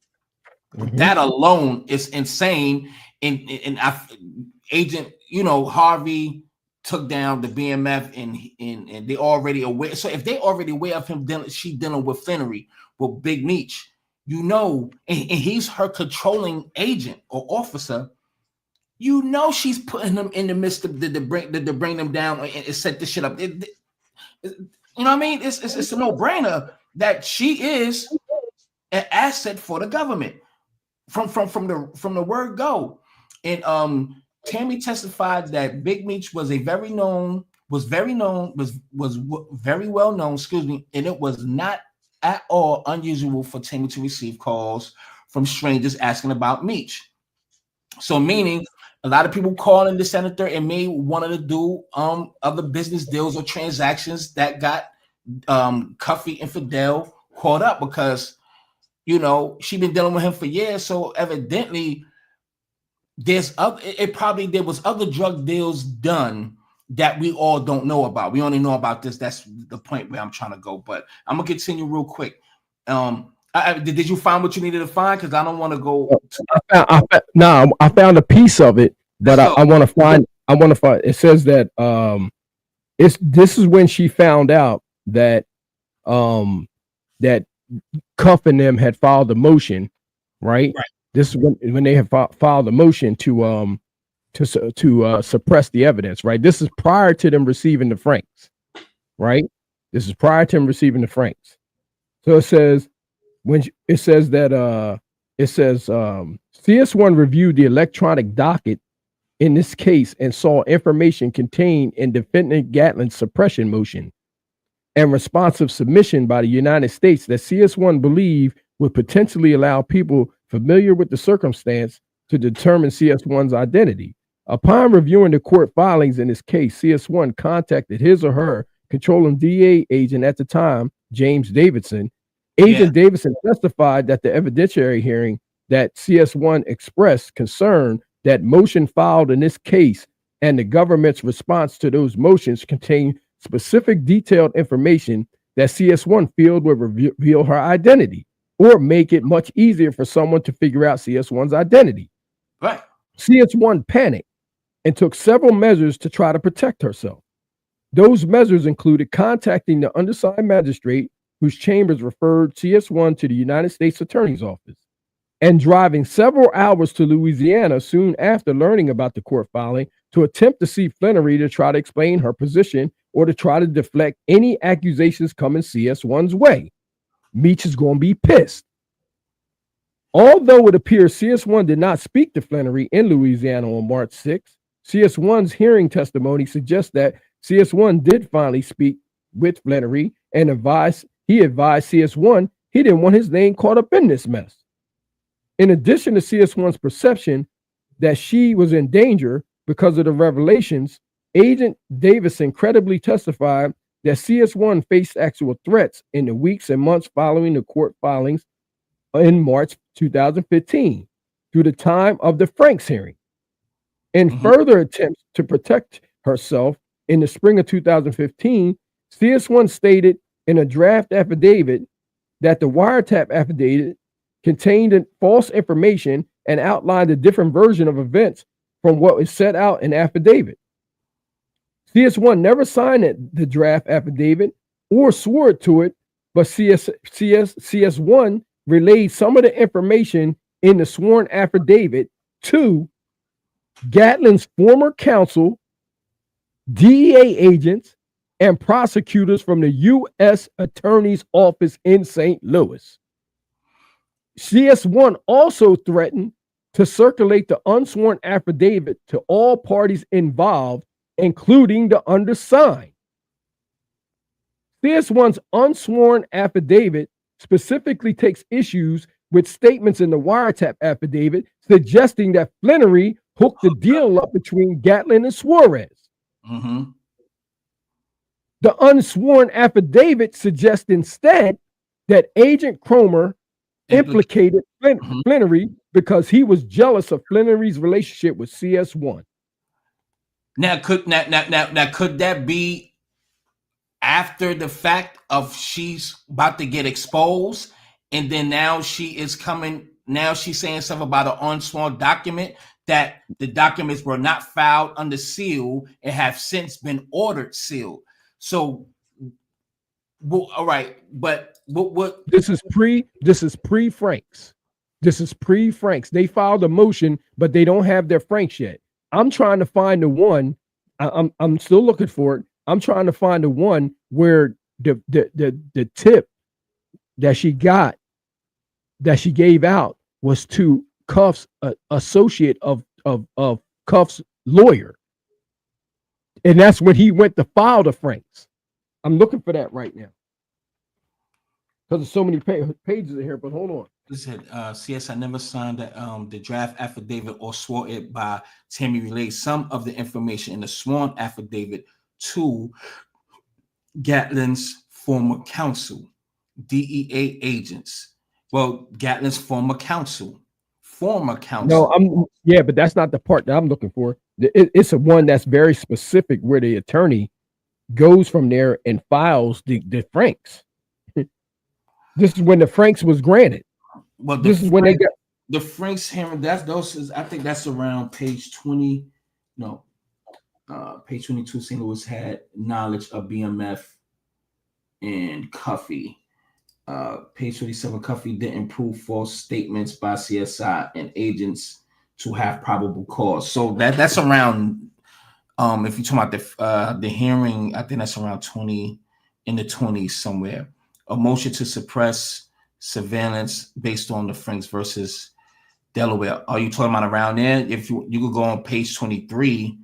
That alone is insane. And Agent, Harvey took down the BMF, and they already aware. So if they already aware of him, she dealing with Flannery, with Big Meech, and he's her controlling agent or officer. She's putting them in the midst of to bring them down and set this shit up. You know what I mean? It's a no-brainer that she is an asset for the government from the word go. And Tammy testified that Big Meech was very well known, and it was not at all unusual for Tammy to receive calls from strangers asking about Meech. So meaning a lot of people calling the senator and may wanted to do other business deals or transactions that got Cuffy and Fidel caught up, because she been dealing with him for years. So evidently there was other drug deals done that we all don't know about. We only know about this. That's the point where I'm trying to go. But I'm gonna continue real quick. Did you find what you needed to find? Because I don't want to go. I found a piece of it, but I want to find. It says that this is when she found out that that Cuff and them had filed a motion, right? This is when they have filed a motion to suppress the evidence, right? This is prior to them receiving the Franks, right? This is prior to them receiving the Franks. So it says when it says that CS1 reviewed the electronic docket in this case and saw information contained in defendant Gatlin's suppression motion and responsive submission by the United States that CS1 believed would potentially allow people familiar with the circumstance to determine CS1's identity. Upon reviewing the court filings in this case, CS1 contacted his or her controlling DA agent at the time, James Davidson. Agent Davidson testified that the evidentiary hearing that CS1 expressed concern that motion filed in this case and the government's response to those motions contain specific detailed information that CS1 feels would reveal her identity or make it much easier for someone to figure out CS1's identity. Right. CS1 panicked and took several measures to try to protect herself. Those measures included contacting the undersigned magistrate whose chambers referred CS1 to the United States Attorney's Office and driving several hours to Louisiana soon after learning about the court filing to attempt to see Flannery to try to explain her position or to try to deflect any accusations coming CS1's way. Meech is going to be pissed. Although it appears CS1 did not speak to Flannery in Louisiana on March 6th, CS1's hearing testimony suggests that CS1 did finally speak with Flannery and he advised CS1 he didn't want his name caught up in this mess. In addition to CS1's perception that she was in danger because of the revelations, Agent Davidson credibly testified that CS1 faced actual threats in the weeks and months following the court filings in March 2015 through the time of the Franks hearing. In further attempts to protect herself in the spring of 2015, CS1 stated in a draft affidavit that the wiretap affidavit contained false information and outlined a different version of events from what was set out in affidavit. CS1 never signed the draft affidavit or swore to it, but CS1 relayed some of the information in the sworn affidavit to Gatlin's former counsel, DEA agents, and prosecutors from the U.S. Attorney's Office in St. Louis. CS1 also threatened to circulate the unsworn affidavit to all parties involved, including the undersigned. CS1's unsworn affidavit specifically takes issues with statements in the wiretap affidavit suggesting that Flannery hooked the deal up between Gatlin and Suarez. The unsworn affidavit suggests instead that Agent Cromer implicated Flannery because he was jealous of Flannery's relationship with CS1. Now could that be after the fact of she's about to get exposed, and then now she's saying stuff about an unsworn document that the documents were not filed under seal and have since been ordered sealed. So, well, all right, but what? This is pre-Franks. This is pre-Franks. They filed a motion, but they don't have their Franks yet. I'm trying to find the one. I'm still looking for it. I'm trying to find the one where the tip that she gave out was to Cuff's associate of Cuff's lawyer. And that's when he went to file the Franks. I'm looking for that right now. Because there's so many pages in here, but hold on. This said, CS, I never signed the draft affidavit or swore it by Tammy relayed some of the information in the sworn affidavit to Gatlin's former counsel, DEA agents. Well, Gatlin's former counsel. No, but that's not the part that I'm looking for. It's a one that's very specific where the attorney goes from there and files the Franks. This is when the Franks was granted. Well, this is when they got the Franks hearing. I think that's around page 20. No, page 22. St. Louis had knowledge of BMF and Cuffy. Page 27. Cuffy didn't prove false statements by CSI and agents to have probable cause. So that's around. If you're talking about the hearing, I think that's around 20 in the 20s somewhere. A motion to suppress surveillance based on the Franks versus Delaware. Are you talking about around there? If you could go on page 23.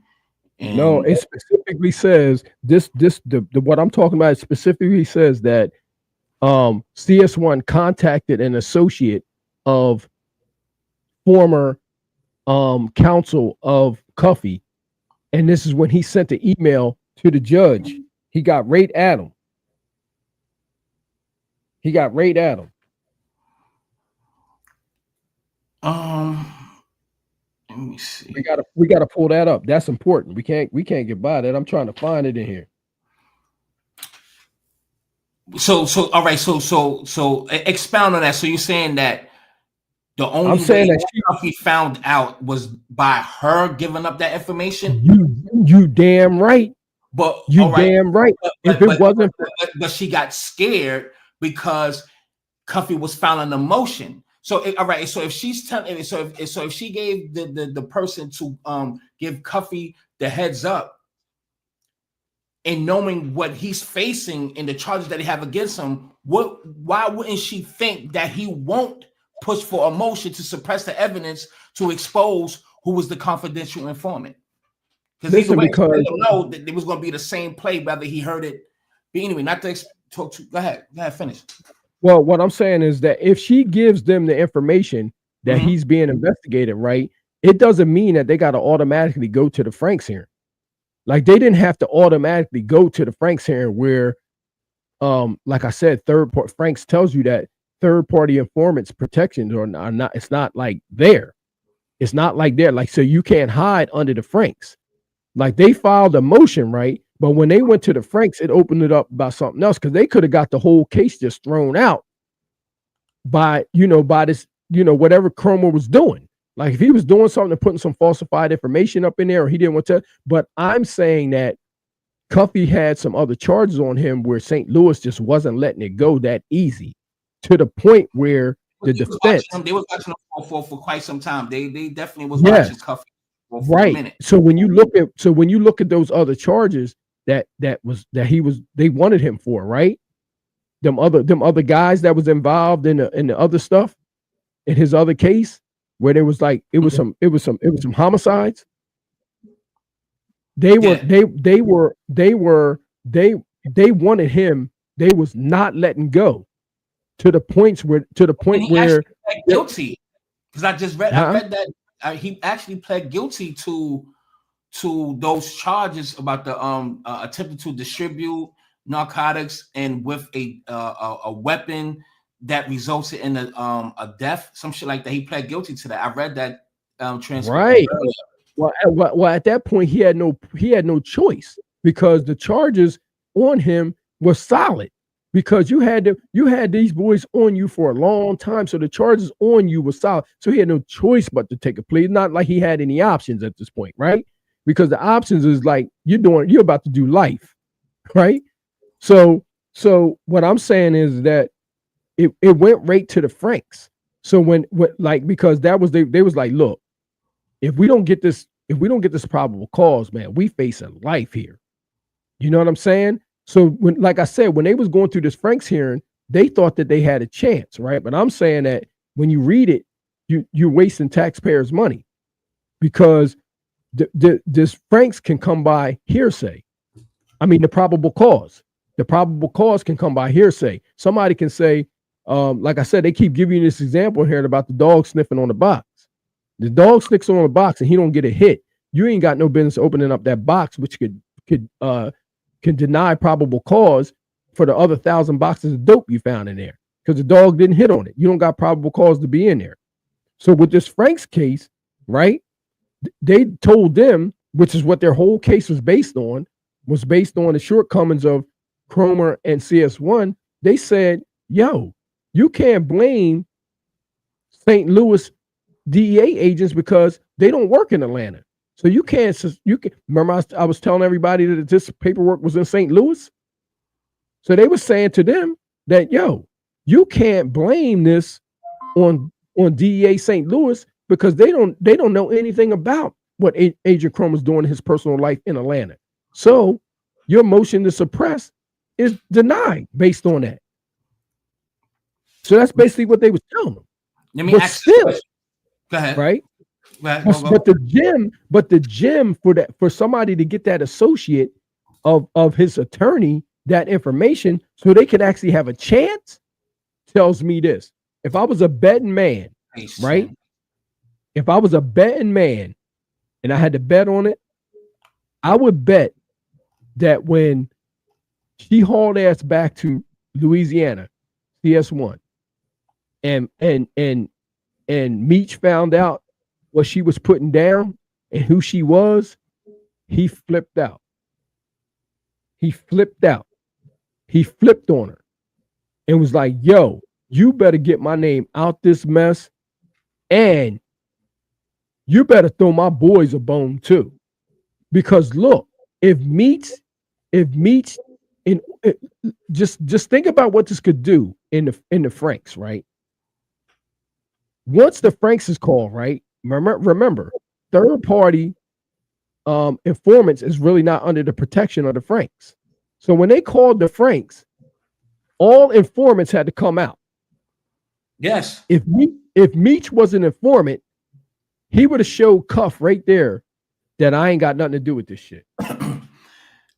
And no, it specifically says the what I'm talking about specifically says that CS1 contacted an associate of former counsel of Cuffy, and this is when he sent the email to the judge. He got right at him. Let me see. We gotta pull that up. That's important. We can't get by that. I'm trying to find it in here. So all right. So expound on that. So you're saying that the only way that Cuffy found out was by her giving up that information? You damn right. But damn right. But she got scared because Cuffy was filing a motion. So all right. So if she's telling, if she gave the person to give Cuffy the heads up, and knowing what he's facing and the charges that he have against him, why wouldn't she think that he won't push for a motion to suppress the evidence to expose who was the confidential informant? Because they don't know that it was going to be the same play, whether he heard it. But anyway, not to talk to. Go ahead, finish. Well, what I'm saying is that if she gives them the information that he's being investigated, right, it doesn't mean that they got to automatically go to the Franks hearing. Like they didn't have to automatically go to the Franks hearing where, like I said, Franks tells you that third-party informants protections are not. It's not like there. It's not like there. Like so, you can't hide under the Franks. Like they filed a motion, right? But when they went to the Franks, it opened it up about something else because they could have got the whole case just thrown out by this, whatever Cromer was doing. Like if he was doing something and putting some falsified information up in there, or he didn't want to. But I'm saying that Cuffy had some other charges on him where St. Louis just wasn't letting it go that easy, to the point where the defense they was watching him for quite some time. They definitely was watching Cuffy for a minute. So when you look at those other charges that they wanted him for, right? Them other guys that was involved in the other stuff in his other case, where there was like it was some homicides. They wanted him. They was not letting go to the point where guilty, because I just read I read that he actually pled guilty to those charges about the attempting to distribute narcotics and with a weapon that resulted in a death, some shit like that. He pled guilty to that. I read that transcript. Right. Well, at that point he had no choice, because the charges on him were solid, because you had these boys on you for a long time, so the charges on you were solid. So he had no choice but to take a plea. Not like he had any options at this point, right? Because the options is like you're about to do life, right? So what I'm saying is that it went right to the Franks. So when because that was they was like, look, if we don't get this probable cause, man, we face a life here. You know what I'm saying? So when, like I said, when they was going through this Franks hearing, they thought that they had a chance, right? But I'm saying that when you read it, you're wasting taxpayers' money, because this Franks can come by hearsay. I mean, the probable cause can come by hearsay. Somebody can say, like I said, they keep giving you this example here about the dog sniffing on the box. The dog snicks on the box and he don't get a hit. You ain't got no business opening up that box, which can deny probable cause for the other 1,000 boxes of dope you found in there, because the dog didn't hit on it. You don't got probable cause to be in there. So with this Franks case, right, they told them, which is what their whole case was based on the shortcomings of Cromer and CS1. They said, yo, you can't blame St. Louis DEA agents because they don't work in Atlanta. So you can remember I was telling everybody that this paperwork was in St. Louis. So they were saying to them that, yo, you can't blame this on DEA St. Louis, because they don't know anything about what Agent Chrome was doing in his personal life in Atlanta. So your motion to suppress is denied based on that. So that's basically what they was telling them. Let me But ask you a still, question. Go ahead. right? Go But the gym for somebody to get that associate of his attorney that information so they could actually have a chance tells me this. If I was a betting man, right? If I was a betting man and I had to bet on it, I would bet that when she hauled ass back to Louisiana, CS1, and Meech found out what she was putting down and who she was, he flipped out. He flipped out. He flipped on her and was like, yo, you better get my name out this mess, and you better throw my boys a bone too. Because look, if Meech in just think about what this could do in the Franks, right? Once the Franks is called, right? Remember, third party informants is really not under the protection of the Franks. So when they called the Franks, all informants had to come out. Yes. If Meech was an informant, he would have showed Cuff right there that I ain't got nothing to do with this shit.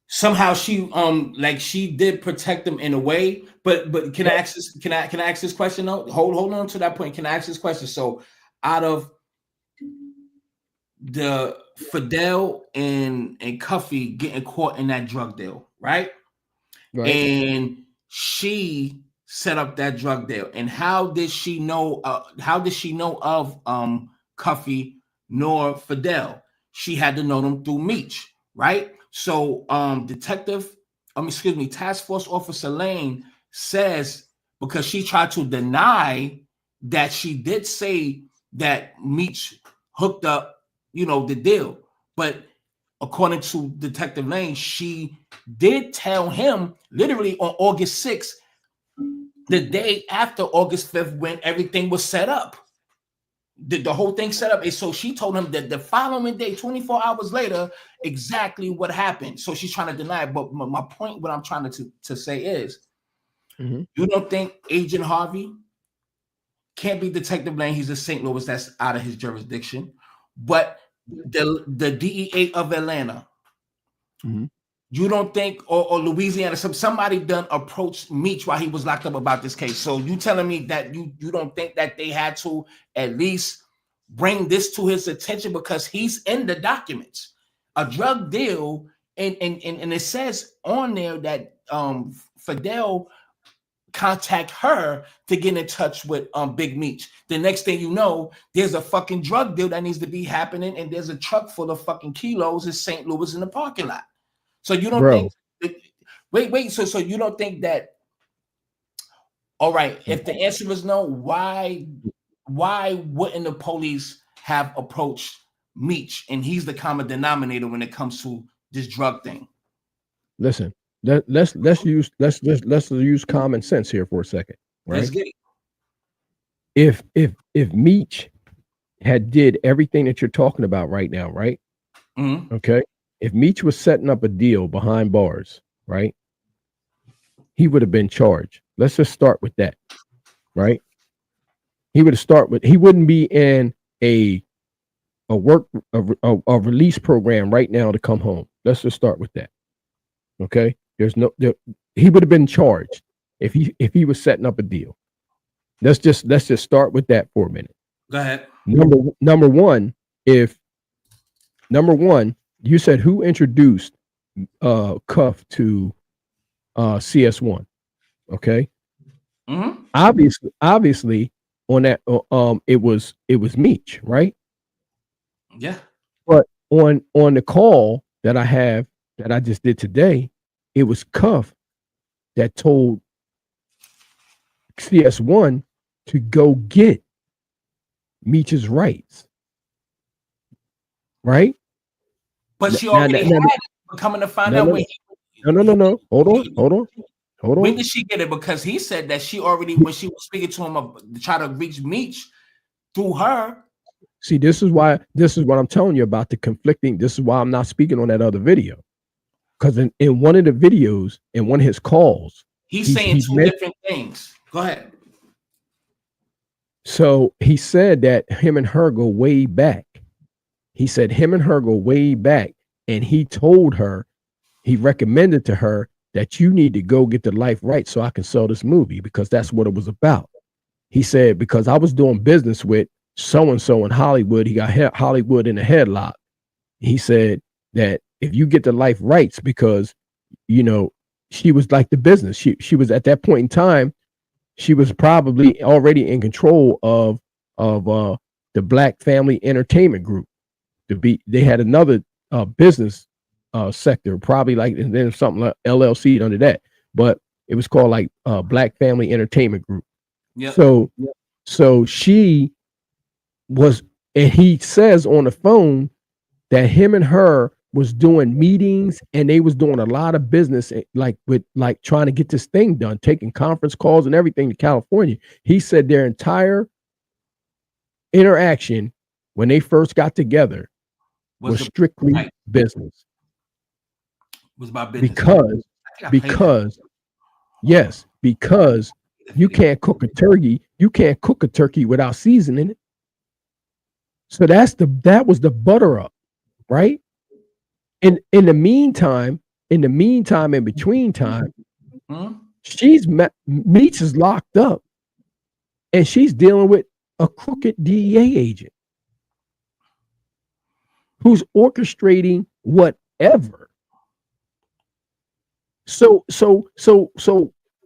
Somehow she like she did protect them in a way, but can I ask this? Can I ask this question though? Hold on to that point. Can I ask this question? So out of the Fidel and Cuffy getting caught in that drug deal, right? And she set up that drug deal. And how did she know? How did she know of Cuffy nor Fidel? She had to know them through Meech, right? So Task Force Officer Lane says, because she tried to deny that she did say that Meech hooked up, the deal. But according to Detective Lane, she did tell him literally on August 6th, the day after August 5th, when everything was set up. The whole thing set up. And so she told him that the following day, 24 hours later, exactly what happened. So she's trying to deny it. But my point, what I'm trying to say is, you don't think Agent Harvey can't be Detective Lane? He's a St. Louis, that's out of his jurisdiction. But the DEA of Atlanta, you don't think, or Louisiana, somebody done approached Meech while he was locked up about this case. So you telling me that you don't think that they had to at least bring this to his attention, because he's in the documents, a drug deal, and it says on there that Fidel contact her to get in touch with Big Meech. The next thing you know, there's a fucking drug deal that needs to be happening, and there's a truck full of fucking kilos in St. Louis in the parking lot. So you don't think? Wait. So you don't think that? All right. If the answer is no, why wouldn't the police have approached Meech? And he's the common denominator when it comes to this drug thing. Listen, let's use common sense here for a second, right? Let's get it. If Meech had did everything that you're talking about right now, right? Okay. If Meech was setting up a deal behind bars, right, he would have been charged. Let's just start with that, right? He wouldn't be in a release program right now to come home. Let's just start with that. Okay, he would have been charged if he was setting up a deal. Let's just start with that for a minute. Go ahead. Number one, you said who introduced Cuff to CS1, okay? Obviously on that it was Meech, right? Yeah. But on the call that I just did today, it was Cuff that told CS1 to go get Meech's rights, right? But she already had it. We're coming to find out when. No. Hold on. When did she get it? Because he said that she already, when she was speaking to him, to try to reach Meech through her. See, this is what I'm telling you about the conflicting. This is why I'm not speaking on that other video. Because in one of the videos, in one of his calls, he's saying two different things. Go ahead. So he said that him and her go way back. He said him and her go way back. And he told her, he recommended to her that you need to go get the life right so I can sell this movie, because that's what it was about. He said, because I was doing business with so-and-so in Hollywood. He got Hollywood in a headlock. He said that if you get the life rights, because, you know, she was like the business. She was at that point in time, she was probably already in control of the Black Family Entertainment Group. They had another business sector, probably like, and then something like LLC under that, but it was called like Black Family Entertainment Group. Yep. So she was, and he says on the phone that him and her was doing meetings and they was doing a lot of business, like with like trying to get this thing done, taking conference calls and everything to California. He said their entire interaction when they first got together was strictly business. Was about business. Because yes, because you can't cook a turkey. You can't cook a turkey without seasoning it. So that was the butter up, right? And in between time, Meech is locked up and she's dealing with a crooked DEA agent who's orchestrating whatever. So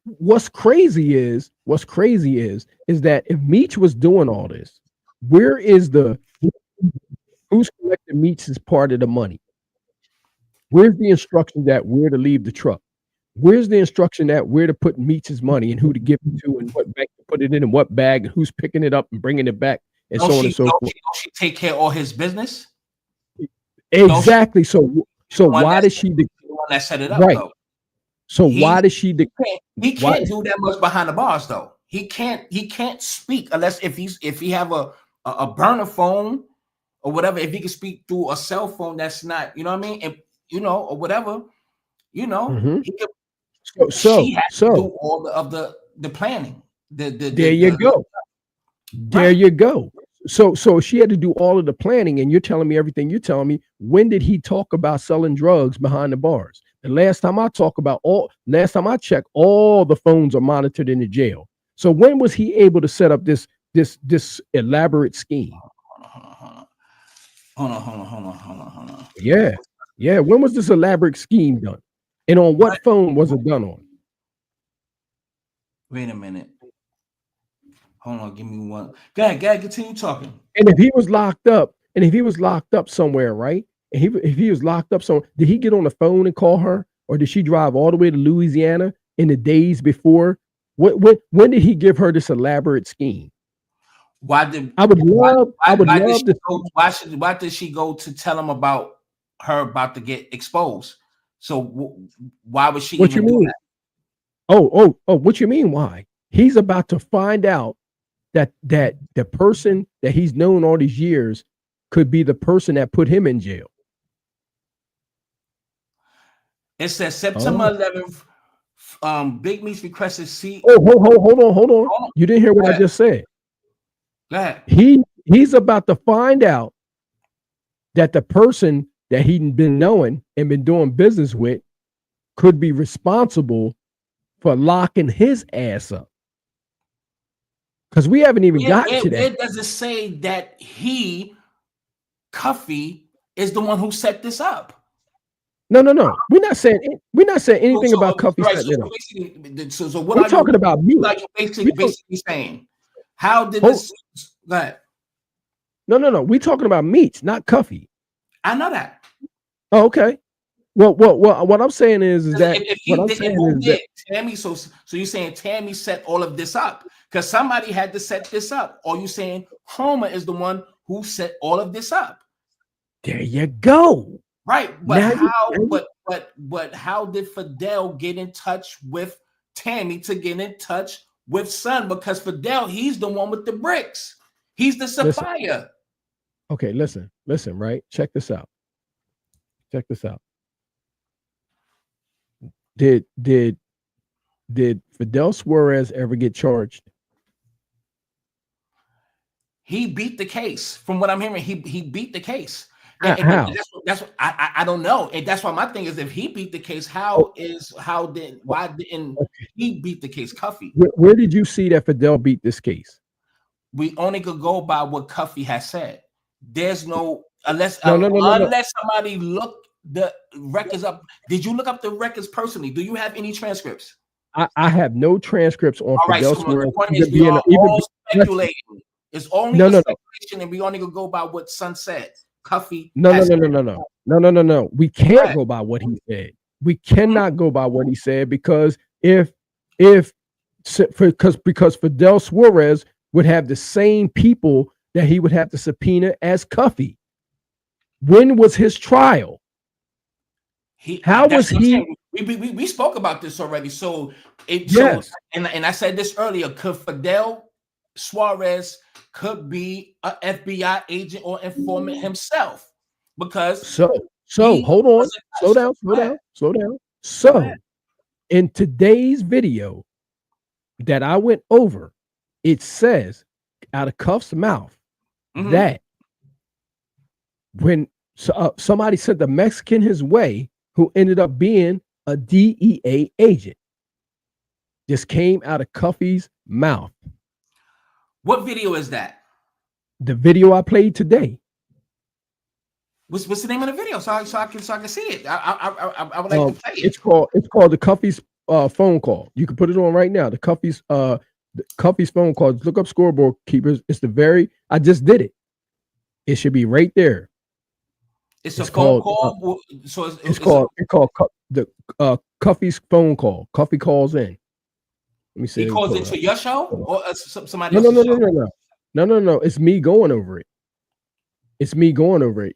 what's crazy is that if Meech was doing all this, who's collecting Meech's part of the money? Where's the instruction that where to leave the truck? Where's the instruction that where to put Meech's money and who to give it to and what bank to put it in and what bag and who's picking it up and bringing it back and so on and so forth? Don't she take care of all his business? Exactly. So why does she? The one that set it up, right. Though. So why does she? He can't do that much behind the bars, though. He can't speak unless if he have a burner phone or whatever. If he can speak through a cell phone, that's not, you know what I mean, and, you know, or whatever, you know. He could, she has to do all of the planning. There you go. There you go. So she had to do all of the planning, and you're telling me everything you're telling me. When did he talk about selling drugs behind the bars? The last time I checked, all the phones are monitored in the jail. So when was he able to set up this elaborate scheme? Hold on. Yeah. When was this elaborate scheme done? And on what phone was it done on? Wait a minute. Hold on, give me one. Go ahead, continue talking. And if he was locked up somewhere, right? And if he was locked up somewhere, did he get on the phone and call her? Or did she drive all the way to Louisiana in the days before? When did he give her this elaborate scheme? Why did she go to tell him about her about to get exposed? So why was she what you mean? That? Oh, what you mean why? He's about to find out that the person that he's known all these years could be the person that put him in jail. It says September 11th, Big Meech requested see. Hold on. You didn't hear what I just said. Go ahead. He's about to find out that the person that he'd been knowing and been doing business with could be responsible for locking his ass up. Because we haven't even gotten to that. It doesn't say that Cuffy, is the one who set this up. No. We're not saying anything about Cuffy setting it up. So what we're talking about Meech. Like basically saying, how did this? Go ahead. No. We're talking about Meech, not Cuffy. I know that. Oh, okay. Well, what I'm saying is that Tammy. So you're saying Tammy set all of this up because somebody had to set this up, or you saying Homer is the one who set all of this up? There you go. Right, but how did Fidel get in touch with Tammy to get in touch with Son? Because Fidel, he's the one with the bricks. He's the supplier. Okay, listen, right? Check this out. Did Fidel Suarez ever get charged? He beat the case. From what I'm hearing, he beat the case. How? That's what I don't know. And that's why my thing is, if he beat the case, why didn't he beat the case, Cuffy? Where did you see that Fidel beat this case? We only could go by what Cuffy has said. There's no unless somebody looked the records up. Did you look up the records personally? Do you have any transcripts? I have no transcripts on Fidel swearing. We are all speculating. It's only speculation, and we only could go by what Son said. Cuffy. No. We can't go by what he said. We cannot go by what he said because because Fidel Suarez would have the same people that he would have to subpoena as Cuffy. When was his trial? How was he? We spoke about this already. So and I said this earlier. Could Fidel Suarez could be an FBI agent or informant himself? Because so hold on, slow down. So in today's video that I went over, it says out of Cuff's mouth that when somebody sent a Mexican his way who ended up being a DEA agent. This came out of Cuffy's mouth. What video is that? The video I played today. What's the name of the video? So I can see it. I would like to play it. It's called the Cuffy's phone call. You can put it on right now. The Cuffy's phone call. Look up Scoreboard Keepers. It's I just did it. It should be right there. It's a phone call. So it's called the Cuffy's phone call. Cuffy calls in. Let me see. He calls into your show or somebody else's show? No. It's me going over it.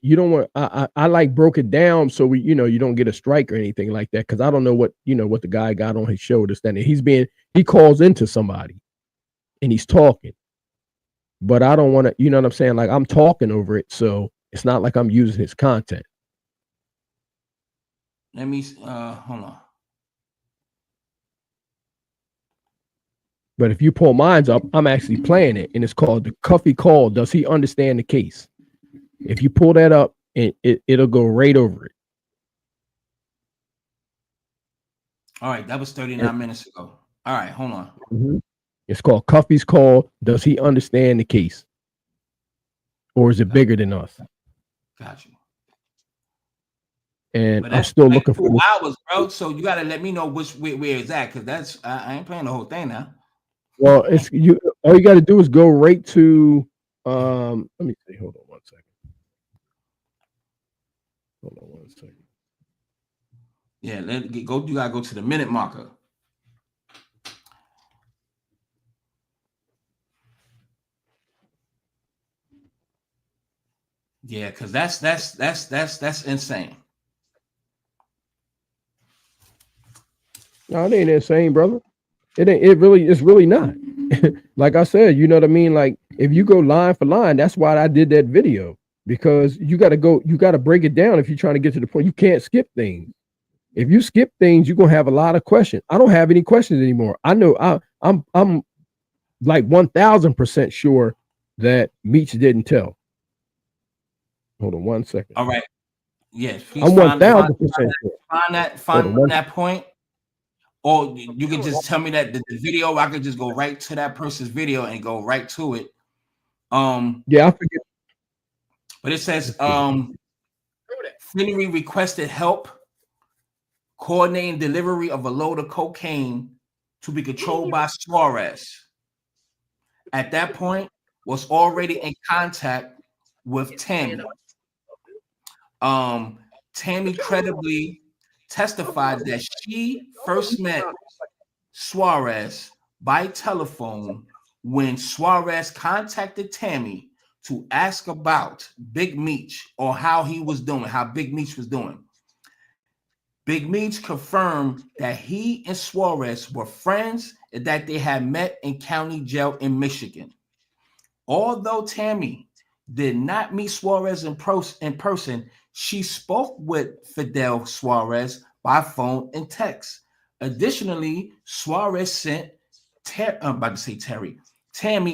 You don't want. I like broke it down so you don't get a strike or anything like that because I don't know what the guy got on his shoulder standing. He calls into somebody, and he's talking, but I don't want to. You know what I'm saying? Like I'm talking over it, so it's not like I'm using his content. Let me hold on. But if you pull mine up, I'm actually playing it, and it's called the Cuffy Call. Does he understand the case? If you pull that up, it'll go right over it. All right, that was 39 minutes ago. All right, hold on. Mm-hmm. It's called Cuffy's Call. Does he understand the case? Or is it bigger than us? Got you. And I'm still looking for 2 hours, bro. So you gotta let me know where it's at, because that's I ain't playing the whole thing now. Well, it's you. All you got to do is go right to. Let me see. Hold on one second. Yeah, go. You gotta go to the minute marker. Yeah, because that's insane. No, it ain't insane, brother. It's really not. Like I said, you know what I mean? Like if you go line for line, that's why I did that video, because you got to break it down if you're trying to get to the point. You can't skip things. If you skip things, you're going to have a lot of questions. I don't have any questions anymore. I know I'm like 1000% sure that Meech didn't tell. Hold on one second. All right. Yes. I'm 1000% sure. Find that point. Or you can just tell me that the video, I could just go right to that person's video and go right to it. Yeah, I forget. But it says Finnery requested help coordinating delivery of a load of cocaine to be controlled by Suarez. At that point, was already in contact with Tammy. Tammy credibly testified that she first met Suarez by telephone when Suarez contacted Tammy to ask about Big Meech, or how he was doing, how Big Meech was doing. Big Meech confirmed that he and Suarez were friends and that they had met in county jail in Michigan. Although Tammy did not meet Suarez in person, she spoke with Fidel Suarez by phone and text. Additionally, Suarez sent Tammy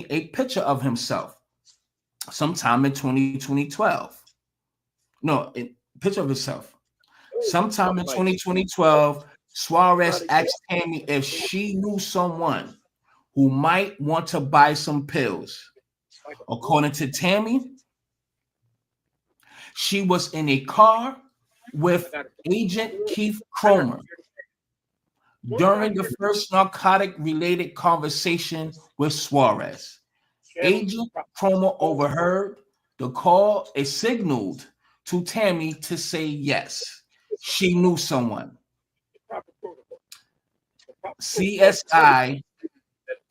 a picture of himself. sometime in 2012. No, picture of himself. Sometime in 2012, Suarez asked Tammy if she knew someone who might want to buy some pills. According to Tammy, she was in a car with Agent Keith Cromer during the first narcotic-related conversation with Suarez. Agent Cromer overheard the call and signaled to Tammy to say yes. She knew someone. CSI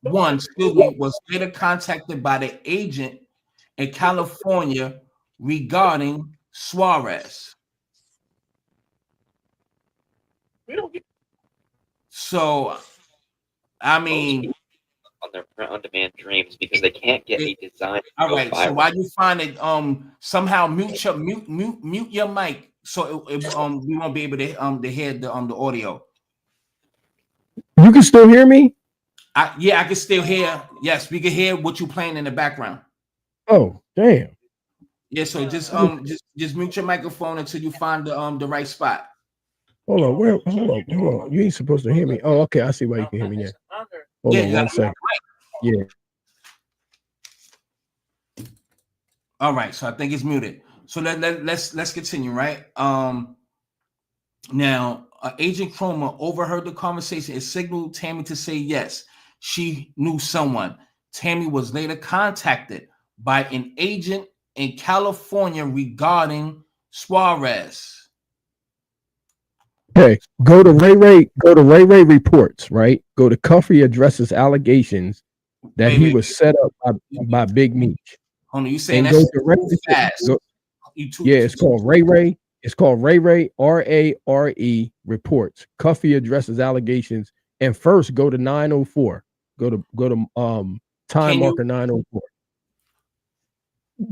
1 was later contacted by the agent in California regarding Suarez. So, I mean, on their print-on-demand dreams because they can't get a design. All right. So while you find it, somehow mute your mic so we won't be able to hear the audio. You can still hear me? Yeah, I can still hear. Yes, we can hear what you're playing in the background. Oh, damn. Yeah, so just mute your microphone until you find the right spot. Hold on, hold on. You ain't supposed to hear me. Oh, okay. I see why you can hear me now. Hold on 1 second. Yeah. All right, so I think it's muted. So let's continue, right? Now Agent Cromer overheard the conversation and signaled Tammy to say yes. She knew someone. Tammy was later contacted by an agent in California regarding Suarez. Okay, go to Ray Ray reports, right? Go to Cuffy addresses allegations that he was set up by Big Meech. Hold on, you saying that's too fast? It's called Ray Ray. It's called Ray Ray RARE reports. Cuffy addresses allegations, and first go to 904. Go to time marker 904.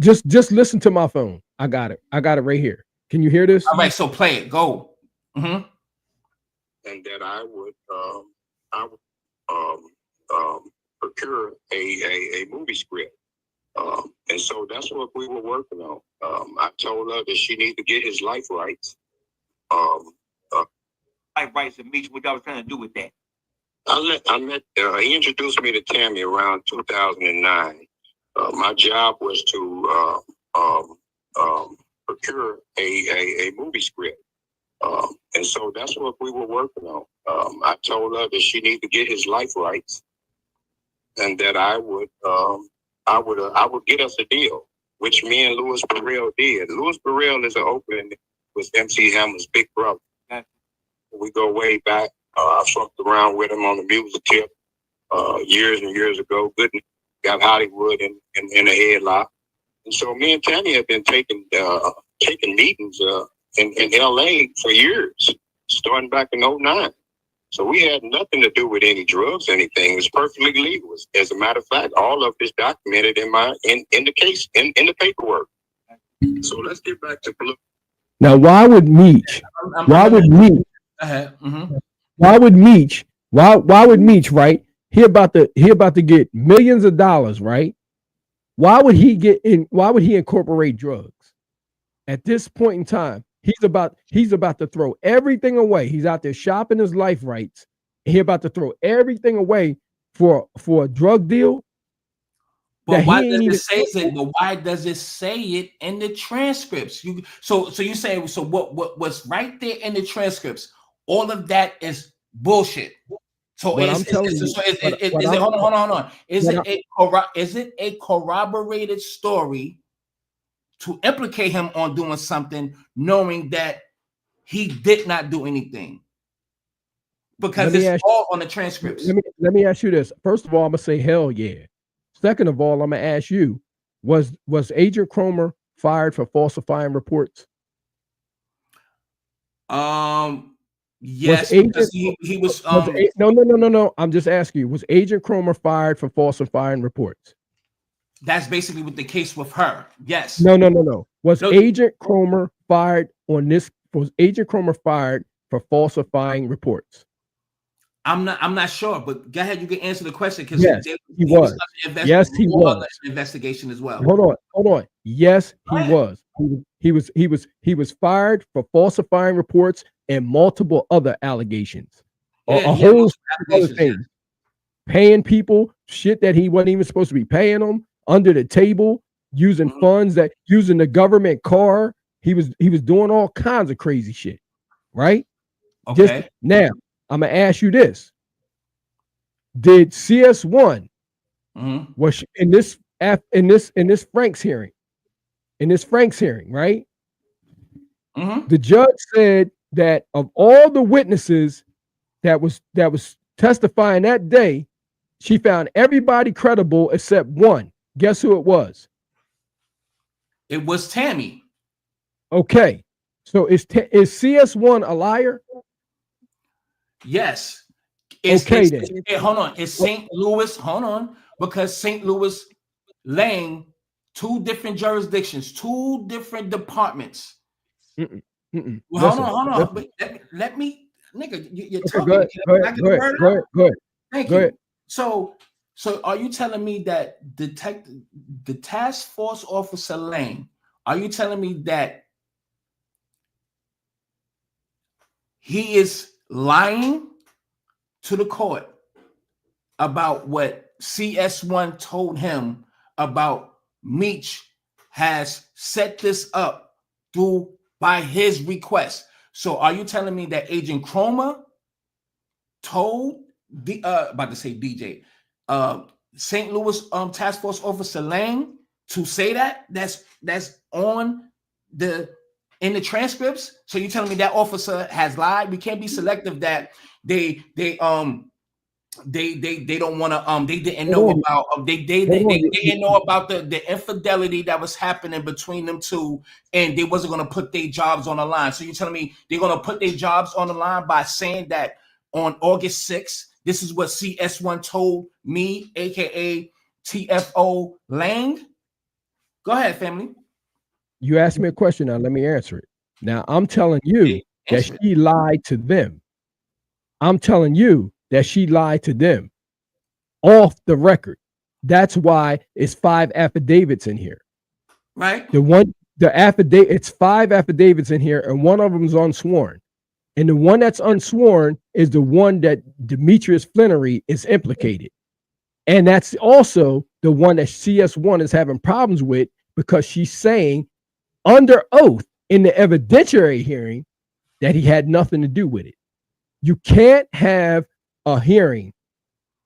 Just listen to my phone. I got it right here. Can you hear this? All right, so play it. Go. And that I would procure a movie script. And so that's what we were working on. I told her that she needed to get his life rights. Life rights and Meech, what I was trying to do with that. He introduced me to Tammy around 2009. My job was to procure a movie script. And so that's what we were working on. I told her that she needed to get his life rights, and that I would get us a deal, which me and Louis Burrell did. Louis Burrell is an opening with MC Hammer's big brother. We go way back. I fucked around with him on the music tip years and years ago. Good, got Hollywood in a headlock. And so me and Tammy have been taking meetings in LA for years, starting back in 2009. So we had nothing to do with any drugs, anything. It was perfectly legal. As a matter of fact, all of this documented in the case, in the paperwork. So let's get back to Blue. Now, why would Meech, right? He about to get millions of dollars, right? Why would he incorporate drugs? At this point in time, he's about to throw everything away. He's out there shopping his life rights. He's about to throw everything away for a drug deal. But why does it say it in the transcripts? So you say what's right there in the transcripts? All of that is bullshit. So is it a corroborated story to implicate him on doing something, knowing that he did not do anything? Because it's all on the transcripts. Let me ask you this. First of all, I'm gonna say hell yeah. Second of all, I'm gonna ask you: was Agent Cromer fired for falsifying reports? Yes, because he was. No. I'm just asking you: was Agent Cromer fired for falsifying reports? That's basically what the case with her. Yes. No. Was Agent Cromer fired on this? Was Agent Cromer fired for falsifying reports? I'm not sure, but go ahead. You can answer the question because yes, he was. Yes, he was. Investigation as well. Hold on. Yes, he was. He was fired for falsifying reports and multiple other allegations. A whole other thing. Paying people shit that he wasn't even supposed to be paying them under the table, using funds using the government car. He was doing all kinds of crazy shit. Right? Okay. Now, I'm gonna ask you this. Did CS1 was in this Frank's hearing? In this Frank's hearing, right? The judge said that of all the witnesses that was testifying that day, she found everybody credible except one. Guess who it was? It was Tammy. Okay. So is CS1 a liar? Yes. Then. Hold on. It's St. Louis. Hold on. Because St. Louis Lang, two different jurisdictions, two different departments. Hold on. But let me, nigga, you're talking. Go ahead. Thank you. So are you telling me that the task force officer Lang, are you telling me that he is lying to the court about what CS1 told him about Meech has set this up by his request? So are you telling me that Agent Chroma told about to say DJ St. Louis task force officer Lang to say that's on in the transcripts? So you're telling me that officer has lied? We can't be selective that they don't want to they didn't know about they didn't know about the infidelity that was happening between them two, and they wasn't going to put their jobs on the line. So you're telling me they're going to put their jobs on the line by saying that on August 6th, this is what CS1 told me, aka TFO Lang? Go ahead, family. You asked me a question. Now let me answer it. Now I'm telling you that she lied to them. I'm telling you that she lied to them off the record. That's why it's 5 affidavits in here. Right. It's 5 affidavits in here, and one of them is unsworn. And the one that's unsworn is the one that Demetrius Flannery is implicated. And that's also the one that CS1 is having problems with, because she's saying under oath in the evidentiary hearing that he had nothing to do with it. You can't have a hearing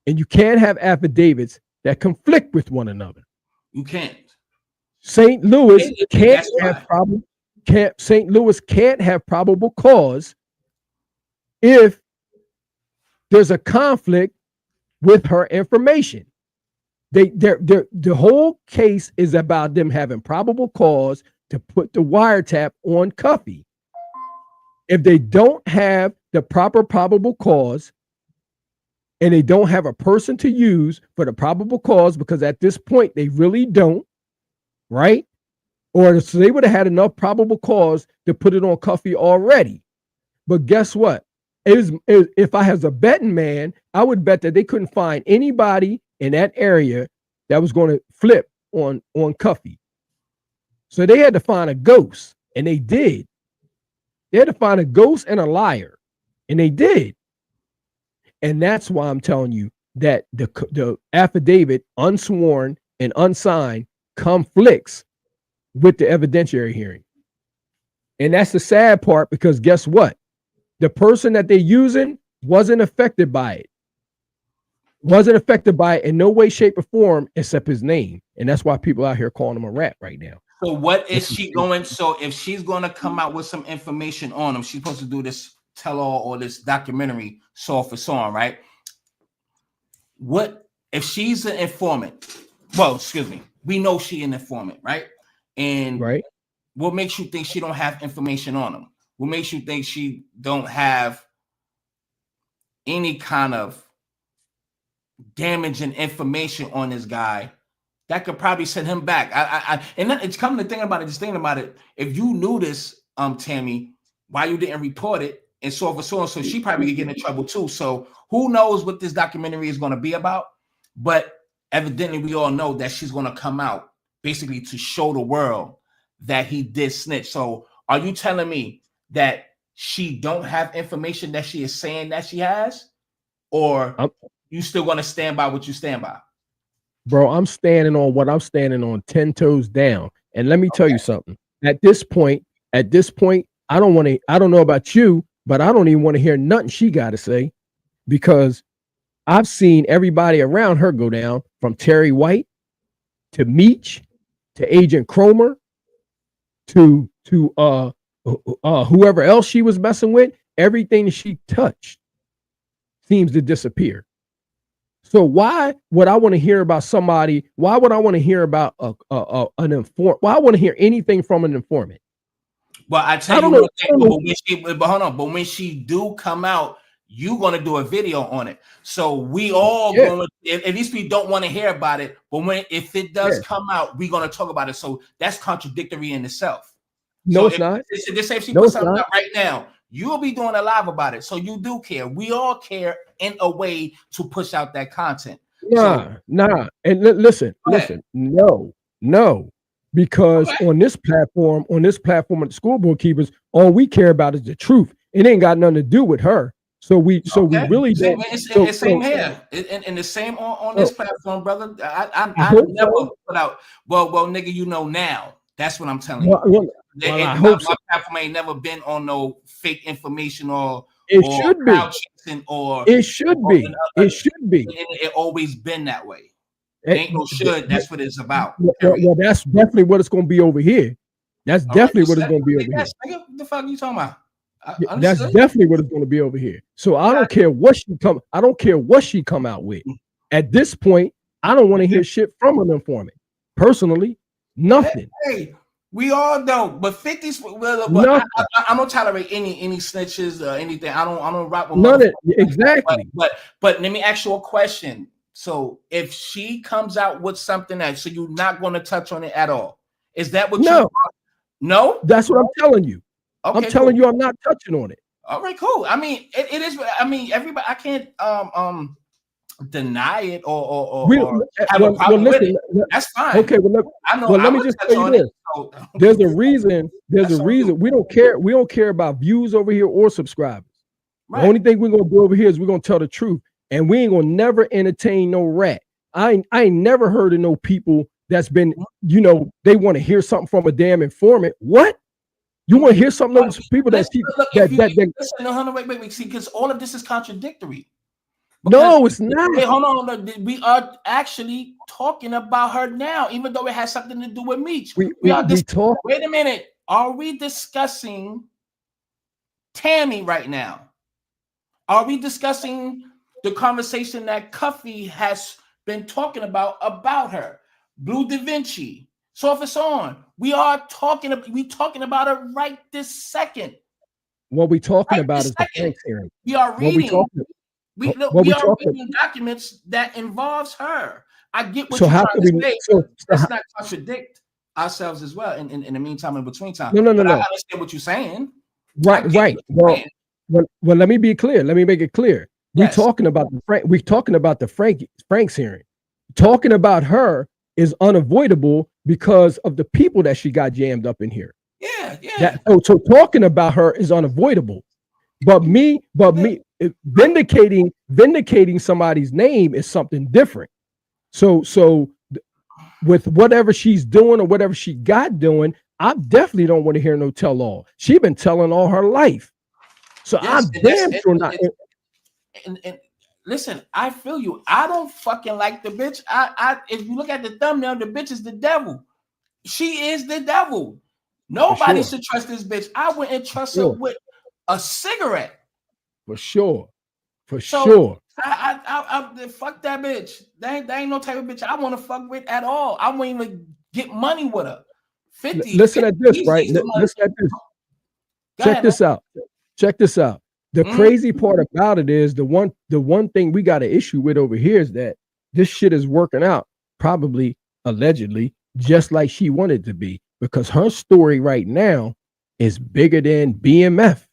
and you can't have affidavits that conflict with one another. You can't. St. Louis can't have probable cause if there's a conflict with her information. The whole case is about them having probable cause to put the wiretap on Cuffy. If they don't have the proper probable cause and they don't have a person to use for the probable cause, because at this point they really don't, right? Or so they would have had enough probable cause to put it on Cuffy already. But guess what? If I was a betting man, I would bet that they couldn't find anybody in that area that was going to flip on Cuffy. So they had to find a ghost, and they did. They had to find a ghost and a liar, and they did. And that's why I'm telling you that the affidavit, unsworn and unsigned, conflicts with the evidentiary hearing. And that's the sad part, because guess what? The person that they're using wasn't affected by it. Wasn't affected by it in no way, shape, or form except his name. And that's why people out here calling him a rat right now. So what is she going? So if she's going to come out with some information on him, she's supposed to do this tell-all or this documentary, so for so on, right? What if she's an informant? Well, excuse me. We know she an informant, right? And right. What makes you think she don't have information on him? What makes you think she don't have any kind of damaging information on this guy that could probably send him back? And it's coming to think about it. Just thinking about it. If you knew this, Tammy, why you didn't report it? and so forth, so on. So she probably could get in trouble too. So who knows what this documentary is going to be about? But evidently, we all know that she's going to come out basically to show the world that he did snitch. So are you telling me that she don't have information that she is saying that she has, or you still going to stand by what you stand by? Bro, I'm standing on what I'm standing on, 10 toes down. And let me tell you something. At this point, I don't know about you, but I don't even want to hear nothing she got to say, because I've seen everybody around her go down, from Terry White to Meech to Agent Cromer to whoever else she was messing with. Everything that she touched seems to disappear. So why would I want to hear about somebody? Why would I want to hear about an informant? Why I want to hear anything from an informant? Well, I tell you one thing, but hold on. But when she do come out, you're gonna do a video on it. So we all gonna, at least we don't want to hear about it. But if it does come out, we're gonna talk about it. So that's contradictory in itself. No, it's not. Just say if she puts something out right now, you'll be doing a live about it. So you do care. We all care in a way to push out that content. Nah. And listen, no. Because on this platform of the School Bookkeepers, all we care about is the truth. It ain't got nothing to do with her. So we really don't. It's same here, and the same on this platform, brother. I never put out. Well, nigga, you know now. That's what I'm telling you. I hope my platform ain't never been on no fake information or should be. It should be. It always been that way. It ain't no should. That's what it's about. Well, that's definitely what it's going to be over here. That's definitely what it's going to be over here. What the fuck are you talking about? That's definitely what it's going to be over here. So I don't care what she come out with. At this point, I don't want to hear shit from an informant. Personally, nothing. Hey, we all don't. But 50s. Well, I don't tolerate any snitches or anything. I don't rock with none of it. Exactly. But let me ask you a question. So if she comes out with something so you're not going to touch on it at all, is that what you? No, that's what I'm telling you. Okay, I'm telling you, I'm not touching on it. All right, cool. I mean, it is. I mean, everybody. I can't deny it or have a problem with it. That's fine. Okay, let me just tell you this. There's a reason. We don't care. We don't care about views over here or subscribers. Right. The only thing we're gonna do over here is we're gonna tell the truth. And we ain't gonna never entertain no rat. I ain't never heard of no people that's been, they want to hear something from a damn informant. What? You want to hear something from people wait, see, because all of this is contradictory. No, it's not. Wait, hold on. We are actually talking about her now, even though it has something to do with Meech. We talk. Wait a minute. Are we discussing Tammy right now? Are we discussing the conversation that Cuffy has been talking about her, Blue Da Vinci, so if it's on, we talking about her right this second. What we talking about is the Franks hearing. We are reading. We are reading documents that involves her. I get what you're trying to say. Let's not contradict ourselves as well. In the meantime, in between time. No. I understand what you're saying. Right. Well, let me be clear. Let me make it clear. We're talking about the Franks hearing. Talking about her is unavoidable because of the people that she got jammed up in here. Yeah. So talking about her is unavoidable. But vindicating somebody's name is something different. So with whatever she's doing or whatever she got doing, I definitely don't want to hear no tell all. She's been telling all her life. So I'm damn sure not. And listen, I feel you. I don't fucking like the bitch. If you look at the thumbnail, the bitch is the devil. She is the devil. Nobody should trust this bitch. I wouldn't trust her with a cigarette. For sure. I fuck that bitch. That ain't no type of bitch I want to fuck with at all. I won't even get money with her. 50. Listen at this, right? Listen at this. Check this out. The crazy part about it is the one thing we got an issue with over here is that this shit is working out, probably allegedly, just like she wanted to be, because her story right now is bigger than BMF.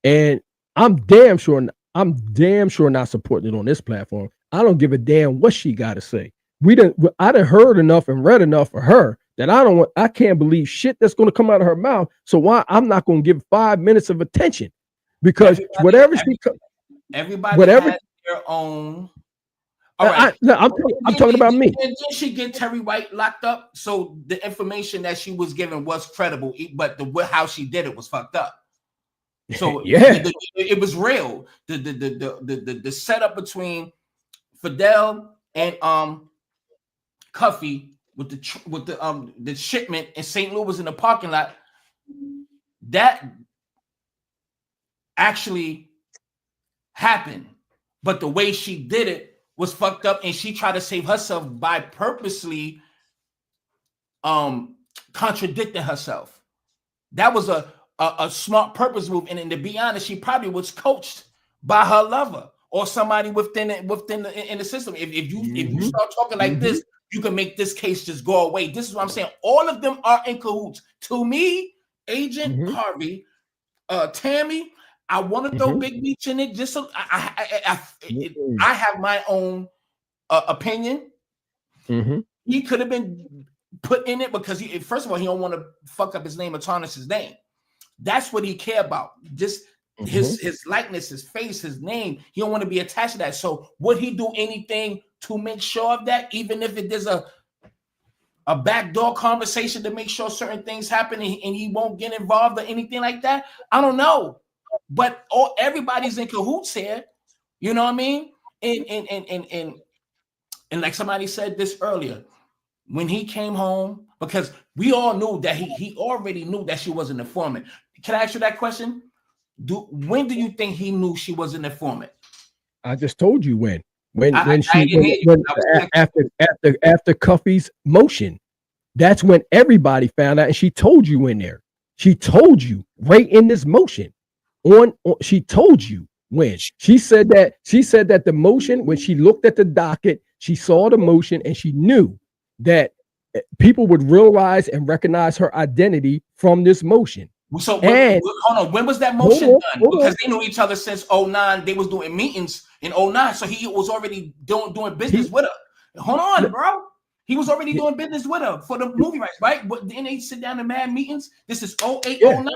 And I'm damn sure not supporting it on this platform. I don't give a damn what she got to say. I done heard enough and read enough for her that I can't believe shit that's going to come out of her mouth. So why I'm not going to give 5 minutes of attention, because everybody has their own. All right. I'm talking about me. Didn't she get Terry White locked up? So the information that she was given was credible, but how she did it was fucked up. So yeah, it was real. The setup between Fidel and Cuffy with the shipment in St. Louis in the parking lot, that actually happened, but the way she did it was fucked up, and she tried to save herself by purposely contradicting herself. That was a smart purpose move, and to be honest, she probably was coached by her lover or somebody within the system. If you start talking like this, you can make this case just go away. This is what I'm saying. All of them are in cahoots. To me, Agent Harvey, Tammy, I want to throw Big Meech in it just so I have my own opinion. He could have been put in it because first of all, he don't want to fuck up his name or tarnish his name. That's what he care about. Just his likeness, his face, his name. He don't want to be attached to that. So would he do anything to make sure of that, even if there's a backdoor conversation to make sure certain things happen and he won't get involved or anything like that? I don't know. But everybody's in cahoots here. You know what I mean? And like somebody said this earlier, when he came home, because we all knew that he already knew that she was an informant. Can I ask you that question? When do you think he knew she was an informant? I just told you when. After Cuffy's motion, that's when everybody found out, and she told you in there. She told you right in this motion. She told you when she said that the motion, when she looked at the docket, she saw the motion and she knew that people would realize and recognize her identity from this motion. So hold on, when was that motion done? Because they knew each other since 09. They was doing meetings in 09, so he was already doing business with her. Hold on, bro. He was already doing business with her for the movie rights, right? But then they sit down in mad meetings. This is 08, 09.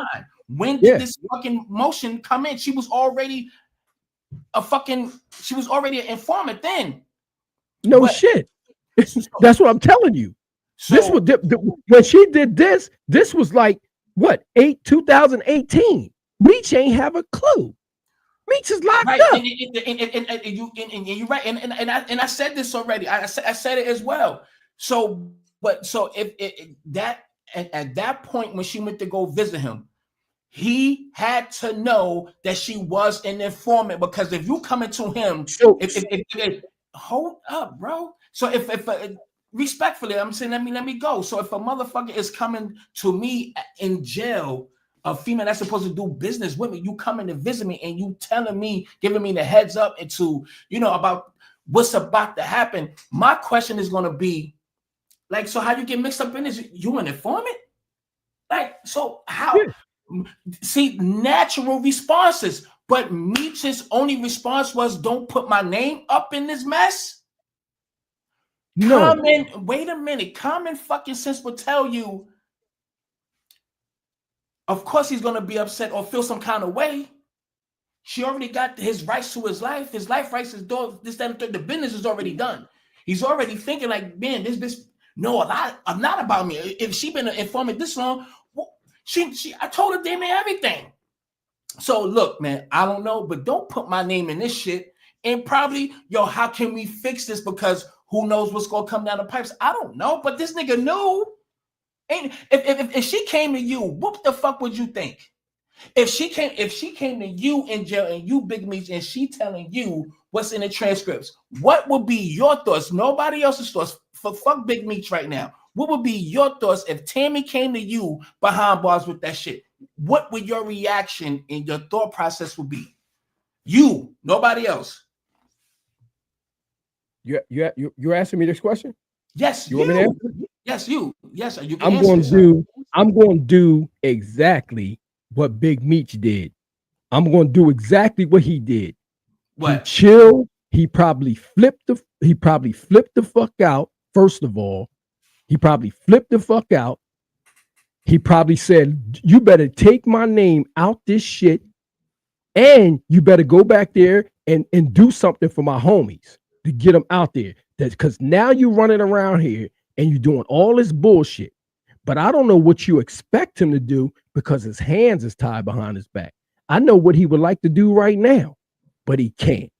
When did this fucking motion come in? She was already she was already an informant then. Shit. That's what I'm telling you. So, this was when she did this. This was like what 2018. Meech ain't have a clue. Meech is locked up. And you're right. And I said this already. I said it as well. So, if that at that point when she went to go visit him, he had to know that she was an informant, because if you come into him, hold up, bro. So if respectfully, I'm saying, let me go. So if a motherfucker is coming to me in jail, a female that's supposed to do business with me, you coming to visit me and you telling me, giving me the heads up into, about what's about to happen. My question is going to be like, so how you get mixed up in this? You an informant? Like, so how? See, natural responses, but Meech's only response was, don't put my name up in this mess. No. Wait a minute. Common fucking sense will tell you, of course he's going to be upset or feel some kind of way. She already got his rights to his life. His life rights, his door, this, that, and third. The business is already done. He's already thinking like, man, this, no, I'm not about me. If she been an informant this long, I told her damn near everything. So look, man, I don't know, but don't put my name in this shit. And probably, how can we fix this? Because who knows what's gonna come down the pipes? I don't know, but this nigga knew. And if she came to you, what the fuck would you think? If she came to you in jail and you Big Meech and she telling you what's in the transcripts, what would be your thoughts? Nobody else's thoughts. Fuck Big Meech right now. What would be your thoughts if Tammy came to you behind bars with that shit? What would your reaction and your thought process would be? You, nobody else. You're asking me this question? Yes. You want me to answer? Yes, you. Yes, you can. I'm going to do exactly what Big Meech did. I'm going to do exactly what he did. What? He chilled. He probably flipped the fuck out. First of all, he probably flipped the fuck out. He probably said, you better take my name out this shit, and you better go back there and do something for my homies to get them out there. That's because now you running around here and you're doing all this bullshit. But I don't know what you expect him to do because his hands is tied behind his back. I know what he would like to do right now, but he can't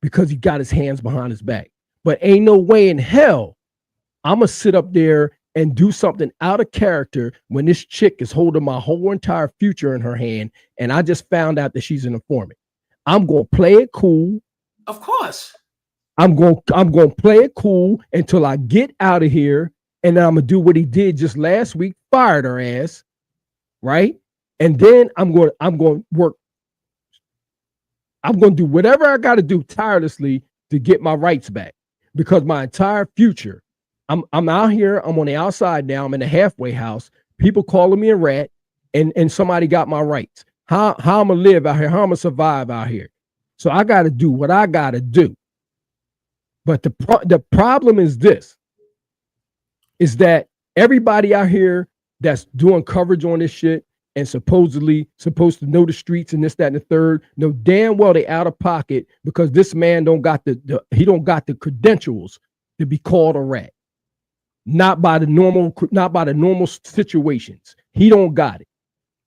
because he got his hands behind his back. But ain't no way in hell I'm going to sit up there and do something out of character when this chick is holding my whole entire future in her hand and I just found out that she's an informant. I'm going to play it cool. Of course. I'm going to play it cool until I get out of here, and then I'm going to do what he did just last week, fired her ass, right? And then I'm going to work. I'm going to do whatever I got to do tirelessly to get my rights back, because my entire future, I'm out here, I'm on the outside now, I'm in a halfway house, people calling me a rat, and somebody got my rights. How I'm going to live out here, how I'm going to survive out here. So I got to do what I got to do. But the problem is this, is that everybody out here that's doing coverage on this shit and supposedly supposed to know the streets and this, that, and the third, know damn well they out of pocket because this man don't got the credentials to be called a rat. Not by the normal situations. He don't got it.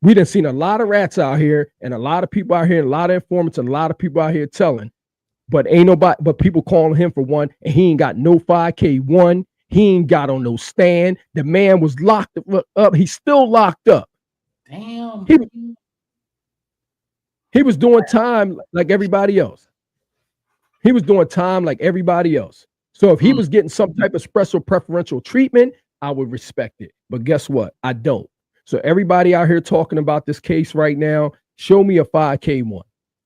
We done seen a lot of rats out here and a lot of people out here, and a lot of informants and a lot of people out here telling, but ain't nobody, but people calling him for one, and he ain't got no 5K1. He ain't got on no stand. The man was locked up. He's still locked up. Damn. He was doing time like everybody else. He was doing time like everybody else. So if he was getting some type of special preferential treatment, I would respect it. But guess what? I don't. So everybody out here talking about this case right now, show me a 5K1.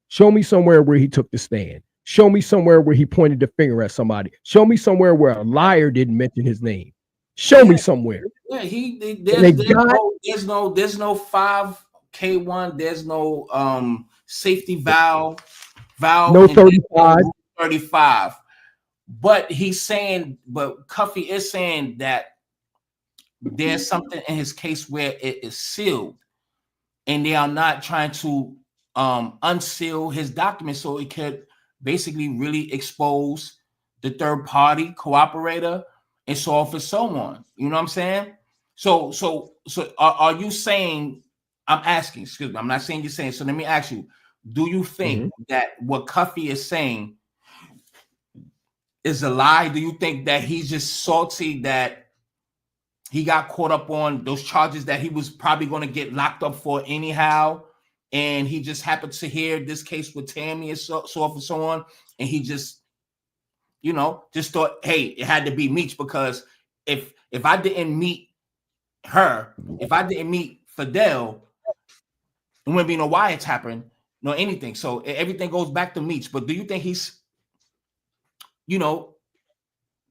Show me somewhere where he took the stand. Show me somewhere where he pointed the finger at somebody. Show me somewhere where a liar didn't mention his name. Show me somewhere. Yeah, there's no 5K1. There's no safety valve. No 35. 35. But he's saying, but Cuffy is saying that there's something in his case where it is sealed, and they are not trying to unseal his documents so it could basically really expose the third party cooperator and so on and so on. You know what I'm saying? So are you saying, I'm asking, excuse me, I'm not saying you're saying, so let me ask you, do you think that what Cuffy is saying is a lie? Do you think that he's just salty that he got caught up on those charges that he was probably going to get locked up for anyhow, and he just happened to hear this case with Tammy and so forth and so on, and he just, you know, just thought, hey, it had to be Meech, because if I didn't meet her, if I didn't meet Fidel, there wouldn't be no wiretapping, no anything. So everything goes back to Meech. But do you think he's, you know,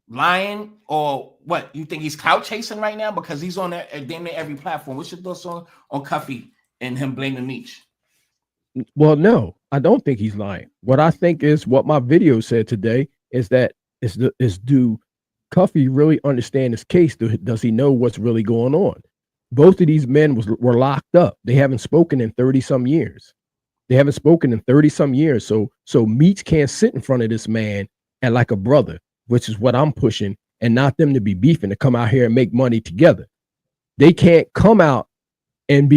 lying, or what? You think he's clout chasing right now because he's on every platform? What's your thoughts on Cuffy and him blaming Meech? Well, no, I don't think he's lying. What I think is what my video said today is that do Cuffy really understand his case? Does he know what's really going on? Both of these men were locked up. They haven't spoken in 30 some years. So Meech can't sit in front of this man and like a brother, which is what I'm pushing, and not them to be beefing, to come out here and make money together. They can't come out and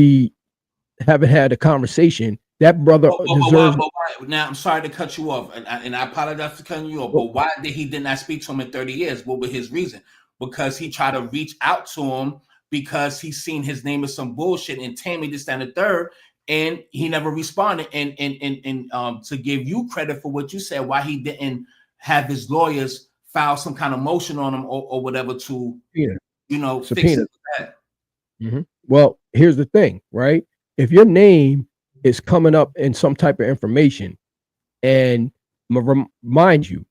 haven't had a conversation. That brother deserves. Now, I'm sorry to cut you off, and I apologize for cutting you off, but why did not speak to him in 30 years? What was his reason? Because he tried to reach out to him because he's seen his name as some bullshit and Tammy this, that, and the third, and he never responded. And to give you credit for what you said, why he didn't have his lawyers file some kind of motion on him or whatever to, you know, subpoena. Fix it. Well, here's the thing, right? If your name is coming up in some type of information, and remind you,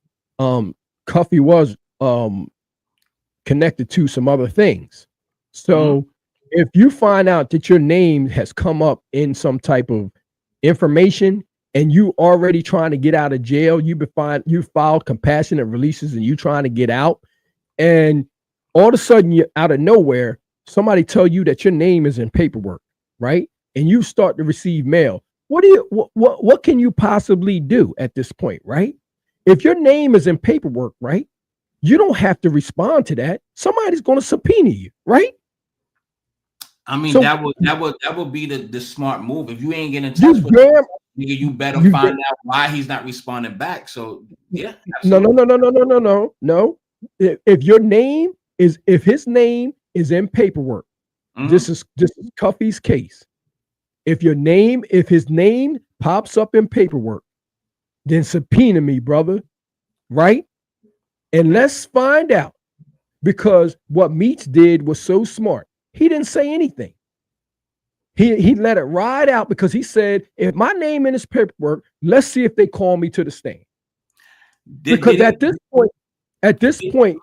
Cuffy was connected to some other things. So if you find out that your name has come up in some type of information and you already trying to get out of jail, you filed compassionate releases and you trying to get out, and all of a sudden you out of nowhere, somebody tell you that your name is in paperwork, right? And you start to receive mail. What can you possibly do at this point, right? If your name is in paperwork, right, you don't have to respond to that. Somebody's going to subpoena you, right? I mean, So, that would be the smart move. If you ain't getting in touch with him, you better find out why he's not responding back. So yeah, absolutely. No. If your name is, if his name is in paperwork, this is Cuffy's case. If his name pops up in paperwork, then subpoena me, brother, right? And let's find out, because what Meech did was so smart. He didn't say anything. He let it ride out because he said, if my name in his paperwork, let's see if they call me to the stand. Because at this point,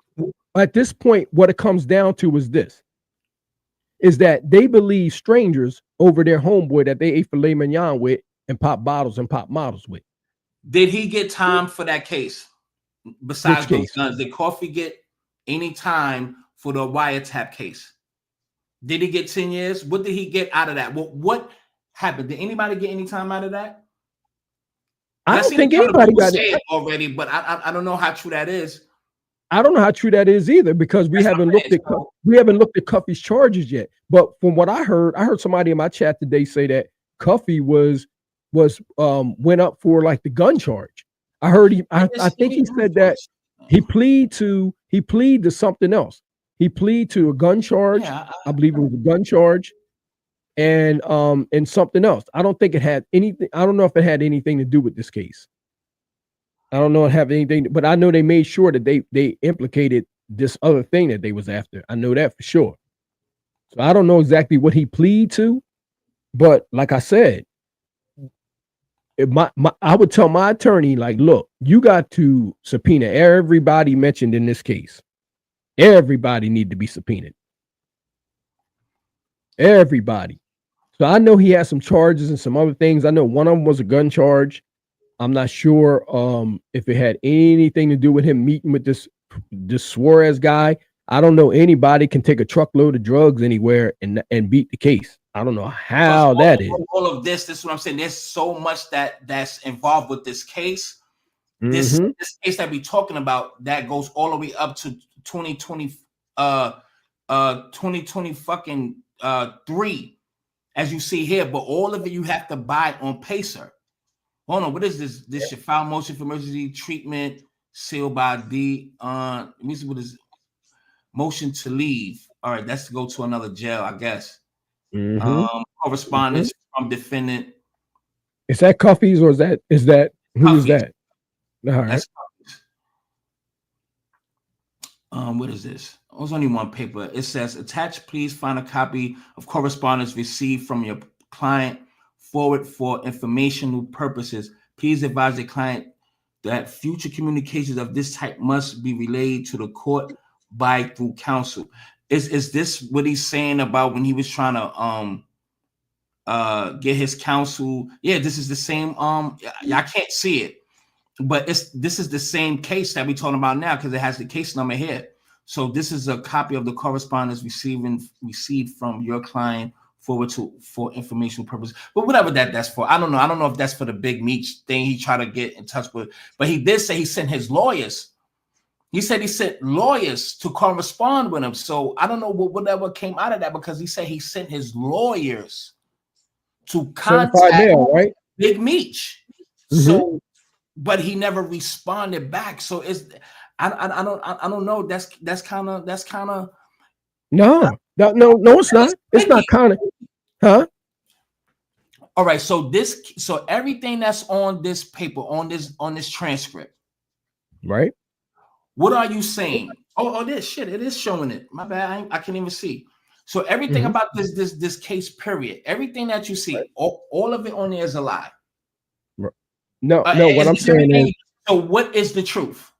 what it comes down to is that they believe strangers over their homeboy that they ate filet mignon with and pop bottles and pop models with. Did he get time for that case? Besides those guns, did Cuffy get any time for the wiretap case? Did he get 10 years? What did he get out of that? What happened? Did anybody get any time out of that? I don't think anybody got it already, but I don't know how true that is. I don't know how true that is either, because we haven't looked at Cuffy's charges yet. But from what I heard somebody in my chat today say that Cuffy went up for like the gun charge. I heard I think he said that he plead to something else. He plead to a gun charge. Yeah, I believe it was a gun charge, and something else. I don't think it had anything. I don't know if it had anything to do with this case. I don't know if it had anything, but I know they made sure that they implicated this other thing that they was after. I know that for sure. So I don't know exactly what he plead to, but like I said, I would tell my attorney, like, look, you got to subpoena everybody mentioned in this case. Everybody need to be subpoenaed. Everybody. So I know he has some charges and some other things. I know one of them was a gun charge. I'm not sure if it had anything to do with him meeting with this Suarez guy. I don't know anybody can take a truckload of drugs anywhere and beat the case. I don't know how that is. All of this is what I'm saying. There's so much that's involved with this case. This case that we're talking about that goes all the way up to 2020 fucking 3, as you see here. But all of it you have to buy on Pacer. Hold on, what is this? This should file motion for emergency treatment sealed by D. Let me see what is motion to leave. All right, that's to go to another jail, I guess. Correspondence from defendant. Is that Cuffy's or is that who is that? All right. That's what is this? Oh, there's only one paper. It says, attached, please find a copy of correspondence received from your client, forward for informational purposes. Please advise the client that future communications of this type must be relayed to the court through counsel. Is this what he's saying about when he was trying to get his counsel? Yeah, this is the same. I can't see it, but this is the same case that we're talking about now because it has the case number here. So this is a copy of the correspondence received from your client forward for informational purposes. But whatever that's for, I don't know. I don't know if that's for the Big Meech thing he tried to get in touch with. But he did say he sent his lawyers. He said he sent lawyers to correspond with him. So I don't know whatever came out of that, because he said he sent his lawyers to contact right? Big Meech. So, but he never responded back. So I don't know. That's kind of no, it's not. It's not kind of, huh? All right. So everything that's on this paper, on this transcript, right? What are you saying? Oh, this shit. It is showing it. My bad. I can't even see. So everything about this case, period. Everything that you see, all of it on there is a lie. No. What I'm saying is. So what is the truth?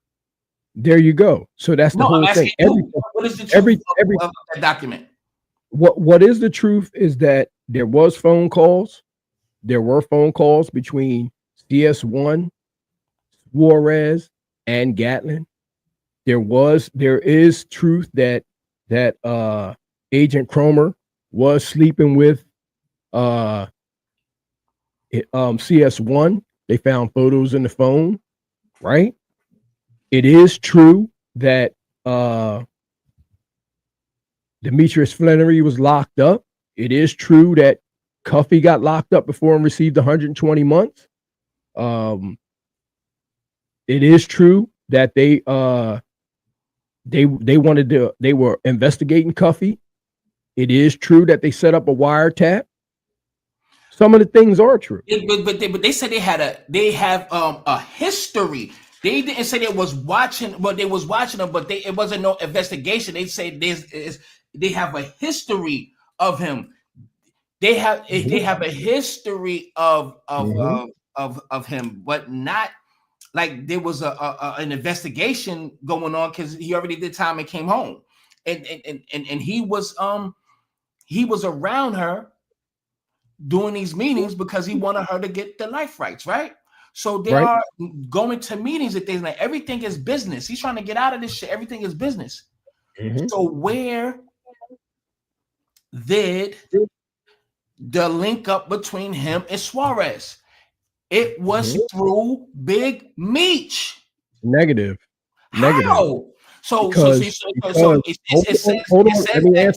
There you go. So that's the whole thing. What is the truth of that document? What is the truth is that there was phone calls. there were phone calls between CS1, Suarez, and Gatlin. There is truth that Agent Cromer was sleeping with CS1. They found photos in the phone, right? It is true that Demetrius Flannery was locked up. It is true that Cuffy got locked up before and received 120 months. It is true that they were investigating Cuffy. It is true that they set up a wiretap. Some of the things are true. But they said they have a history. They didn't say they was watching, but they was watching them, but it wasn't no investigation. They say they have a history of him. They have a history of him, but not like there was an investigation going on because he already did time and came home, and he was around her doing these meetings because he wanted her to get the life rights, right? So they are going to meetings and things like everything is business. He's trying to get out of this shit. Everything is business. So where did the link up between him and Suarez? It was through Big Meech. Negative. How? So it says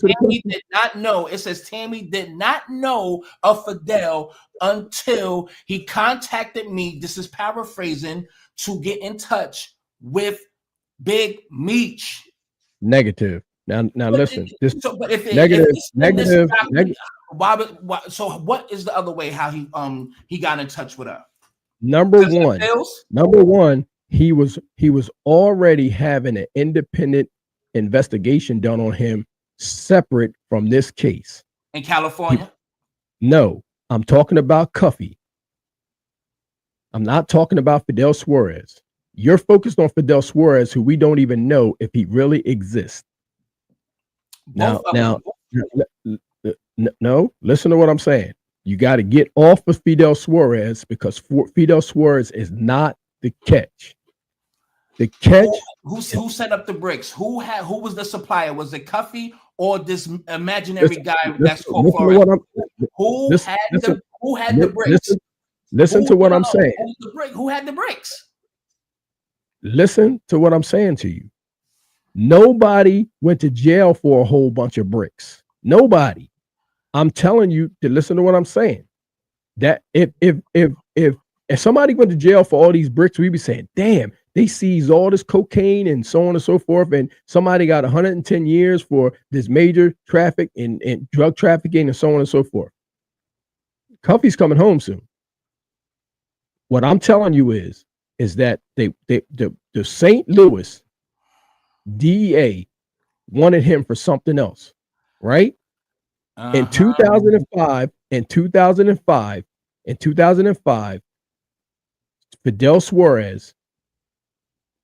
Tammy did not know. It says Tammy did not know of Fidel until he contacted me. This is paraphrasing, to get in touch with Big Meech. Negative. Now listen. This negative. Why, so what is the other way how he got in touch with her? Number one, he was already having an independent investigation done on him separate from this case. In California? No, I'm talking about Cuffy. I'm not talking about Fidel Suarez. You're focused on Fidel Suarez, who we don't even know if he really exists. No, listen to what I'm saying. You got to get off of Fidel Suarez because Fidel Suarez is not the catch. The catch. Who set up the bricks? Who was the supplier? Was it Cuffy or this imaginary guy that's called Flores? Who had the bricks? Listen to what I'm saying. Who had the bricks? Listen to what I'm saying to you. Nobody went to jail for a whole bunch of bricks. Nobody. I'm telling you to listen to what I'm saying. That if somebody went to jail for all these bricks, we'd be saying, damn, they seized all this cocaine and so on and so forth. And somebody got 110 years for this major traffic and drug trafficking and so on and so forth. Cuffy's coming home soon. What I'm telling you is that the St. Louis DEA wanted him for something else, right? In 2005, Fidel Suarez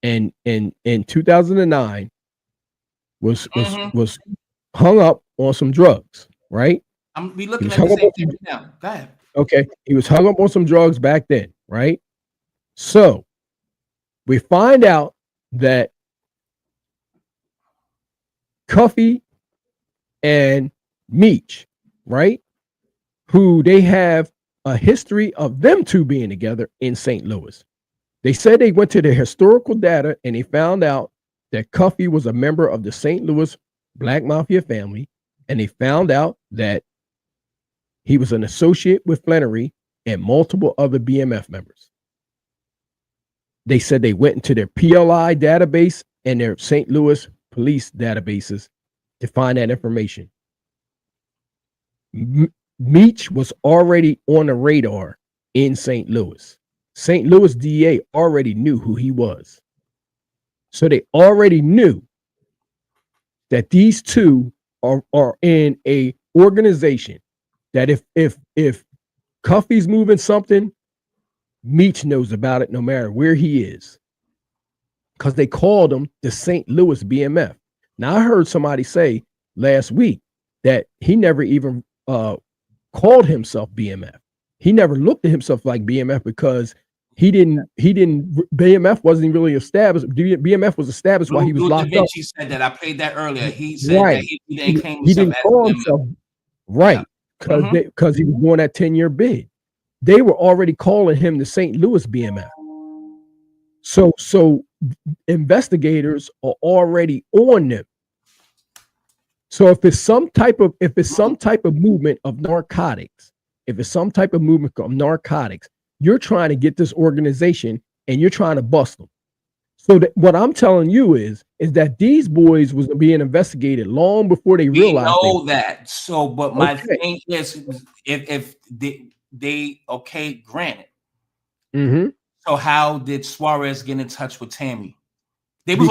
and in 2009 was hung up on some drugs, right? We looking at the same thing now. Go ahead. Okay, he was hung up on some drugs back then, right? So we find out that Cuffy and Meech, right? Who they have a history of them two being together in St. Louis. They said they went to the historical data and they found out that Cuffy was a member of the St. Louis Black Mafia family, and they found out that he was an associate with Flannery and multiple other BMF members. They said they went into their PLI database and their St. Louis police databases to find that information. Meech was already on the radar in St. Louis. St. Louis DA already knew who he was. So they already knew that these two are in a organization that if Cuffy's moving something, Meech knows about it no matter where he is. Because they called him the St. Louis BMF. Now I heard somebody say last week that he never even called himself BMF. he never looked at himself like BMF because BMF wasn't really established. BMF was established while he was Lou Da locked up. Vinci said that. I played that earlier. He said that he didn't claim He himself didn't as call BMF. himself right because he was doing that 10-year bid. They were already calling him the St. Louis BMF. So investigators are already on them. So if it's some type of movement of narcotics, you're trying to get this organization and you're trying to bust them. So what I'm telling you is that these boys was being investigated long before they realized. We know that. So, but my thing is, if they okay, granted. Mm-hmm. So how did Suarez get in touch with Tammy? They was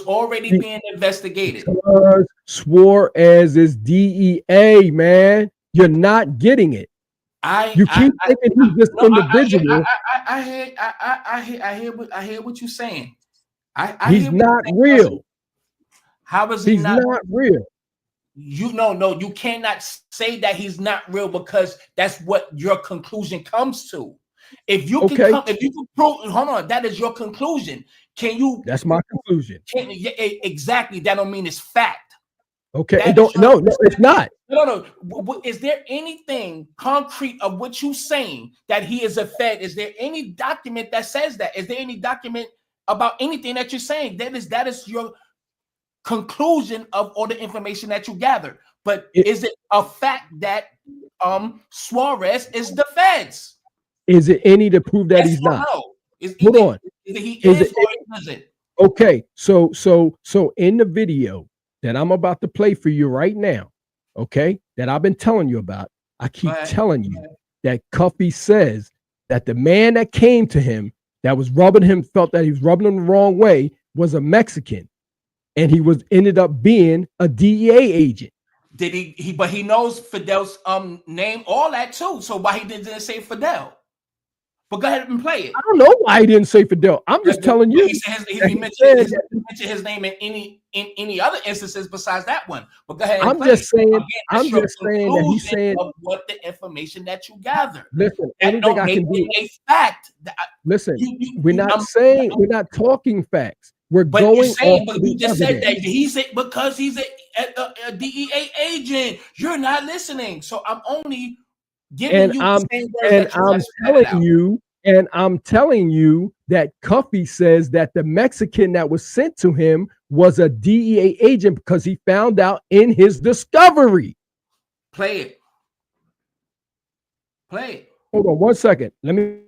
already being investigated. Because Suarez is DEA, man. You're not getting it. You keep thinking he's this individual. I hear what you're saying. He's not real. How is he not real? No, you cannot say that he's not real because that's what your conclusion comes to. If you can prove, hold on, that is your conclusion. Can you? That's my conclusion. Exactly. That don't mean it's fact. Okay. No, it's not. No. Is there anything concrete of what you're saying that he is a Fed? Is there any document that says that? Is there any document about anything that you're saying? That is your conclusion of all the information that you gather. But is it a fact that Suarez is the Feds? Is it any to prove that he's not? No. Hold on. He is or he isn't? Okay. So in the video that I'm about to play for you right now, okay, that I've been telling you about, I keep telling you that Cuffy says that the man that came to him that was felt that he was rubbing him the wrong way was a Mexican, and he ended up being a DEA agent. Did he? But he knows Fidel's name, all that too. So why he didn't say Fidel? But go ahead and play it. I don't know why he didn't say Fidel. I'm just telling you. He mentioned his name in any other instances besides that one. But go ahead. I'm just saying that he's saying of what the information that you gather. Listen, anything I can do. A fact. Listen, we're not talking facts. We're going off. But you just said that he said because he's a DEA agent. You're not listening. So I'm only giving you the same words I'm telling you that Cuffy says that the Mexican that was sent to him was a DEA agent because he found out in his discovery. Play it. Play it. Hold on 1 second. Let me.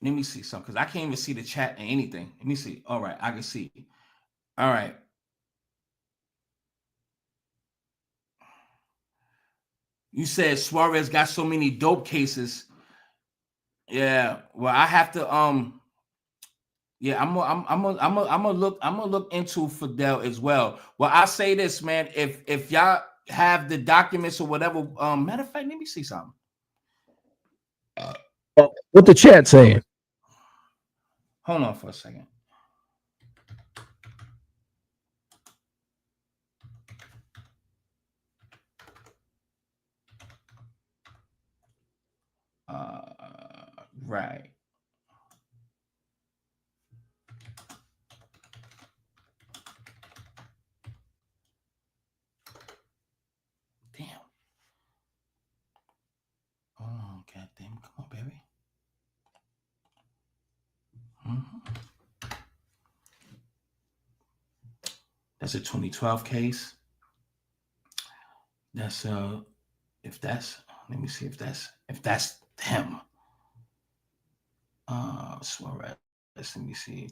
Let me see something because I can't even see the chat and anything. Let me see. All right, I can see. All right. You said Suarez got so many dope cases. Yeah. Well, I have to. Yeah, I'm gonna look into Fidel as well. Well, I say this, man. If y'all have the documents or whatever, matter of fact, let me see something. What the chat saying? Hold on for a second. Right. Damn. Oh, goddamn. Come on, baby. That's a 2012 case. That's if that's, let me see if that's him. Suarez. Let me see.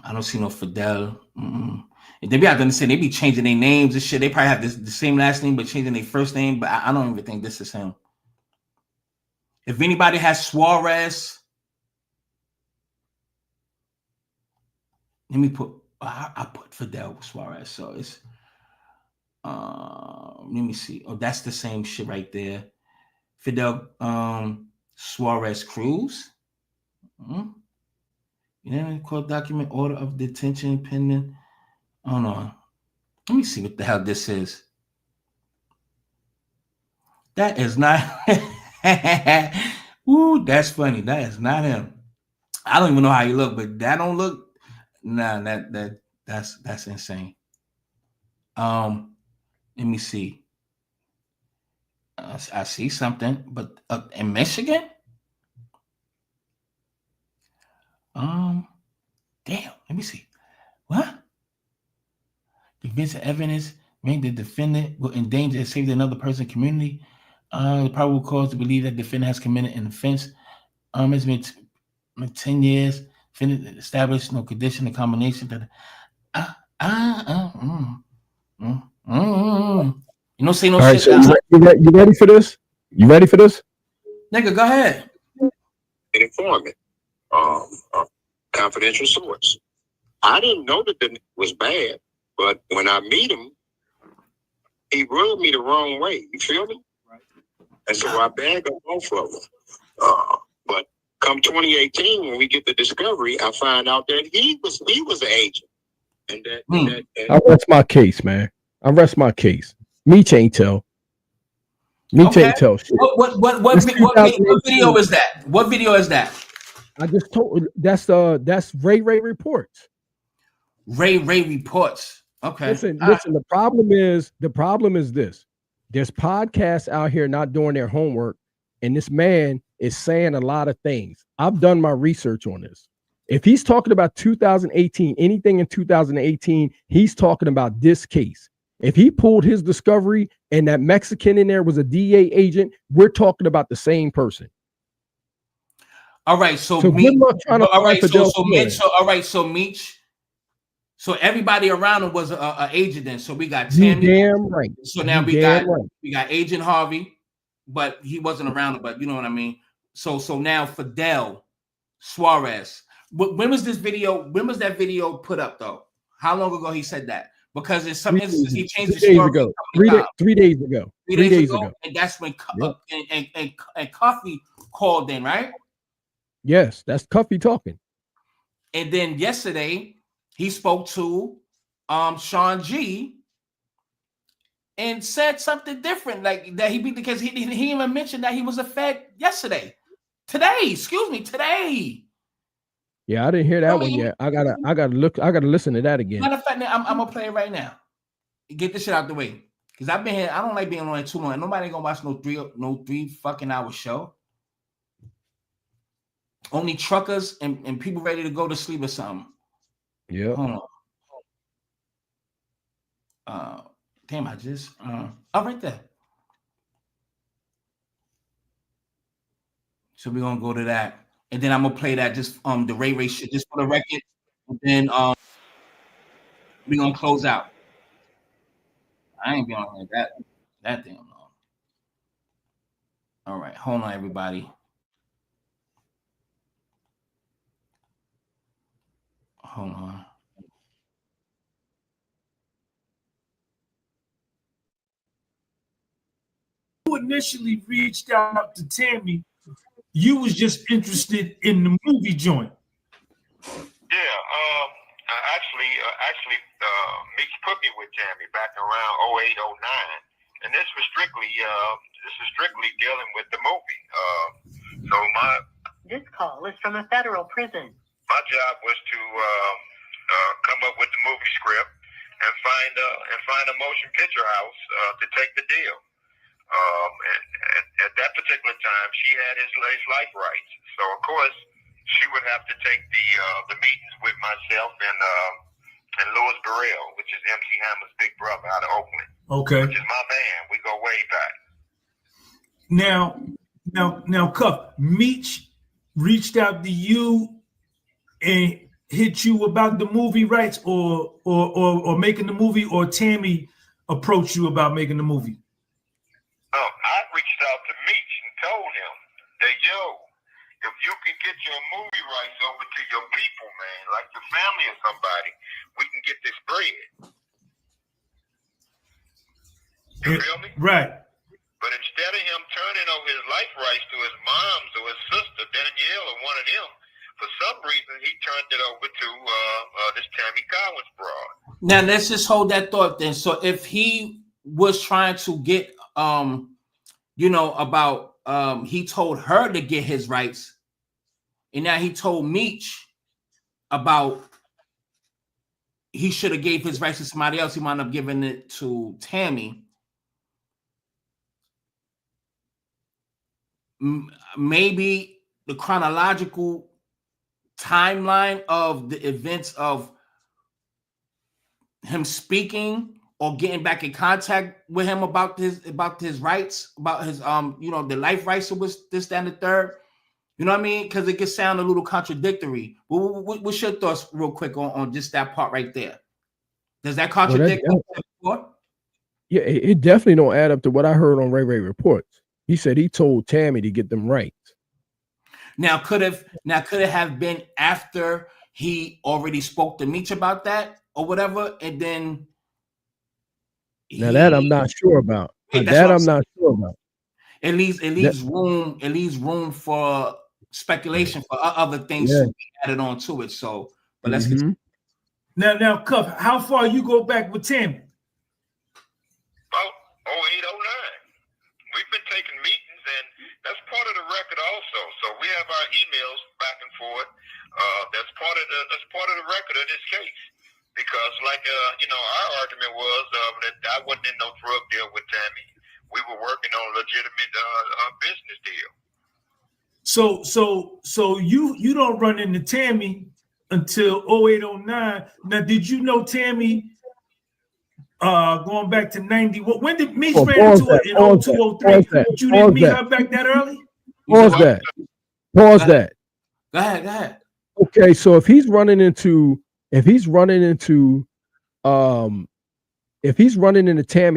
I don't see no Fidel. And they be out there saying they be changing their names and shit. They probably have the same last name but changing their first name. But I don't even think this is him. If anybody has Suarez, let me put. I put Fidel Suarez. So it's Let me see. Oh, that's the same shit right there. Fidel Suarez Cruz. Court document order of detention pending. Hold on. Let me see what the hell this is. That is not. Ooh, that's funny. That is not him. I don't even know how he look, but that don't look. Nah, that's insane. Let me see. I see something, but in Michigan. Damn. Let me see. What? Convincing evidence made the defendant will endanger and save another person's community. The probable cause to believe that the defendant has committed an offense. It's been 10 years. Defendant established no condition, a combination that. You don't say no All right, shit. so you ready for this? You ready for this? Nigga, go ahead. An informant, confidential source. I didn't know that the nigga was bad, but when I meet him, he rubbed me the wrong way. You feel me? Right. And so I bagged up both of them. But come 2018, when we get the discovery, I find out that he was an agent. And I rest my case, man. I rest my case. Meech ain't tell. Meech ain't tell shit. What video is that? What video is that? I just told that's Ray reports. Ray reports. Okay. Listen. The problem is this. There's podcasts out here not doing their homework, and this man is saying a lot of things. I've done my research on this. If he's talking about 2018, anything in 2018, he's talking about this case. If he pulled his discovery and that Mexican in there was a DA agent, we're talking about the same person. All right, so good luck trying to find Fidel. Meech. So everybody around him was a agent then. So we got Tammy. Damn right. So now we got Agent Harvey, but he wasn't around. But you know what I mean. So now Fidel Suarez. When was this video? When was that video put up though? How long ago he said that? Because in some instances he changed the story. 3 days ago. 3 days ago. And that's when and Cuffy called in, right? Yes, that's Cuffy talking. And then yesterday he spoke to Sean G and said something different, like that because he even mentioned that he was a Fed yesterday. Today. Yeah, I didn't hear that one yet. I gotta listen to that again. Matter of fact, I'm gonna play it right now. Get this shit out the way. Because I've been here. I don't like being on it too long. Nobody gonna watch no three fucking hour show. Only truckers and people ready to go to sleep or something. Yeah. Hold on. Damn, I just right there. So we're gonna go to that. And then I'm gonna play that just the Ray shit just for the record. And then we're gonna close out. I ain't been on here that damn long. All right, hold on, everybody. Hold on. You initially reached out to Tammy, you was just interested in the movie joint. Yeah, actually, Meech put me with Tammy back around 08, 09, and this was strictly dealing with the movie. This call is from a federal prison. My job was to come up with the movie script and find a motion picture house to take the deal. And at that particular time, she had his life rights. So of course, she would have to take the meetings with myself and Louis Burrell, which is MC Hammer's big brother out of Oakland. Okay. Which is my man. We go way back. Now, Cuff, Meech reached out to you and hit you about the movie rights, or making the movie, or Tammy approached you about making the movie? I reached out to Meech and told him that, yo, if you can get your movie rights over to your people, man, like your family or somebody, we can get this bread. You feel me? Right. But instead of him turning over his life rights to his moms or his sister, Danielle, or one of them, for some reason, he turned it over to this Tammy Cowins broad. Now let's just hold that thought then. So if he was trying to get you know, about he told her to get his rights, and now he told Meech about he should have gave his rights to somebody else. He wound up giving it to Tammy. Maybe the chronological timeline of the events of him speaking or getting back in contact with him about his rights, about his you know, the life rights, or was this, that, and the third. You know what I mean? Because it can sound a little contradictory. What's your thoughts, real quick, on just that part right there? Does that contradict? Yeah, it definitely don't add up to what I heard on Ray reports. He said he told Tammy to get them rights. Now could it have been after he already spoke to Meech about that or whatever, and then now that I'm not sure about. That I'm not sure about. It leaves room for speculation for other things to be added on to it. So, but let's get now, Cuff, how far you go back with Tammy? About 08, 09. We've been taking meetings, and that's part of the record also. So we have our emails back and forth. That's part of the record of this case. Because, like, you know, our argument was that I wasn't in no drug deal with Tammy. We were working on a legitimate business deal. So you don't run into Tammy until 08, 09. Now, did you know Tammy going back to 90? When did Meech ran into it in 02, 03? You didn't meet her back that early? Pause that. Go ahead. Okay, so if he's running into Tammy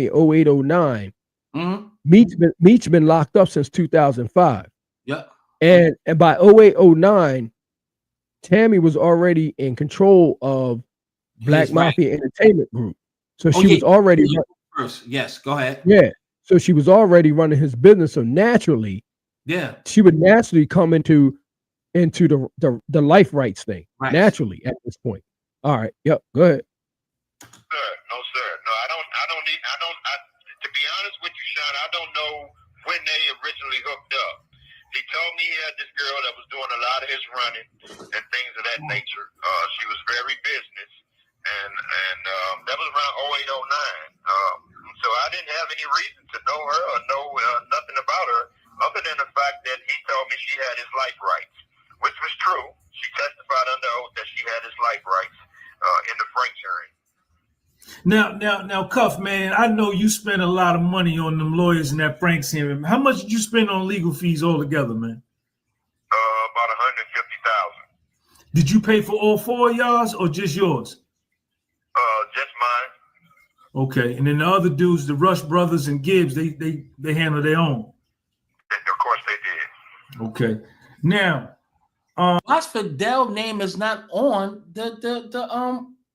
08, 09, Meech been locked up since 2005. Yeah. And by 08, 09, Tammy was already in control of Black Mafia Entertainment Group. So she was already first. Yes, go ahead. Yeah. So she was already running his business. So naturally, she would naturally come into the life rights thing. Right. Naturally at this point. All right. Yep. Go ahead. Sir, no, sir. No, I don't to be honest with you, Sean, I don't know when they originally hooked up. He told me he had this girl that was doing a lot of his running and things of that nature. She was very business, and that was around 08, 09. So I didn't have any reason to know her or know nothing about her other than the fact that he told me she had his life rights, which was true. She testified under oath that she had his life rights in the Franks hearing. Now, Cuff, man, I know you spent a lot of money on them lawyers in that Franks hearing. How much did you spend on legal fees altogether, man? About $150,000. Did you pay for all four of y'all's or just yours? Just mine. Okay, and then the other dudes, the Rush brothers and Gibbs, they handle their own. Of course they did. Okay, now, why Fidel name is not on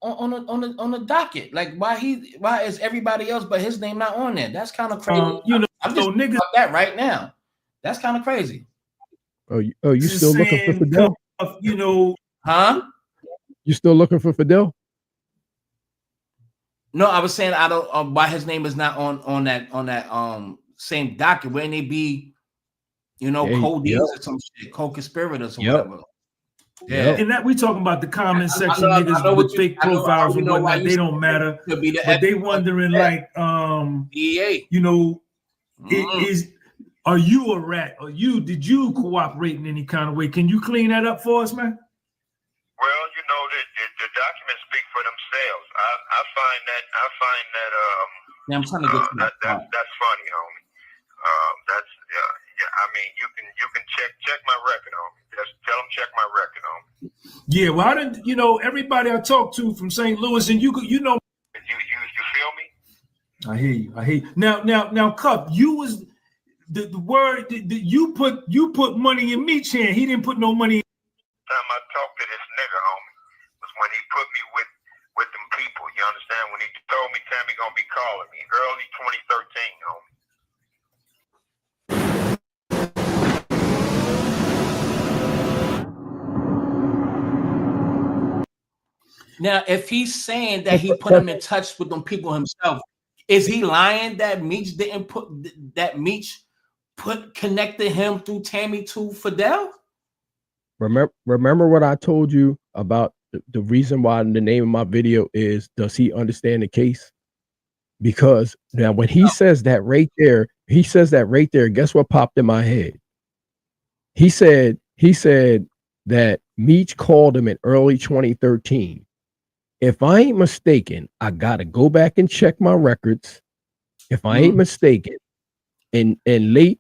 on the docket? Like why is everybody else but his name not on there? That's kind of crazy. You know, I'm just niggas about that right now. That's kind of crazy. Oh, you still looking for Fidel? You know, huh? You still looking for Fidel? No, I was saying I don't. Why his name is not on that same docket? Wouldn't it be, you know, codees or some shit, co-conspirators or whatever? Yeah, and that we talking about the comment section niggas with fake profiles and whatnot. They don't matter, but they wondering like, you know, are you a rat? Or did you cooperate in any kind of way? Can you clean that up for us, man? Well, you know, the documents speak for themselves. I find that I'm trying to get to that's funny, homie. I mean, you can check my record, homie. Just tell them check my record, homie. Yeah, well, I didn't. You know, everybody I talked to from St. Louis, and you know, you feel me? I hear you. Now, Cup, you was the word that you put money in Meech's hand. He didn't put no money. Time I talked to this nigga, homie, was when he put me with them people. You understand? When he told me Tammy gonna be calling me early 2013, homie. Now, if he's saying that he put him in touch with them people himself, is he lying that Meech didn't put that Meech connected him through Tammy to Fidel? Remember what I told you about the reason why the name of my video is "Does he understand the case?" Because now when he says that right there, guess what popped in my head? He said that Meech called him in early 2013. If I ain't mistaken, I gotta go back and check my records. If I ain't mistaken, in late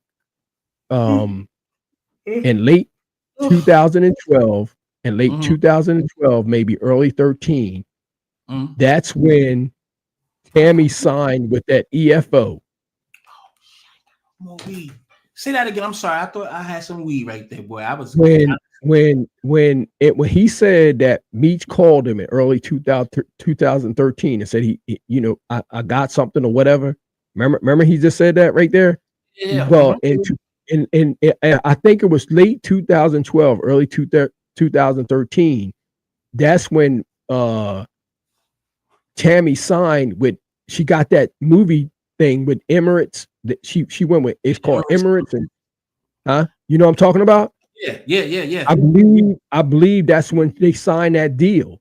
2012 and late 2012, maybe early 13, that's when Tammy signed with that EFO. More weed. Say that again. I'm sorry. I thought I had some weed right there, boy. I was when he said that Meech called him in early 2013 and said I got something or whatever. Remember he just said that right there. Yeah. Well, and I think it was late 2012, early 2013. That's when Tammy signed with. She got that movie thing with Emirates. That she went with. It's called Emirates, and you know what I'm talking about? Yeah. I believe that's when they signed that deal.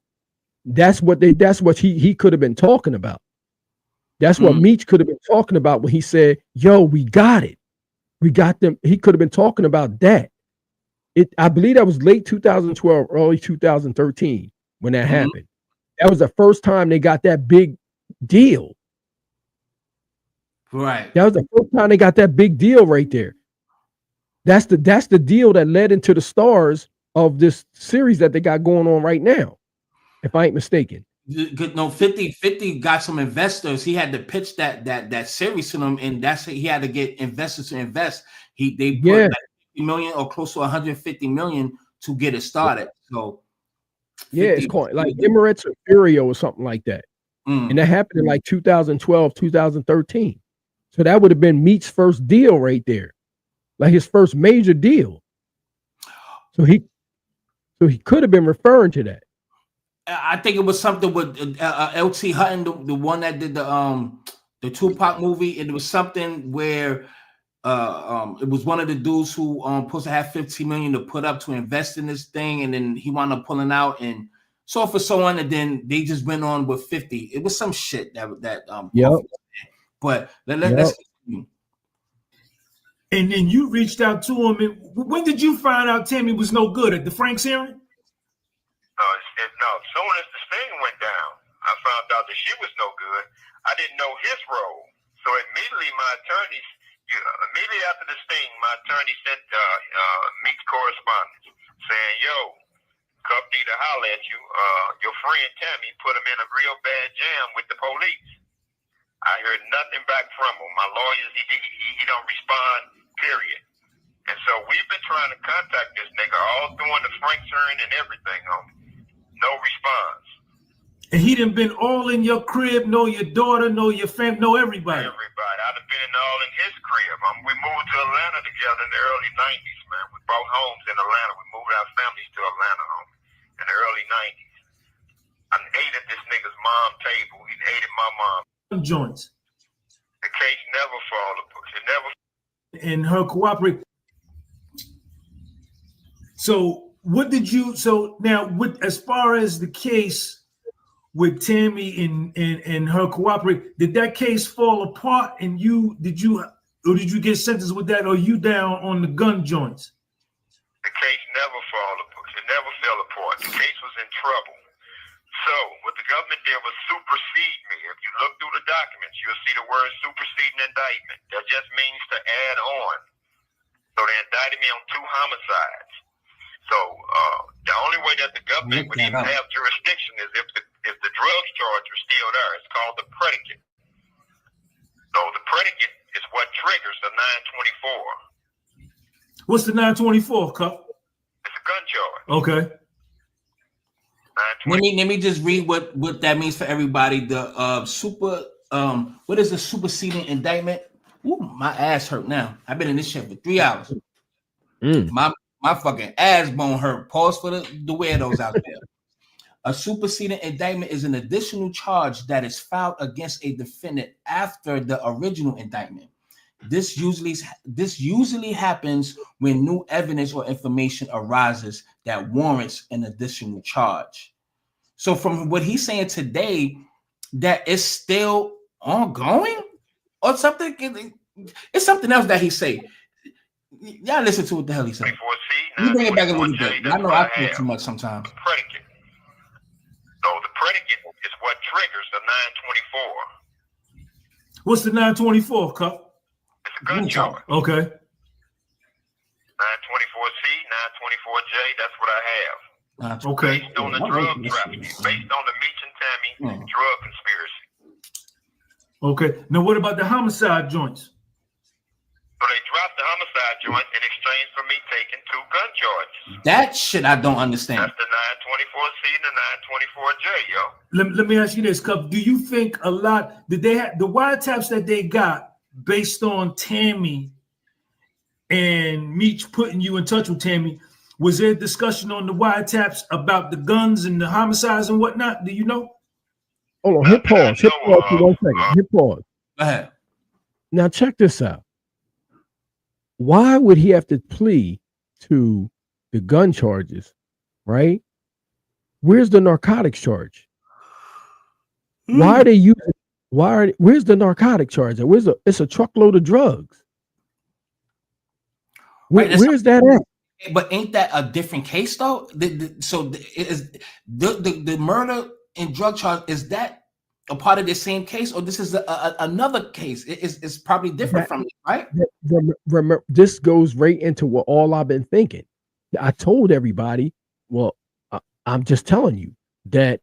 That's what he could have been talking about. That's what Meech could have been talking about when he said, "Yo, we got it. We got them." He could have been talking about that. I believe that was late 2012, early 2013 when that happened. That was the first time they got that big deal. Right. That was the first time they got that big deal right there. That's the deal that led into the stars of this series that they got going on right now, if I ain't mistaken. No, 50 got some investors. He had to pitch that series to them, and he had to get investors to invest. They put like 50 million or close to 150 million to get it started. So it's called like Emirates or Furio or something like that. And that happened in like 2012, 2013. So that would have been Meech's first deal right there. Like his first major deal. So he could have been referring to that. I think it was something with LT Hutton, the one that did the Tupac movie. It was something where it was one of the dudes who supposed to have 15 million to put up to invest in this thing, and then he wound up pulling out and so for so on, and then they just went on with 50. It was some shit that but let's continue. And then you reached out to him. And when did you find out Tammy was no good? At the Frank's hearing? No, as soon as the sting went down, I found out that she was no good. I didn't know his role. So immediately immediately after the sting, my attorney sent Meech correspondence saying, yo, Cuff need to holler at you. Your friend Tammy put him in a real bad jam with the police. I heard nothing back from him. My lawyers, he don't respond, period. And so we've been trying to contact this nigga all during the Frank's hearing and everything, homie. No response. And he done been all in your crib, know your daughter, know your family, know everybody. Everybody. I'd have been all in his crib. We moved to Atlanta together in the early 90s, man. We bought homes in Atlanta. We moved our families to Atlanta, homie, in the early 90s. I ate at this nigga's mom's table. He ate at my mom. Joints. The case never fall apart. It never. And her cooperate. So what did you? So now, as far as the case with Tammy and her cooperate, did that case fall apart? And did you get sentenced with that, or you down on the gun joints? The case never fall apart. It never fell apart. The case was in trouble. So what the government did was supersede me. If you look through the documents, you'll see the word superseding indictment. That just means to add on. So they indicted me on 2 homicides. So the only way that the government would even have jurisdiction is if the drugs charge was still there. It's called the predicate. So the predicate is what triggers the 924. What's the 924, Cuff? It's a gun charge. Okay. Let me just read what that means for everybody. The what is the superseding indictment? Ooh, my ass hurt now. I've been in this shit for 3 hours. My fucking ass bone hurt. Pause for the weirdos out there. A superseding indictment is an additional charge that is filed against a defendant after the original indictment. This usually happens when new evidence or information arises that warrants an additional charge. So from what he's saying today, that is still ongoing or something. It's something else that he say. Y'all listen to what the hell he said. You bring it back a little bit. I know I talk too much sometimes. Predicate. So the predicate is what triggers the 924. What's the 924, Cup? It's a gun charge. Okay. 924C, 924J, that's what I have. Okay. Based on the drug trafficking, based on the Meech and Tammy drug conspiracy. Okay. Now what about the homicide joints? So they dropped the homicide joint in exchange for me taking 2 gun charges. That shit I don't understand. That's the 924C and the 924J, yo. Let me ask you this, Cup. Do you think a lot did they have the wiretaps that they got based on Tammy and Meech putting you in touch with Tammy? Was there a discussion on the wiretaps about the guns and the homicides and whatnot? Do you know? Hold on, hit pause. Hit pause for 1 second. Hit pause. Go ahead. Now check this out. Why would he have to plea to the gun charges, right? Where's the narcotics charge? Why are they using? Where's the narcotic charge? It's a truckload of drugs. Where's that at? But ain't that a different case though? Is the murder and drug charge, is that a part of the same case, or this is another case? It's probably different from it, right? Remember, this goes right into what all I've been thinking. I told everybody, well, I'm just telling you that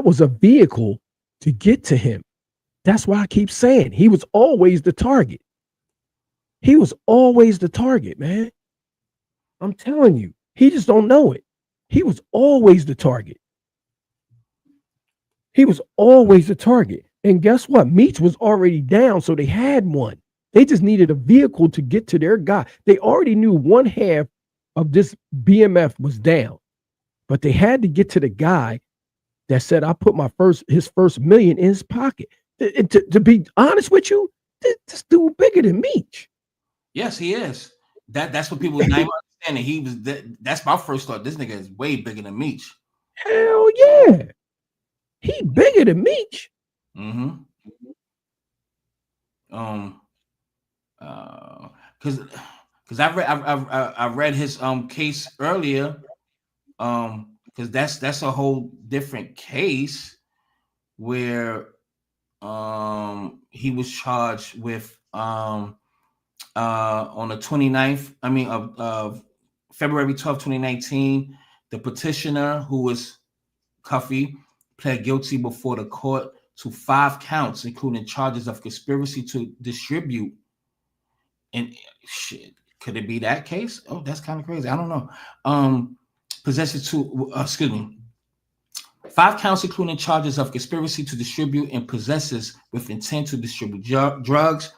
was a vehicle to get to him. That's why I keep saying he was always the target. He was always the target, man. I'm telling you, he just don't know it. He was always the target. He was always the target. And guess what? Meech was already down, so they had one. They just needed a vehicle to get to their guy. They already knew one half of this BMF was down, but they had to get to the guy that said, I put his first million in his pocket. To be honest with you, this dude bigger than Meech. Yes, he is. That's what people not understanding. He was that's my first thought. This nigga is way bigger than Meech. Hell yeah. He bigger than Meech. Because I read his case earlier. Because that's a whole different case where he was charged with on the 29th, of February 12, 2019, the petitioner, who was Cuffy, pled guilty before the court to 5 counts, including charges of conspiracy to distribute. And shit, could it be that case? Oh, that's kind of crazy. I don't know. Possession to, 5 counts, including charges of conspiracy to distribute and possesses with intent to distribute drugs,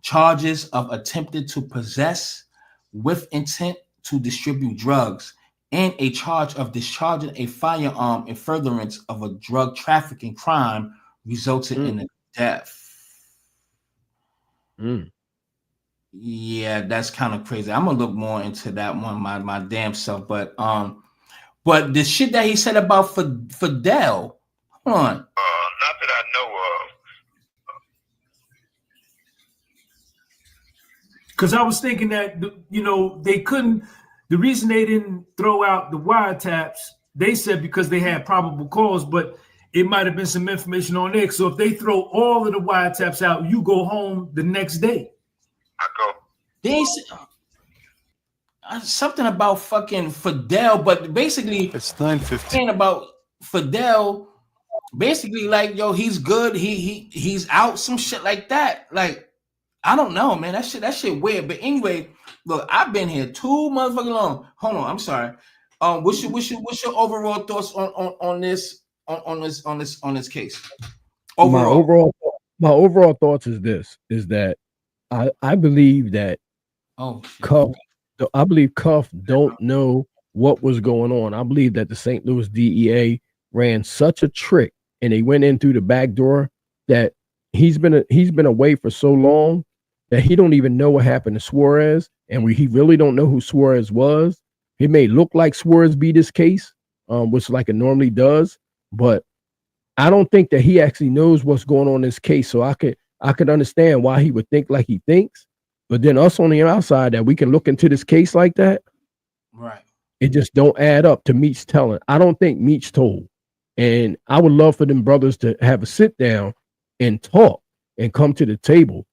charges of attempted to possess with intent to distribute drugs, and a charge of discharging a firearm in furtherance of a drug trafficking crime resulting in a death. Yeah, that's kind of crazy. I'm gonna look more into that one my damn self. But the shit that he said about Fidel, hold on. Not that I know of. Because I was thinking that they couldn't. The reason they didn't throw out the wiretaps, they said because they had probable cause, but it might have been some information on there. So if they throw all of the wiretaps out, you go home the next day. I go. They said something about fucking Fidel, but basically it's 9:15 about Fidel. Basically, like, yo, he's good. He's out, some shit like that. Like, I don't know, man. That shit weird. But anyway, look, I've been here 2 motherfucking long. Hold on, I'm sorry. What's your overall thoughts on this case? Overall. My overall thoughts is that I believe that Cuff don't know what was going on. I believe that the St. Louis DEA ran such a trick and they went in through the back door that he's been away for so long that he don't even know what happened to Suarez, and he really don't know who Suarez was. It may look like Suarez beat his case, which like it normally does, but I don't think that he actually knows what's going on in this case. So I could understand why he would think like he thinks, but then us on the outside that we can look into this case like that, right? It just don't add up to Meech telling. I don't think Meech told, and I would love for them brothers to have a sit down and talk and come to the table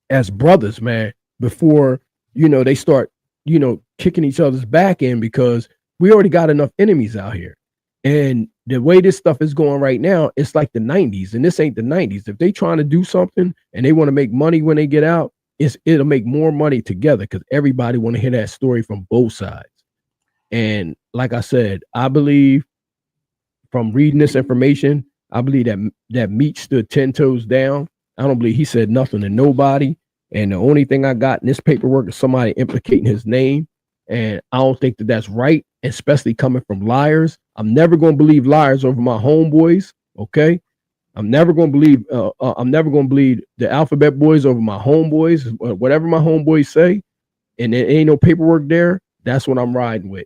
as brothers, man, before they start kicking each other's back in, because we already got enough enemies out here. And the way this stuff is going right now, it's like the 90s, and this ain't the 90s. If they trying to do something and they want to make money when they get out, it'll make more money together, because everybody want to hear that story from both sides. And like I said, I believe from reading this information, I believe that Meech stood 10 toes down. I don't believe he said nothing to nobody. And the only thing I got in this paperwork is somebody implicating his name. And I don't think that that's right, especially coming from liars. I'm never going to believe liars over my homeboys. Okay. I'm never going to believe, the alphabet boys over my homeboys. Whatever my homeboys say, and there ain't no paperwork there, that's what I'm riding with.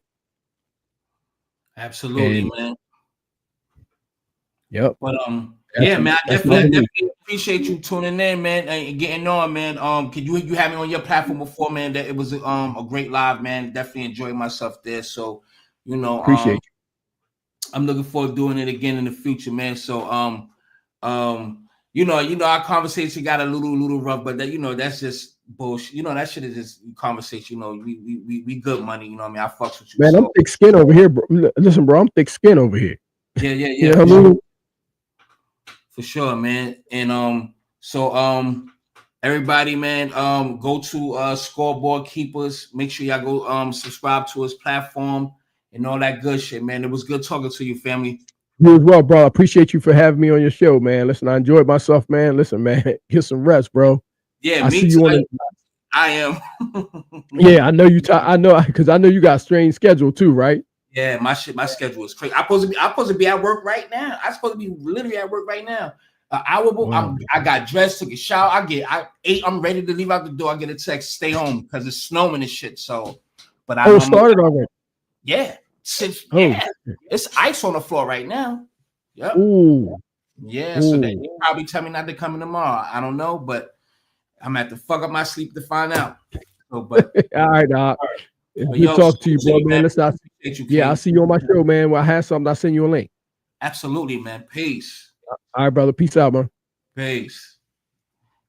Absolutely, man. Yep. But yeah, man, I definitely appreciate you tuning in, man, and getting on, man. Could you have me on your platform before, man? That it was a great live, man. Definitely enjoyed myself there. So, Appreciate you. I'm looking forward to doing it again in the future, man. So, our conversation got a little rough, but that's just bullshit. That shit is just conversation. We good money. You know what I mean? I fucks with you, man. I'm thick skin over here, bro. Listen, bro, I'm thick skin over here. Yeah. You know what I mean? For sure, man. And so everybody, man, go to Scoreboard Keepers. Make sure y'all go subscribe to his platform and all that good shit, man. It was good talking to you, family. You as well, bro. I appreciate you for having me on your show, man. Listen, I enjoyed myself, man. Listen, man, get some rest, bro. Yeah, I see you on I am. Yeah, I know you. I know, because I know you got a strange schedule too, right? Yeah, my schedule is crazy. I'm supposed to be at work right now. I'm supposed to be literally at work right now. Wow. I got dressed, took a shower. I ate. I'm ready to leave out the door. I get a text, stay home, because it's snowing and shit. So, but I started already. Yeah, it's ice on the floor right now. Yep. Ooh. Yeah. So they probably tell me not to come in tomorrow. I don't know, but I'm at to fuck up my sleep to find out. So, but all right, Doc. Good talk to you, bro, man. Listen, I'll see you on my show, man. When I have something, I'll send you a link. Absolutely, man. Peace. All right, brother. Peace out, man. Peace.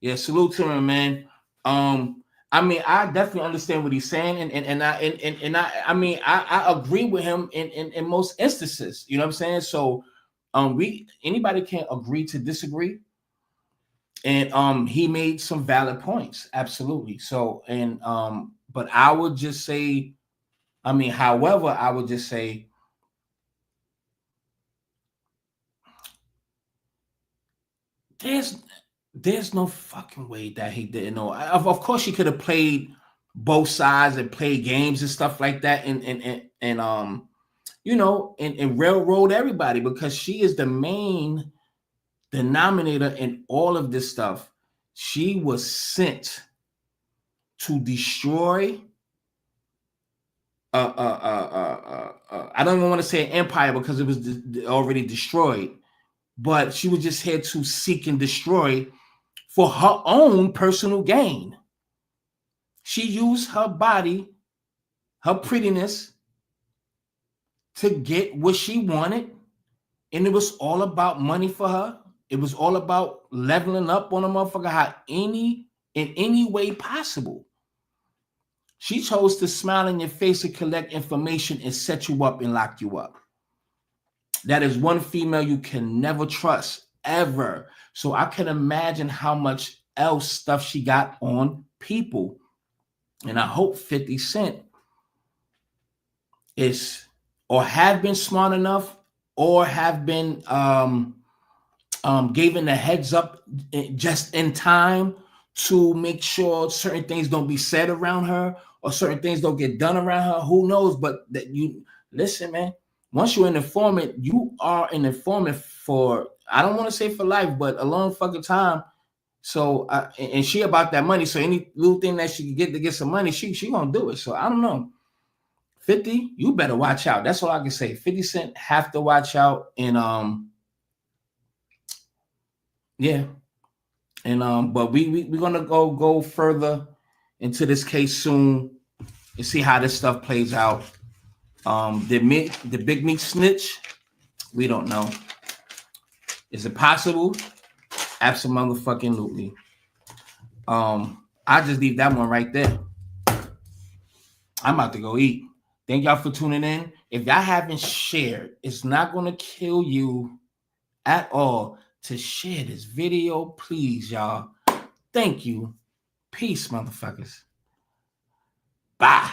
Yeah, salute to him, man. I mean, I definitely understand what he's saying, and I agree with him in most instances. You know what I'm saying? So, anybody can agree to disagree, and he made some valid points, absolutely. So, and but I would just say, however, I would just say, there's no fucking way that he didn't know. Of course, he could have played both sides and played games and stuff like that, and railroad everybody, because she is the main denominator in all of this stuff. She was sent to destroy. I don't even want to say an empire, because it was already destroyed, but she was just here to seek and destroy for her own personal gain. She used her body, her prettiness, to get what she wanted, and it was all about money for her. It was all about leveling up on a motherfucker in any way possible. She chose to smile in your face and collect information and set you up and lock you up. That is one female you can never trust, ever. So I can imagine how much else stuff she got on people. And I hope 50 Cent is or have been smart enough or have been given a heads up just in time to make sure certain things don't be said around her or certain things don't get done around her. Who knows? But that you listen, man. Once you're an informant, you are an informant for, I don't want to say for life, but a long fucking time. So and she about that money. So any little thing that she can get to get some money, she gonna do it. So I don't know. 50, you better watch out. That's all I can say. 50 Cent have to watch out. And yeah. And but we're gonna go further into this case soon and see how this stuff plays out. The Big Meech snitch, we don't know. Is it possible? Absolutely. I just leave that one right there. I'm about to go eat. Thank y'all for tuning in. If y'all haven't shared, it's not gonna kill you at all to share this video, please, y'all. Thank you. Peace, motherfuckers. Bye.